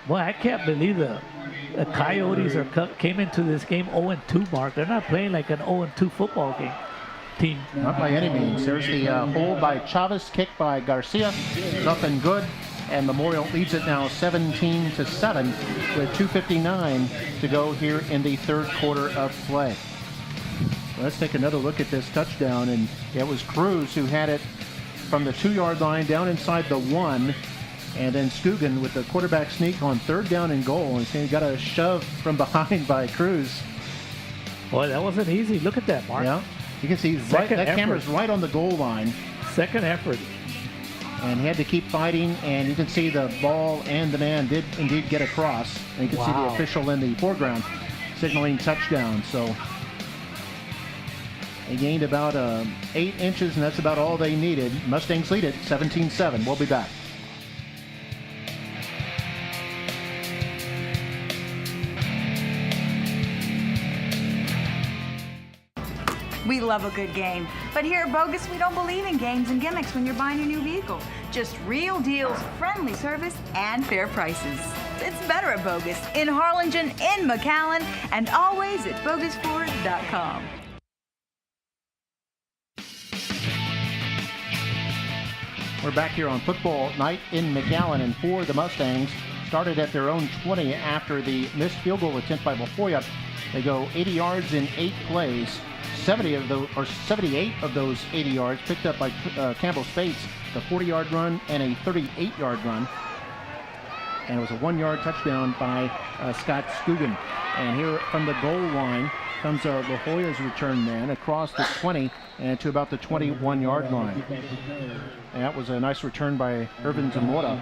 Well, I can't believe the Coyotes came into this game 0-2, Mark. They're not playing like an 0-2 football team. Not by any means. There's the hold by Chavez, kick by Garcia. It's up and good. And Memorial leads it now 17-7 with 2:59 to go here in the third quarter of play. Let's take another look at this touchdown. And it was Cruz who had it from the 2-yard line down inside the 1. And then Scugan with the quarterback sneak on 3rd down and goal. And he got a shove from behind by Cruz. Boy, that wasn't easy. Look at that, Mark. Yeah. You can see that camera's right on the goal line. Second effort. And he had to keep fighting, and you can see the ball and the man did indeed get across. And you can see the official in the foreground signaling touchdown. So they gained about 8 inches, and that's about all they needed. Mustangs lead it 17-7. We'll be back. We love a good game, but here at Bogus, we don't believe in games and gimmicks when you're buying a new vehicle. Just real deals, friendly service, and fair prices. It's better at Bogus, in Harlingen, in McAllen, and always at bogusford.com. We're back here on football night in McAllen, and for the Mustangs, started at their own 20 after the missed field goal attempt by La Joya. They go 80 yards in 8 plays. 78 of those 80 yards picked up by Campbell Spates, the 40-yard run and a 38-yard run. And it was a 1-yard touchdown by Scott Scugan. And here from the goal line comes La Joya's return man across the 20 and to about the 21-yard line. And that was a nice return by Irvin Zamora.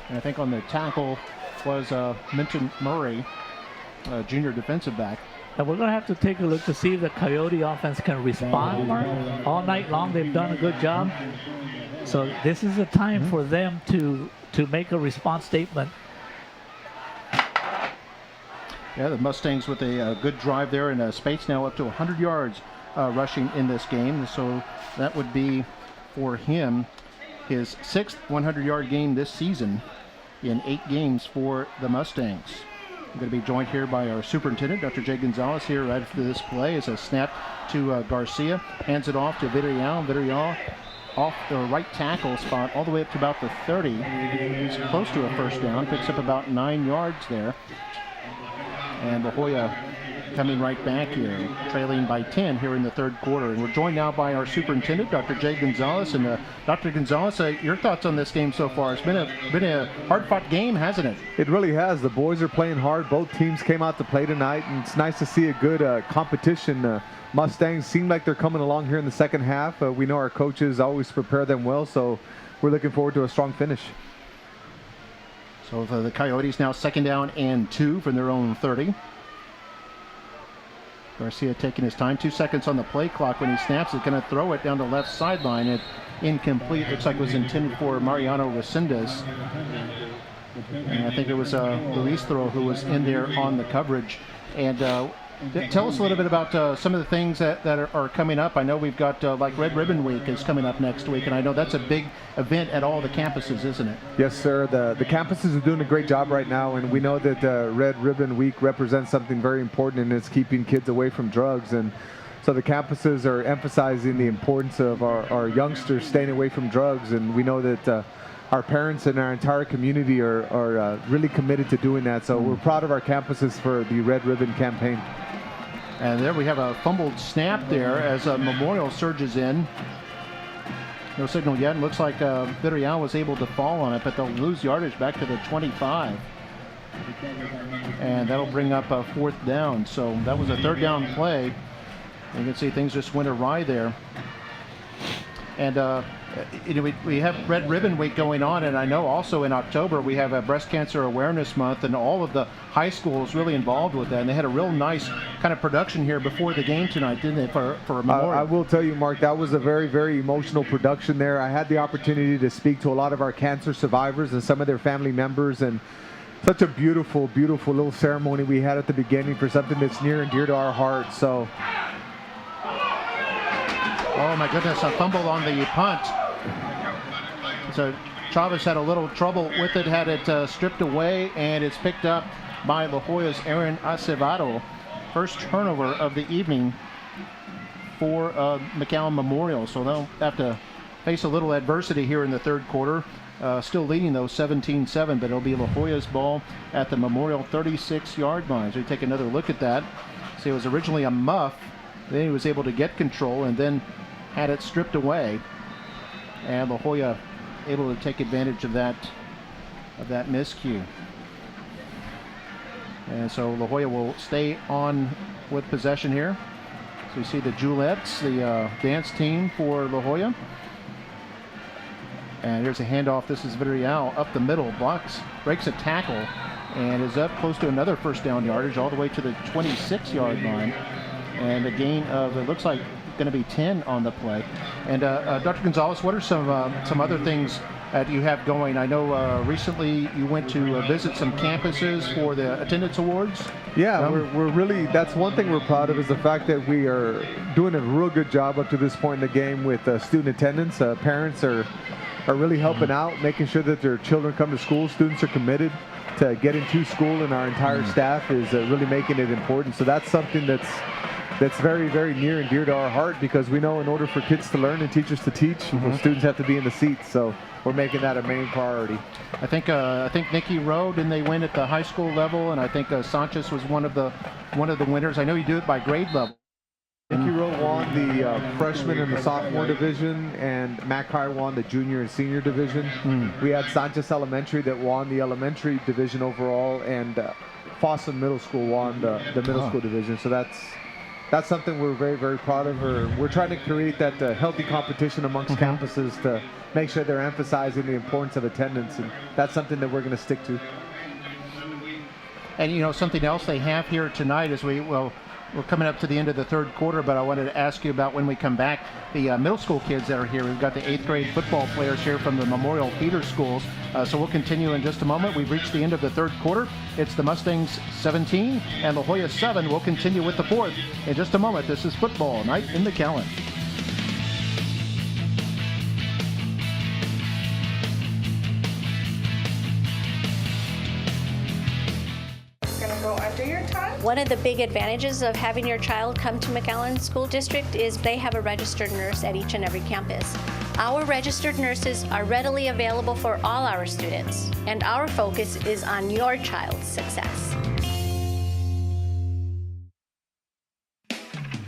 And I think on the tackle was Minton Murray, junior defensive back. And we're going to have to take a look to see if the Coyote offense can respond, Mark. All night long, they've done a good job. So this is a time for them to make a response statement. Yeah, the Mustangs with a good drive there, and Spates now up to 100 yards rushing in this game. So that would be for him his 6th 100-yard game this season in 8 games for the Mustangs. I'm going to be joined here by our superintendent, Dr. Jay Gonzalez, here right after this play. As a snap to Garcia, hands it off to Villarreal. Villarreal off the right tackle spot all the way up to about the 30. He's close to a first down, picks up about 9 yards there. And La Joya coming right back here, trailing by 10 here in the third quarter. And we're joined now by our superintendent, Dr. Jay Gonzalez. And Dr. Gonzalez, your thoughts on this game so far? It's been a hard-fought game, hasn't it? It really has. The boys are playing hard. Both teams came out to play tonight, and it's nice to see a good competition. Mustangs seem like they're coming along here in the second half. We know our coaches always prepare them well, so we're looking forward to a strong finish. So the Coyotes now 2nd down and 2 from their own 30. Garcia taking his time, 2 seconds on the play clock when he snaps it, going to throw it down the left sideline. It incomplete, looks like it was intended for Mariano Resendez. And I think it was Luis Throw who was in there on the coverage. And tell us a little bit about some of the things that are coming up. I know we've got like Red Ribbon Week is coming up next week, and I know that's a big event at all the campuses, isn't it? Yes, sir. The campuses are doing a great job right now, and we know that Red Ribbon Week represents something very important, and it's keeping kids away from drugs. And so the campuses are emphasizing the importance of our youngsters staying away from drugs, and we know that our parents and our entire community are really committed to doing that. So we're proud of our campuses for the Red Ribbon campaign. And there we have a fumbled snap there as Memorial surges in. No signal yet. It looks like Villarreal was able to fall on it, but they'll lose yardage back to the 25. And that'll bring up a 4th down. So that was a 3rd down play. You can see things just went awry there. And we have Red Ribbon Week going on, and I know also in October we have a Breast Cancer Awareness Month, and all of the high schools really involved with that. And they had a real nice kind of production here before the game tonight, didn't they, for Memorial? I will tell you, Mark, that was a very, very emotional production there. I had the opportunity to speak to a lot of our cancer survivors and some of their family members, and such a beautiful, beautiful little ceremony we had at the beginning for something that's near and dear to our hearts. So. Oh my goodness, a fumble on the punt. So Chavez had a little trouble with it, had it stripped away, and it's picked up by La Joya's Aaron Acevedo. First turnover of the evening for McAllen Memorial. So they'll have to face a little adversity here in the third quarter. Still leading though 17-7, but it'll be La Joya's ball at the Memorial 36-yard line. So we take another look at that. See, it was originally a muff. Then he was able to get control and then had it stripped away. And La Joya able to take advantage of that miscue. And so La Joya will stay on with possession here. So you see the Julettes, the dance team for La Joya. And here's a handoff. This is Villarreal up the middle, breaks a tackle, and is up close to another 1st down yardage all the way to the 26-yard line. And a gain of, it looks like, going to be 10 on the play. And Dr. Gonzalez, what are some other things that you have going? I know recently you went to visit some campuses for the attendance awards. Yeah, we're really, that's one thing we're proud of, is the fact that we are doing a real good job up to this point in the game with student attendance. Parents are really helping out, making sure that their children come to school. Students are committed to getting to school, and our entire staff is really making it important. So that's something that's very, very near and dear to our heart, because we know in order for kids to learn and teachers to teach, students have to be in the seats. So we're making that a main priority. I think Nikki Rowe, didn't they win at the high school level? And I think Sanchez was one of the winners. I know you do it by grade level. Nikki Rowe won the freshman and the sophomore division, and McAllen won the junior and senior division. We had Sanchez Elementary that won the elementary division overall, and Fossum Middle School won the middle school division. So that's something we're very, very proud of. We're trying to create that healthy competition amongst campuses to make sure they're emphasizing the importance of attendance, and that's something that we're going to stick to. And you know, something else they have here tonight is we're coming up to the end of the third quarter, but I wanted to ask you about when we come back, the middle school kids that are here. We've got the 8th grade football players here from the Memorial Feeder Schools. So we'll continue in just a moment. We've reached the end of the third quarter. It's the Mustangs 17 and La Joya 7. We'll continue with the fourth in just a moment. This is Football Night in McAllen. One of the big advantages of having your child come to McAllen School District is they have a registered nurse at each and every campus. Our registered nurses are readily available for all our students, and our focus is on your child's success.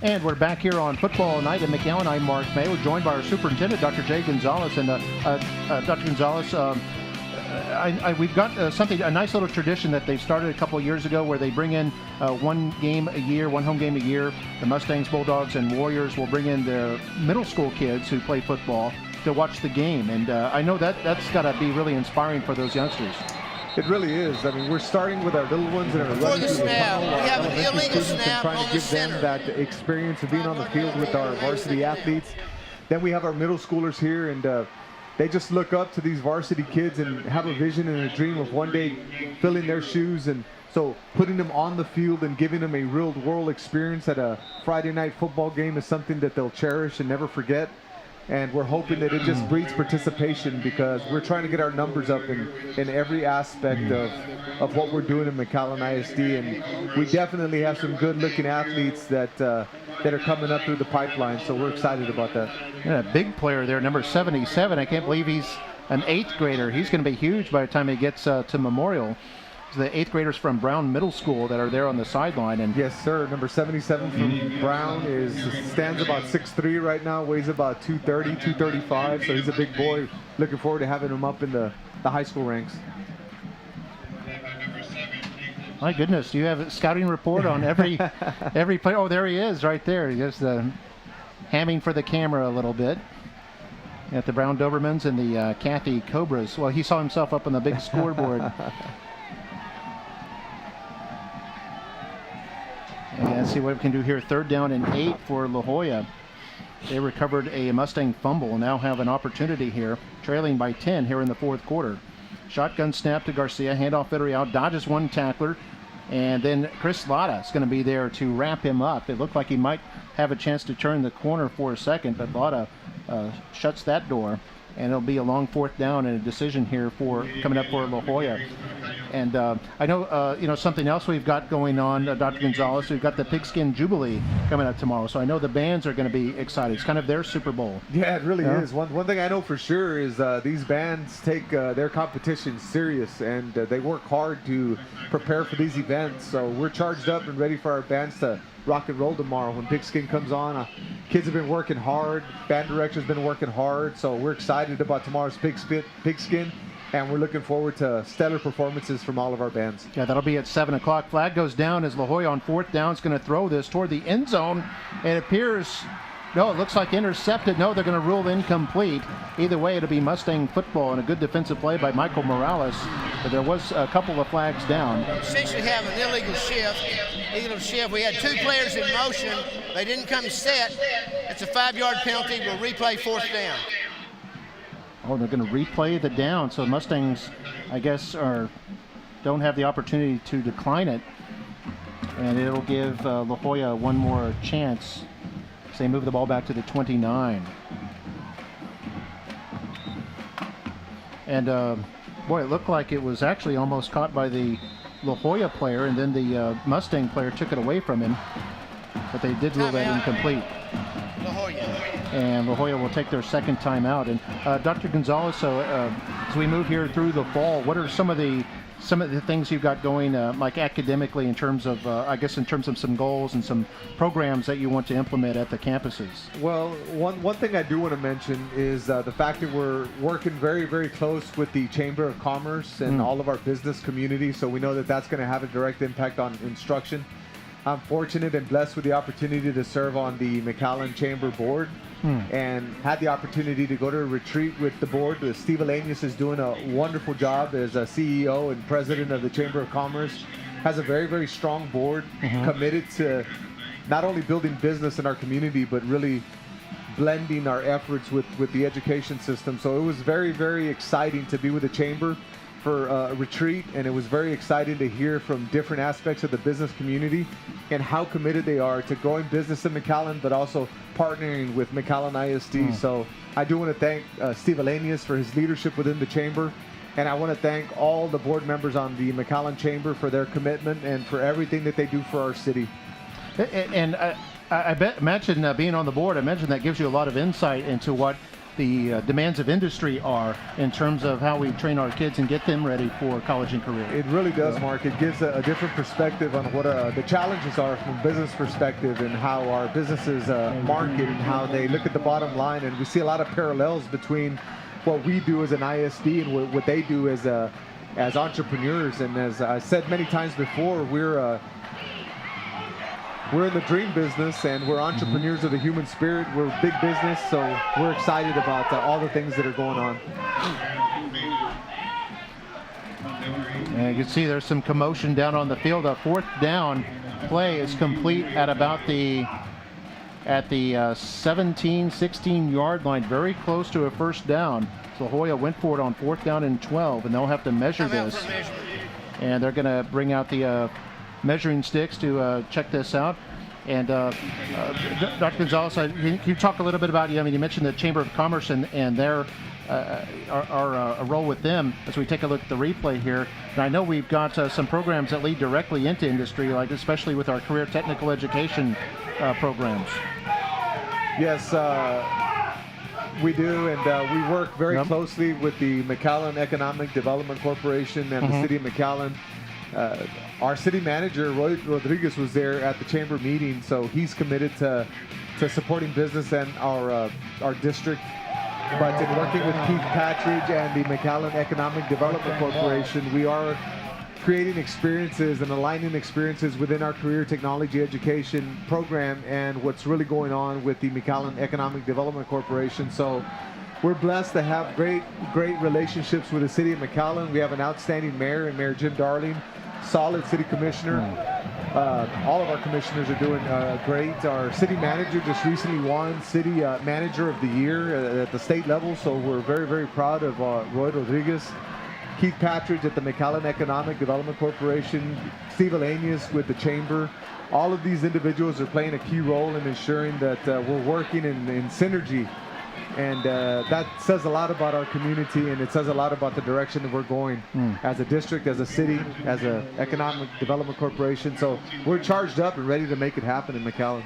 And we're back here on Football Night in McAllen. I'm Mark May. We're joined by our superintendent, Dr. Jay Gonzalez. And Dr. Gonzalez, we've got a nice little tradition that they started a couple of years ago where they bring in one home game a year. The Mustangs, Bulldogs, and Warriors will bring in their middle school kids who play football to watch the game. And I know that's got to be really inspiring for those youngsters. It really is. I mean, we're starting with our little ones and our running through the tunnel, we have an illegal snap trying to give them that experience of being on the field with our varsity athletes. Then we have our middle schoolers here, and they just look up to these varsity kids and have a vision and a dream of one day filling their shoes. And so putting them on the field and giving them a real world experience at a Friday night football game is something that they'll cherish and never forget. And we're hoping that it just breeds participation, because we're trying to get our numbers up in every aspect of what we're doing in McAllen ISD. And we definitely have some good looking athletes that are coming up through the pipeline. So we're excited about that. Yeah, a big player there, number 77. I can't believe he's an 8th grader. He's going to be huge by the time he gets to Memorial. The 8th graders from Brown Middle School that are there on the sideline. And yes, sir. Number 77 from Brown stands about 6'3" right now, weighs about 230, 235. So he's a big boy. Looking forward to having him up in the high school ranks. My goodness, do you have a scouting report on every player? Oh, there he is right there. He's just hamming for the camera a little bit. At the Brown Dobermans and the Kathy Cobras. Well, he saw himself up on the big scoreboard. And see what we can do here. 3rd down and 8 for La Joya. They recovered a Mustang fumble and now have an opportunity here, trailing by 10 here in the fourth quarter. Shotgun snap to Garcia, handoff Villarreal, dodges one tackler, and then Chris Latta is going to be there to wrap him up. It looked like he might have a chance to turn the corner for a second, but Latta shuts that door, and it'll be a long 4th down and a decision here coming up for La Joya. And I know, something else we've got going on, Dr. Gonzalez. We've got the Pigskin Jubilee coming up tomorrow, so I know the bands are going to be excited. It's kind of their Super Bowl. Yeah, it really is. One thing I know for sure is these bands take their competition serious, and they work hard to prepare for these events. So we're charged up and ready for our bands to rock and roll tomorrow when Pigskin comes on. Kids have been working hard. Band director's been working hard. So we're excited about tomorrow's Pigskin. And we're looking forward to stellar performances from all of our bands. Yeah, that'll be at 7 o'clock. Flag goes down as La Joya on 4th down is going to throw this toward the end zone. It appears, no, it looks like intercepted. No, they're going to rule incomplete. Either way, it'll be Mustang football and a good defensive play by Michael Morales. But there was a couple of flags down. Essentially have an illegal shift. We had 2 players in motion. They didn't come set. It's a 5-yard penalty. We'll replay 4th down. Oh, they're going to replay the down. So Mustangs, I guess, don't have the opportunity to decline it. And it'll give La Joya one more chance. So they move the ball back to the 29. And, boy, it looked like it was actually almost caught by the La Joya player, and then the Mustang player took it away from him. But they did rule that incomplete. La Joya. And La Joya will take their second time out. And Dr. Gonzalez, so as we move here through the fall, what are some of the some of the things you've got going, like academically, in terms of, I guess, in terms of some goals and some programs that you want to implement at the campuses? Well, one thing I do want to mention is the fact that we're working very, very close with the Chamber of Commerce and all of our business community, so we know that that's going to have a direct impact on instruction. I'm fortunate and blessed with the opportunity to serve on the McAllen Chamber Board and had the opportunity to go to a retreat with the board. Steve Alanius is doing a wonderful job as a CEO and president of the Chamber of Commerce. Has a very, very strong board committed to not only building business in our community, but really blending our efforts with the education system. So it was very, very exciting to be with the Chamber for a retreat, and it was very exciting to hear from different aspects of the business community and how committed they are to growing business in McAllen, but also partnering with McAllen ISD. So I do want to thank Steve Alanius for his leadership within the Chamber, and I want to thank all the board members on the McAllen Chamber for their commitment and for everything that they do for our city. And I mentioned being on the board, I mentioned that gives you a lot of insight into what the demands of industry are in terms of how we train our kids and get them ready for college and career. It really does, Mark. It gives a different perspective on what the challenges are from a business perspective and how our businesses market and how they look at the bottom line. And we see a lot of parallels between what we do as an ISD and what they do as entrepreneurs. And as I said many times before, we're in the dream business, and we're entrepreneurs of the human spirit. We're big business, so we're excited about all the things that are going on. And you can see there's some commotion down on the field. A fourth down play is complete at about the 17, 16 yard line, very close to a first down. So Joya went for it on 4th down and 12, and they'll have to measure this. And they're going to bring out the measuring sticks to check this out. And Dr. Gonzalez, can you talk a little bit about, you mentioned the Chamber of Commerce and their our role with them as we take a look at the replay here. And I know we've got some programs that lead directly into industry, like especially with our career technical education programs. Yes, we do, and we work very closely with the McAllen Economic Development Corporation and the City of McAllen. Our city manager, Roy Rodriguez, was there at the chamber meeting, so he's committed to supporting business and our district. But in working with Keith Patridge and the McAllen Economic Development Corporation, we are creating experiences and aligning experiences within our career technology education program and what's really going on with the McAllen Economic Development Corporation. So we're blessed to have great relationships with the city of McAllen. We have an outstanding mayor and Mayor Jim Darling, solid city commissioner. All of our commissioners are doing great. Our city manager just recently won City Manager of the Year at the state level, so we're very, very proud of Roy Rodriguez. Keith Patridge at the McAllen Economic Development Corporation, Steve Alanius with the Chamber. All of these individuals are playing a key role in ensuring that we're working in synergy. And that says a lot about our community, and it says a lot about the direction that we're going as a district, as a city, as an economic development corporation. So we're charged up and ready to make it happen in McAllen.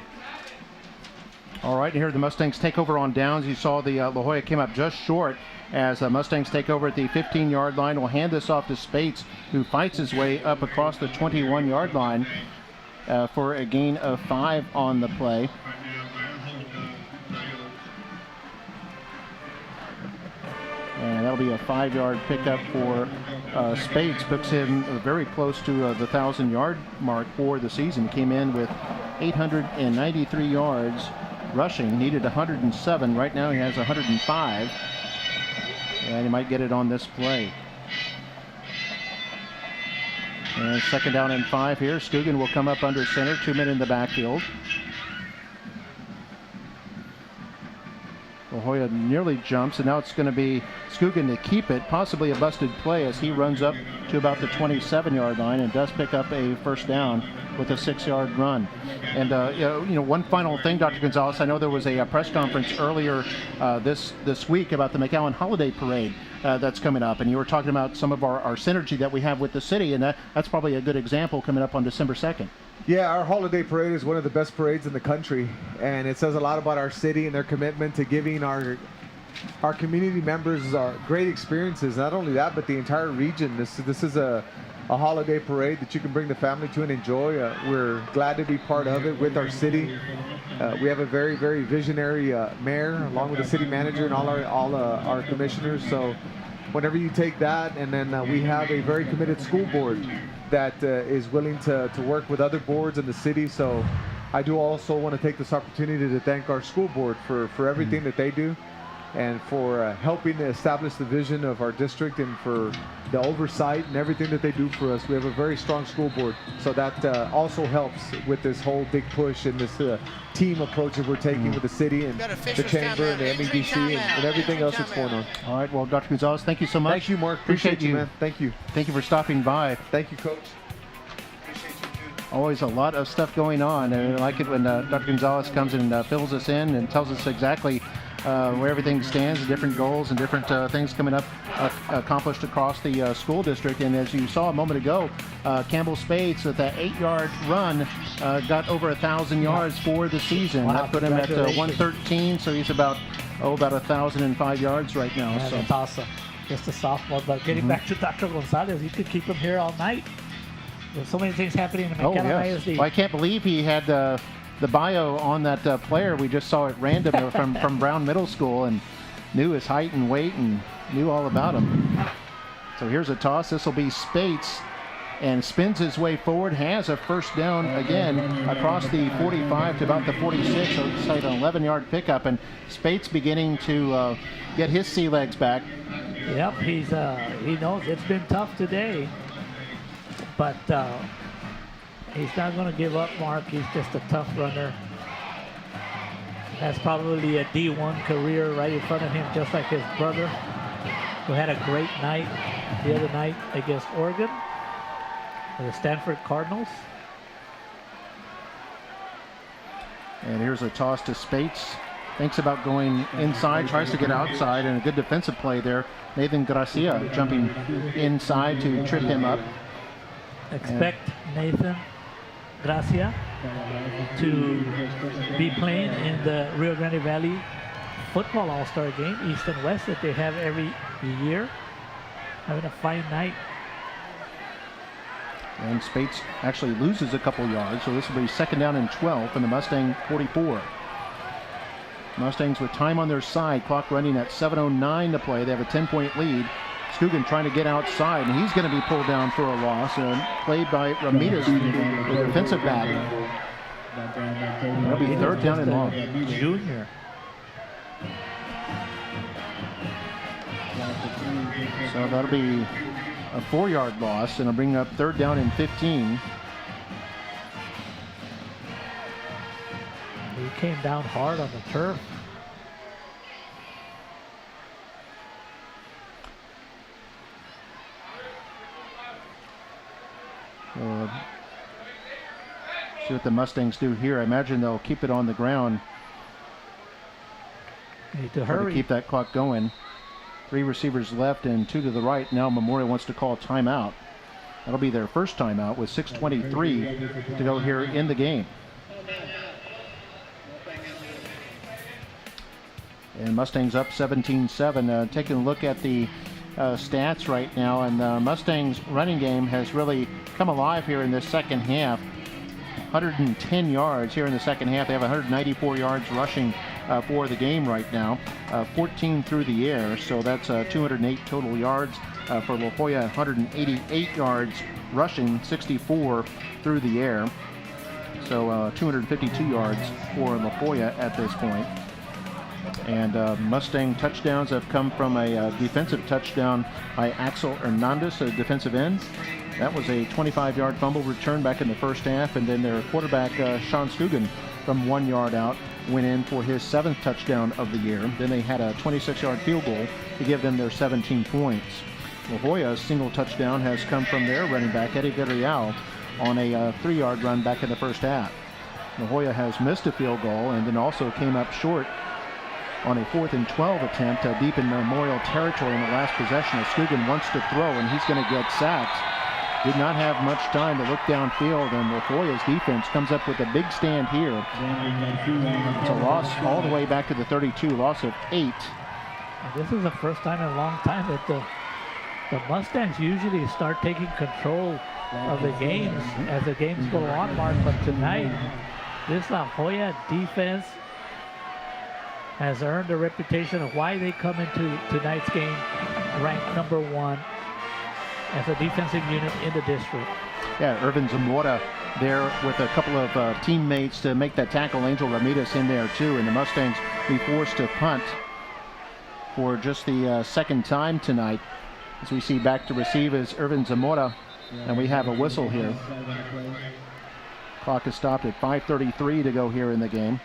All right, here the Mustangs take over on downs. You saw the La Joya came up just short as the Mustangs take over at the 15-yard line. We'll hand this off to Spates, who fights his way up across the 21-yard line for a gain of 5 on the play. And that'll be a 5-yard pickup for Spates. Puts him very close to the 1,000-yard mark for the season. Came in with 893 yards rushing. Needed 107. Right now he has 105. And he might get it on this play. And 2nd down and 5 here. Scugan will come up under center. 2 men in the backfield. La Joya nearly jumps, and now it's going to be Scugan to keep it, possibly a busted play as he runs up to about the 27-yard line and does pick up a first down with a 6-yard run. And one final thing, Dr. Gonzalez, I know there was a press conference earlier this week about the McAllen Holiday Parade that's coming up, and you were talking about some of our synergy that we have with the city, and that's probably a good example coming up on December 2nd. Yeah, our holiday parade is one of the best parades in the country, and it says a lot about our city and their commitment to giving our our community members great experiences. Not only that, but the entire region. This is a holiday parade that you can bring the family to and enjoy. We're glad to be part of it with our city. We have a very, very visionary mayor, along with the city manager and all our commissioners. So whenever you take that, and then we have a very committed school board that is willing to work with other boards in the city. So I do also want to take this opportunity to thank our school board for everything that they do, and for helping to establish the vision of our district, and for the oversight and everything that they do for us. We have a very strong school board, so that also helps with this whole big push and this team approach that we're taking with the city and the chamber and the MEDC and everything else that's going on. All right, well, Dr. Gonzalez, thank you so much. Thank you, Mark. Appreciate you, man. Thank you. Thank you for stopping by. Thank you, Coach. Always a lot of stuff going on, and I like it when Dr. Gonzalez comes and fills us in and tells us exactly where everything stands, the different goals and different things coming up accomplished across the school district. And as you saw a moment ago, Campbell Spades with that 8-yard run got over 1,000 yards for the season. Wow, That put him at 113, so he's about 1,005 yards right now. Yeah, so that's awesome. Just a sophomore, but getting back to Dr. Gonzalez, you could keep him here all night. There's so many things happening in McAllen ISD. Well, I can't believe he had the bio on that player. We just saw it random from Brown Middle School and knew his height and weight and knew all about him. So here's a toss. This will be Spates, and spins his way forward, has a first down again across the 45 to about the 46. So it's like an 11-yard pickup, and Spates beginning to get his sea legs back. Yep, he knows it's been tough today, but he's not going to give up, Mark. He's just a tough runner. Has probably a D1 career right in front of him, just like his brother, who had a great night the other night against Oregon, the Stanford Cardinals. And here's a toss to Spates. Thinks about going inside, tries to get outside, and a good defensive play there. Nathan Gracia jumping inside to trip him up. Expect Nathan Gracia to be playing in the Rio Grande Valley Football All-Star Game, East and West, that they have every year. Having a fine night. And Spates actually loses a couple yards, so this will be second down and 12 from the Mustang 44. Mustangs with time on their side, clock running at 7:09 to play. They have a 10-point lead. Scugan trying to get outside, and he's going to be pulled down for a loss. Played by Ramirez, the defensive back. That'll be third down and long. Junior. So that'll be a 4-yard loss, and it'll bring up third down and 15. He came down hard on the turf. See what the Mustangs do here. I imagine they'll keep it on the ground. Need to hurry. To keep that clock going. 3 receivers left and 2 to the right. Now Memorial wants to call a timeout. That'll be their first timeout with 6:23 to go here in the game. And Mustangs up 17-7. Taking a look at the stats right now, and the Mustangs running game has really come alive here in this second half. 110 yards here in the second half. They have 194 yards rushing for the game right now. 14 through the air, so that's 208 total yards for La Joya. 188 yards rushing, 64 through the air. So 252 yards for La Joya at this point. And Mustang touchdowns have come from a defensive touchdown by Axel Hernandez, a defensive end. That was a 25-yard fumble return back in the first half, and then their quarterback, Sean Scugan, from 1 yard out, went in for his 7th touchdown of the year. Then they had a 26-yard field goal to give them their 17 points. La Joya's single touchdown has come from their running back, Eddie Villarreal, on a 3-yard run back in the first half. La Joya has missed a field goal and then also came up short on a 4th and 12 attempt deep in Memorial territory in the last possession. Scugan wants to throw, and he's going to get sacked. Did not have much time to look downfield, and La Joya's defense comes up with a big stand here. It's a loss all the way back to the 32, loss of 8. And this is the first time in a long time that the Mustangs usually start taking control of the games as the games go on, Mark. But tonight, this La Joya defense has earned a reputation of why they come into tonight's game ranked #1 as a defensive unit in the district. Yeah, Irvin Zamora there with a couple of teammates to make that tackle. Angel Ramirez in there too, and the Mustangs be forced to punt for just the second time tonight. As we see back to receive is Irvin Zamora, and we have a whistle here. Clock is stopped at 5:33 to go here in the game.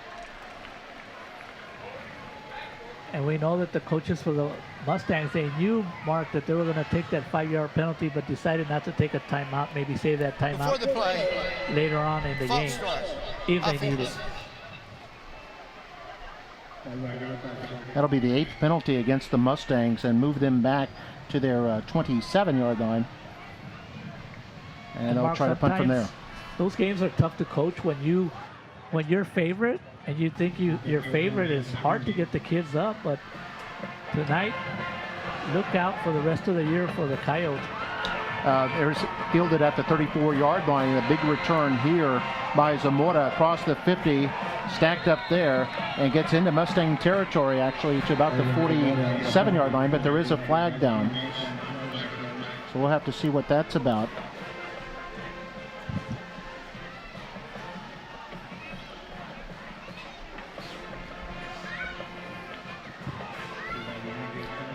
And we know that the coaches for the Mustangs, they knew, Mark, that they were going to take that 5-yard penalty, but decided not to take a timeout, maybe save that timeout later on in the game, if they need it. That'll be the 8th penalty against the Mustangs and move them back to their 27-yard line. And they'll Mark, try to punt from there. Those games are tough to coach when you're favorite and you think your favorite is hard to get the kids up, but tonight, look out for the rest of the year for the Coyotes. There's fielded at the 34-yard line, and a big return here by Zamora across the 50, stacked up there, and gets into Mustang territory actually to about the 47-yard line, but there is a flag down. So we'll have to see what that's about.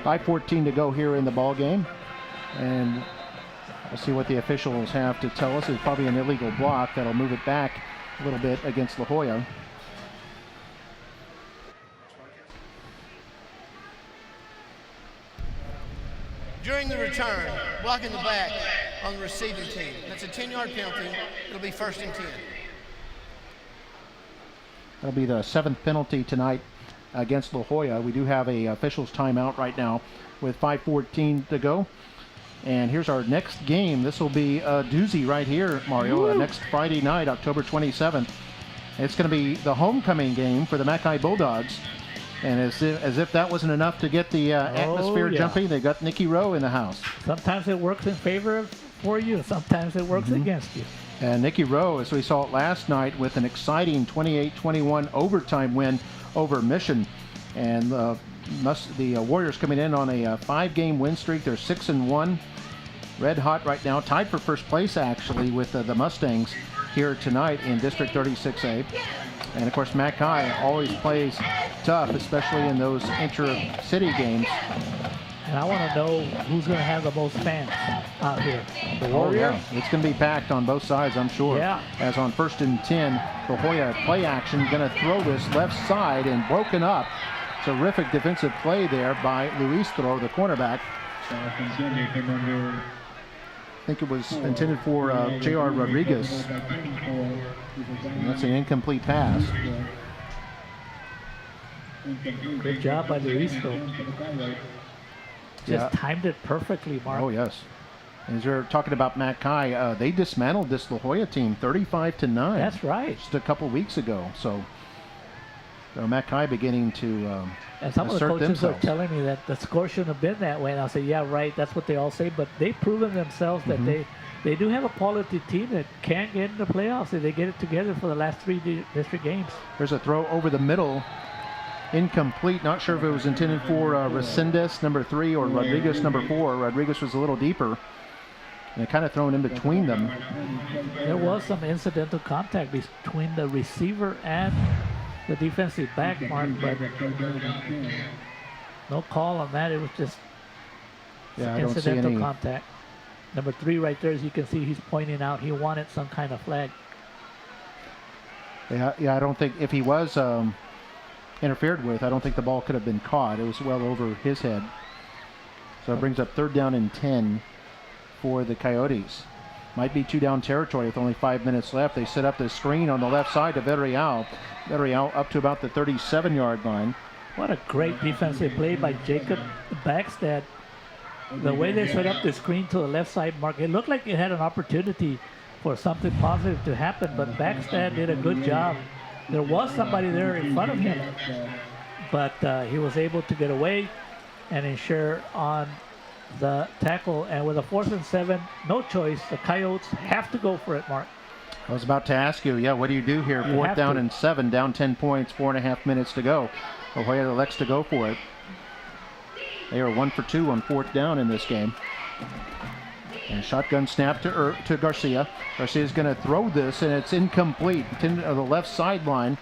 .5:14 to go here in the ball game, and we'll see what the officials have to tell us. It's probably an illegal block that'll move it back a little bit against La Joya. During the return, blocking the back on the receiving team. That's a 10-yard penalty. It'll be 1st and 10. That'll be the 7th penalty tonight against La Joya. We do have a officials timeout right now with 5:14 to go. And here's our next game. This will be a doozy right here, Mario. Next Friday night, October 27th. It's going to be the homecoming game for the Mackay Bulldogs. And as if that wasn't enough to get the atmosphere jumping, they got Nicky Rowe in the house. Sometimes it works in favor for you, sometimes it works against you. And Nicky Rowe, as we saw it last night, with an exciting 28-21 overtime win over Mission. And the Warriors coming in on a 5-game win streak. They're 6-1. Red hot right now, tied for first place actually with the Mustangs here tonight in District 36A. And of course, Mackay always plays tough, especially in those inter-city games. And I want to know who's going to have the most fans out here. The Warriors? Oh, yeah. It's going to be packed on both sides, I'm sure. Yeah. As on 1st and 10, La Joya play action, going to throw this left side and broken up. Terrific defensive play there by Luis Thro, the cornerback. I think it was intended for J.R. Rodriguez. And that's an incomplete pass. Good job by Luis Thro. Just timed it perfectly, Mark. Oh, yes. As you're talking about Mackay, they dismantled this La Joya team 35-9. That's right. Just a couple weeks ago. So Mackay beginning to and some of the coaches themselves. are telling me that the score shouldn't have been that way. And I'll say, yeah, right. That's what they all say. But they've proven themselves that they do have a quality team that can get in the playoffs if they get it together for the last 3 district games. There's a throw over the middle. Incomplete. Not sure if it was intended for Resendez, number 3, or Rodriguez, number 4. Rodriguez was a little deeper. And kind of thrown in between them. There was some incidental contact between the receiver and the defensive back, Mark, but no call on that. It was just incidental contact. Number 3 right there, as you can see, he's pointing out he wanted some kind of flag. Yeah, I don't think if he was interfered with, I don't think the ball could have been caught. It was well over his head. So it brings up 3rd down and 10 for the Coyotes. Might be 2-down territory with only 5 minutes left. They set up the screen on the left side to Villarreal. Villarreal up to about the 37-yard line. What a great defensive play by Jacob Backstad. The way they set up the screen to the left side, Mark, it looked like it had an opportunity for something positive to happen, but Backstad did a good job. There was somebody there in front of him, but he was able to get away. and ensure on the tackle. And with a 4th and 7, no choice. The Coyotes have to go for it, Mark. I was about to ask you, what do you do here? 4th down and 7, down 10 points, 4.5 minutes to go. La Joya elects to go for it. They are 1 for 2 on 4th down in this game. And shotgun snap to Garcia. Garcia's going to throw this, and it's incomplete. Intended on the left sideline,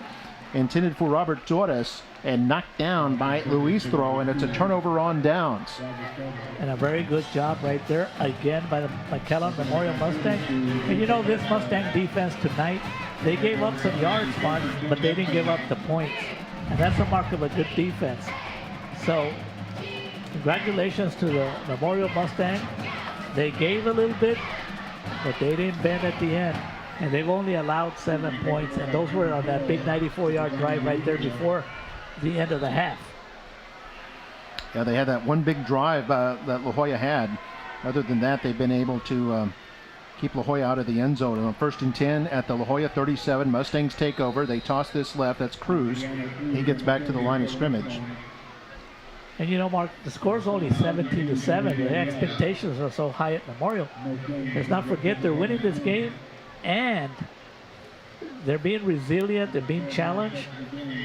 intended for Robert Torres, and knocked down by Luis Throw, and it's a turnover on downs. And a very good job right there, again, by the McAllen Memorial Mustangs. And you know, this Mustang defense tonight, they gave up some yards, Mark, but they didn't give up the points. And that's a mark of a good defense. So, congratulations to the Memorial Mustang. They gave a little bit, but they didn't bend at the end. And they've only allowed 7 points, and those were on that big 94-yard drive right there before the end of the half. Yeah, they had that one big drive that La Joya had. Other than that, they've been able to keep La Joya out of the end zone. On 1st and 10 at the La Joya 37, Mustangs take over. They toss this left. That's Cruz. He gets back to the line of scrimmage. And you know, Mark, the score's only 17-7. The expectations are so high at Memorial. Let's not forget they're winning this game, and they're being resilient, they're being challenged,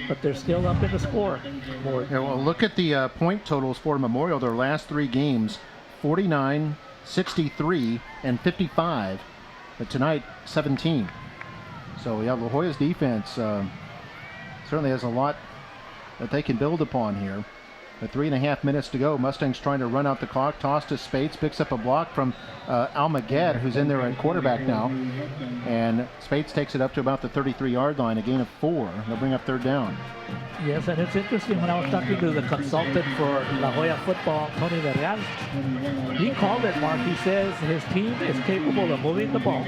but they're still up in the score. Yeah, well, look at the point totals for Memorial. Their last 3 games, 49, 63, and 55. But tonight, 17. So, yeah, La Joya's defense certainly has a lot that they can build upon here. With 3.5 minutes to go, Mustangs trying to run out the clock. Toss to Spates, picks up a block from Almaguer, who's in there at quarterback now. And Spates takes it up to about the 33-yard line, a gain of 4. They'll bring up 3rd down. Yes, and it's interesting, when I was talking to the consultant for La Joya football, Tony Vergal, he called it, Mark. He says his team is capable of moving the ball,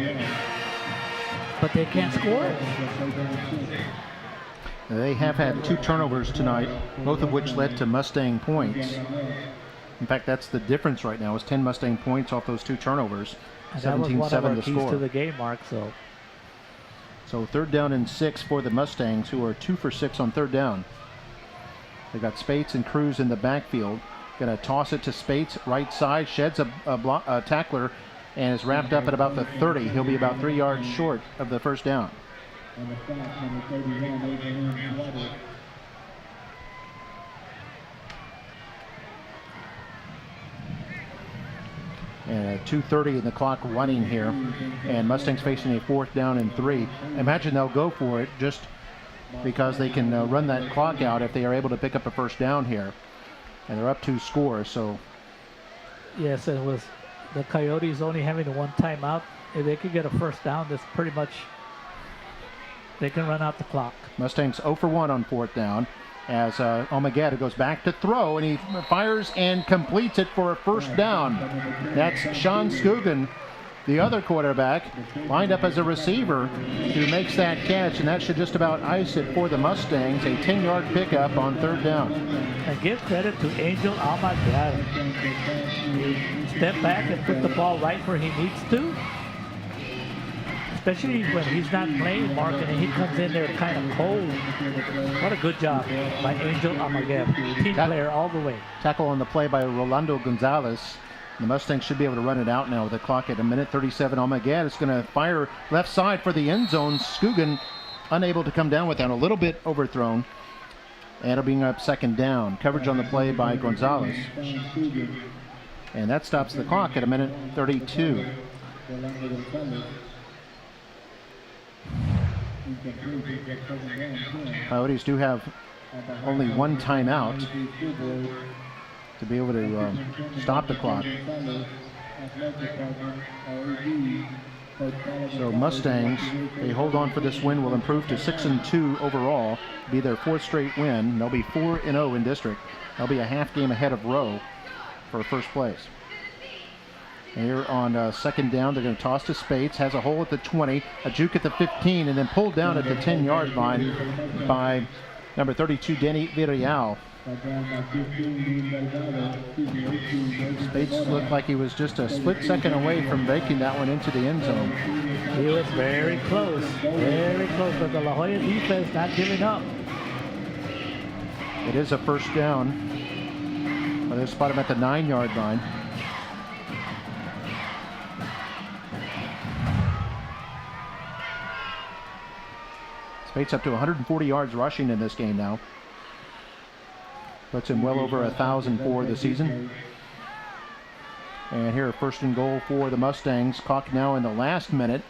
but they can't score. They have had 2 turnovers tonight, both of which led to Mustang points. In fact, that's the difference right now, is 10 Mustang points off those 2 turnovers. 17-7 that was one of our keys score. to the game, Mark. So 3rd down and 6 for the Mustangs, who are 2 for 6 on 3rd down. They got Spates and Cruz in the backfield. Going to toss it to Spates, right side, sheds a tackler, and is wrapped up at about the 30. He'll be about 3 yards short of the 1st down. And 2:30 in the clock running here, and Mustangs facing a 4th down and 3. Imagine they'll go for it just because they can run that clock out if they are able to pick up a 1st down here, and they're up 2 scores. So yes, and with the Coyotes only having 1 timeout, if they could get a 1st down, that's pretty much, they can run out the clock. Mustangs 0 for 1 on 4th down, as Almaguer goes back to throw, and he fires and completes it for a 1st down. That's Sean Scugan, the other quarterback, lined up as a receiver, who makes that catch, and that should just about ice it for the Mustangs. A 10-yard pickup on 3rd down. And give credit to Angel Almaguer. He stepped back and put the ball right where he needs to. Especially when he's not playing, Mark, and he comes in there kind of cold. What a good job by Angel Almaguer. Team player all the way. Tackle on the play by Rolando Gonzalez. The Mustangs should be able to run it out now with the clock at 1:37. Almaguer is going to fire left side for the end zone. Scugan unable to come down with that, a little bit overthrown. And it'll bring up 2nd down. Coverage on the play by Gonzalez. And that stops the clock at 1:32. Coyotes do have only 1 timeout to be able to stop the clock. So Mustangs, they hold on for this win, will improve to 6-2 overall, be their 4th straight win. They'll be 4-0 in district. They'll be a half game ahead of Rowe for 1st place. Here on 2nd down, they're going to toss to Spates, has a hole at the 20, a juke at the 15, and then pulled down at the 10-yard line by number 32, Denny Villarreal. Spates looked like he was just a split second away from making that one into the end zone. He was very close, but the La Joya defense not giving up. It is a 1st down. Well, they spot him at the 9-yard line. Spate's up to 140 yards rushing in this game now. Puts him well over 1,000 for the season. And here, first and goal for the Mustangs. Clock now in the last minute.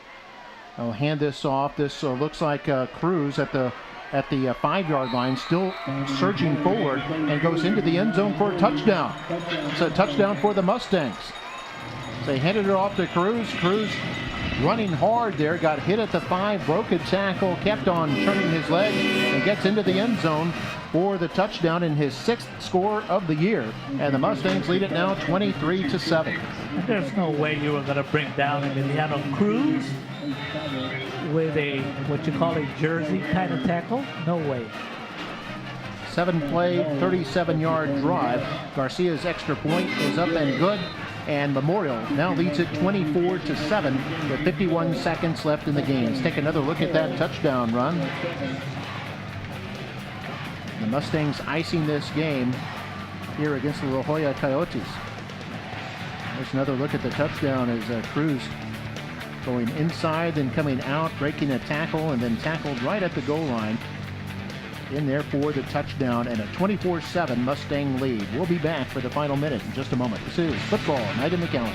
I'll hand this off. This looks like Cruz at the 5-yard line, still surging forward, and goes into the end zone for a touchdown. It's a touchdown for the Mustangs. They handed it off to Cruz. Cruz running hard there, got hit at the 5, broke a tackle, kept on turning his leg, and gets into the end zone for the touchdown in his 6th score of the year. And the Mustangs lead it now 23-7. There's no way you were going to bring down Emiliano Cruz with a, what you call a jersey kind of tackle. No way. 7-play, 37-yard drive. Garcia's extra point is up and good. And Memorial now leads it 24-7 with 51 seconds left in the game. Let's take another look at that touchdown run. The Mustangs icing this game here against the La Joya Coyotes. There's another look at the touchdown as Cruz going inside, then coming out, breaking a tackle, and then tackled right at the goal line. In there for the touchdown and a 24-7 Mustang lead. We'll be back for the final minute in just a moment. This is Football Night in McAllen.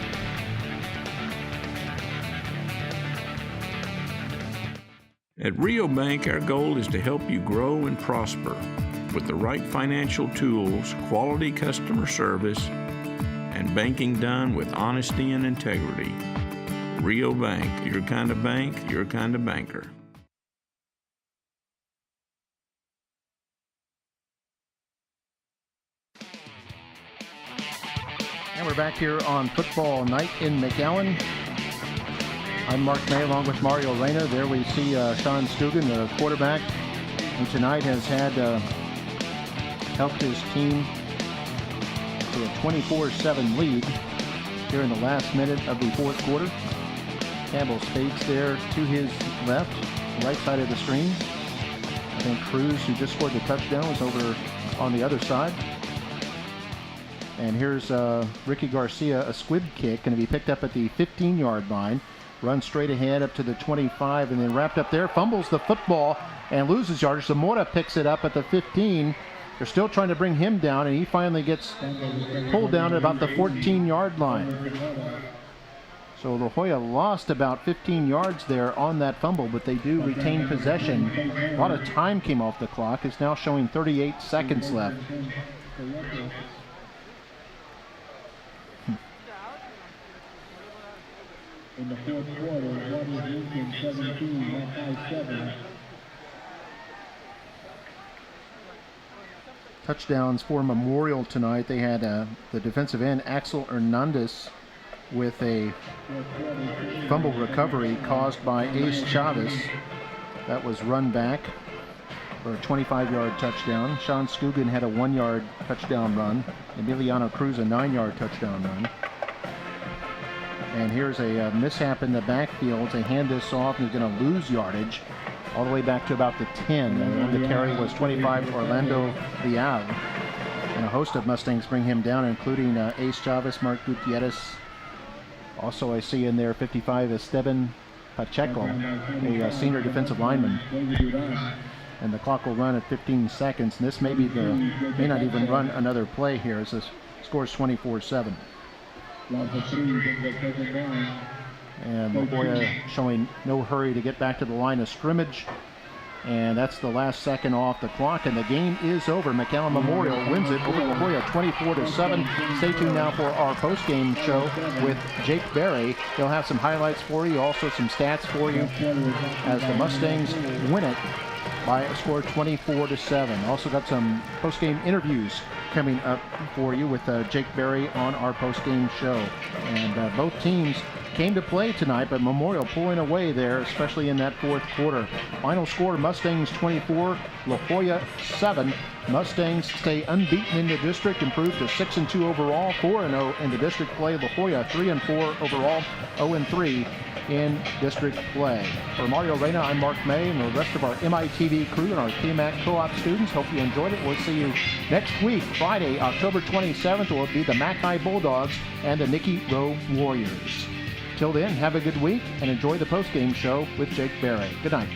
At Rio Bank, our goal is to help you grow and prosper with the right financial tools, quality customer service, and banking done with honesty and integrity. Rio Bank, your kind of bank, your kind of banker. And we're back here on Football Night in McAllen. I'm Mark May along with Mario Reyna. There we see Sean Stugan, the quarterback, who tonight has had helped his team to a 24-7 lead here in the last minute of the 4th quarter. Campbell Spades there to his left, right side of the screen. I think Cruz, who just scored the touchdown, was over on the other side. And here's Ricky Garcia, a squib kick, going to be picked up at the 15-yard line. Runs straight ahead up to the 25, and then wrapped up there. Fumbles the football and loses yardage. Zamora picks it up at the 15. They're still trying to bring him down, and he finally gets pulled down at about the 14-yard line. So La Joya lost about 15 yards there on that fumble, but they do retain possession. A lot of time came off the clock. It's now showing 38 seconds left. In the 4th quarter, what is Lincoln 17, 157. Touchdowns for Memorial tonight. They had the defensive end, Axel Hernandez, with a fumble recovery caused by Ace Chavez. That was run back for a 25-yard touchdown. Sean Scugan had a 1-yard touchdown run. Emiliano Cruz a 9-yard touchdown run. And here's a mishap in the backfield. They hand this off, and he's going to lose yardage all the way back to about the 10. And the carry was 25, Orlando Leal. And a host of Mustangs bring him down, including Ace Chavez, Mark Gutierrez. Also, I see in there 55 Esteban Pacheco, a senior defensive lineman. And the clock will run at 15 seconds. And this may not even run another play here as this scores 24-7. And La Joya showing no hurry to get back to the line of scrimmage. And that's the last second off the clock, and the game is over. McAllen Memorial wins it over La Joya 24-7. Stay tuned now for our post-game show with Jake Berry. He'll have some highlights for you, also some stats for you as the Mustangs win it by a score 24-7. Also got some post-game interviews coming up for you with Jake Berry on our post-game show. And both teams came to play tonight, but Memorial pulling away there, especially in that 4th quarter. Final score, Mustangs 24, La Joya 7. Mustangs stay unbeaten in the district, improve to 6-2 overall, 4-0 in the district play. La Joya 3-4 overall, 0-3 in district play. For Mario Reyna, I'm Mark May, and the rest of our MITV crew and our KMAC co-op students. Hope you enjoyed it. We'll see you next week, Friday, October 27th. It will be the Mackay Bulldogs and the Nicky Rowe Warriors. Till then, have a good week and enjoy the post-game show with Jake Barry. Good night.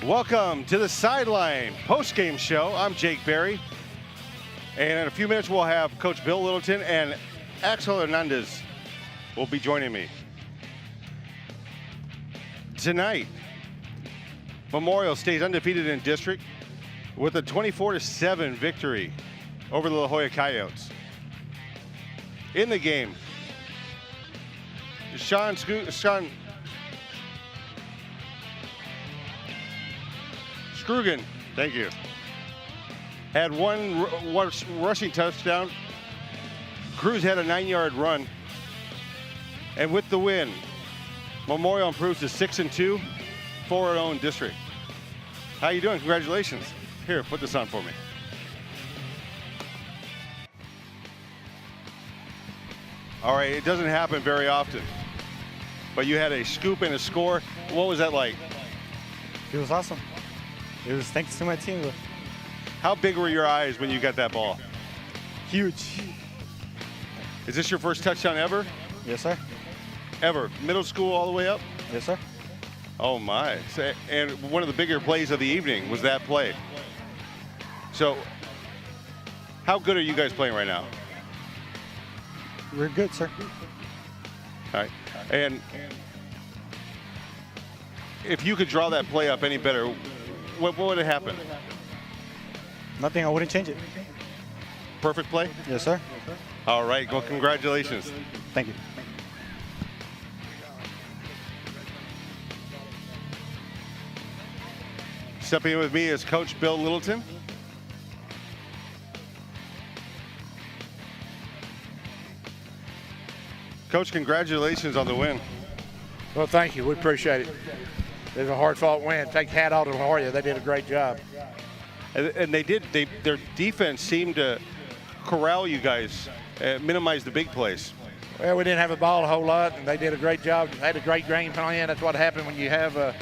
Welcome to the Sideline post-game show. I'm Jake Barry. And in a few minutes, we'll have Coach Bill Littleton and Axel Hernandez will be joining me. Tonight, Memorial stays undefeated in district with a 24-7 victory over the La Joya Coyotes. In the game, Sean Scrugan, thank you, had one rushing touchdown. Cruz had a 9-yard run. And with the win, Memorial improves to 6-2, 4-0 in district. How you doing? Congratulations. Here, put this on for me. All right, it doesn't happen very often, but you had a scoop and a score. What was that like? It was awesome. It was thanks to my team. How big were your eyes when you got that ball? Huge. Is this your first touchdown ever? Yes, sir. Ever? Middle school all the way up? Yes, sir. Oh my. And one of the bigger plays of the evening was that play. So how good are you guys playing right now? We're good, sir. All right. And if you could draw that play up any better, what would have happened? Nothing. I wouldn't change it. Perfect play? Yes, sir. All right. Well, congratulations. Thank you. Stepping in with me is Coach Bill Littleton. Coach, congratulations on the win. Well, thank you. We appreciate it. It was a hard-fought win. Take hat off to La Joya. They did a great job. And they did. Their defense seemed to corral you guys, minimize the big plays. Well, we didn't have the ball a whole lot, and they did a great job. They had a great game plan. That's what happened when you have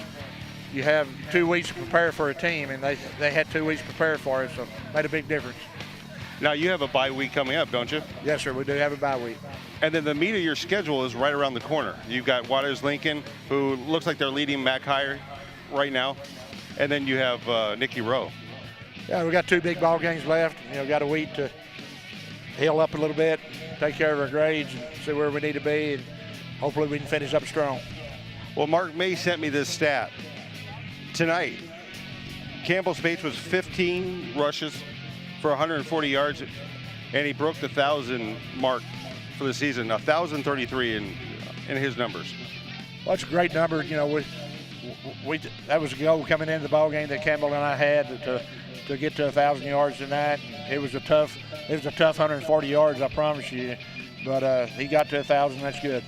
2 weeks to prepare for a team, and they had 2 weeks to prepare for it, so it made a big difference. Now, you have a bye week coming up, don't you? Yes, sir. We do have a bye week. And then the meat of your schedule is right around the corner. You've got Waters Lincoln, who looks like they're leading MAC high right now. And then you have Nicky Rowe. Yeah, we got 2 big ball games left. Got a week to heal up a little bit, take care of our grades, and see where we need to be, and hopefully we can finish up strong. Well, Mark May sent me this stat. Tonight, Campbell Spates was 15 rushes for 140 yards, and he broke the 1,000 mark for the season, 1,033 in his numbers. Well, that's a great number. We that was a goal coming into the ball game that Campbell and I had to get to 1,000 yards tonight. It was a tough 140 yards, I promise you. But he got to 1,000. That's good.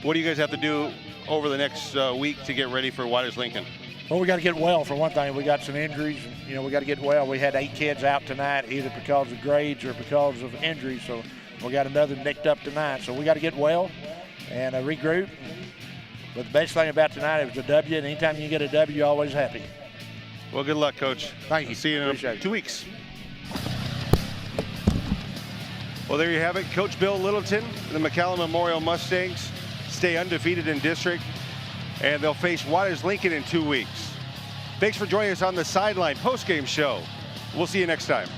What do you guys have to do over the next week to get ready for Waters Lincoln? Well, we got to get well for one thing. We got some injuries. We got to get well. We had 8 kids out tonight, either because of grades or because of injuries. So we got another nicked up tonight. So we got to get well and regroup. But the best thing about tonight, it was a W, and anytime you get a W, you're always happy. Well, good luck, Coach. Thank you. See you in 2 weeks. Well, there you have it. Coach Bill Littleton, the McAllen Memorial Mustangs, stay undefeated in district, and they'll face Waters Lincoln in 2 weeks. Thanks for joining us on the Sideline postgame show. We'll see you next time.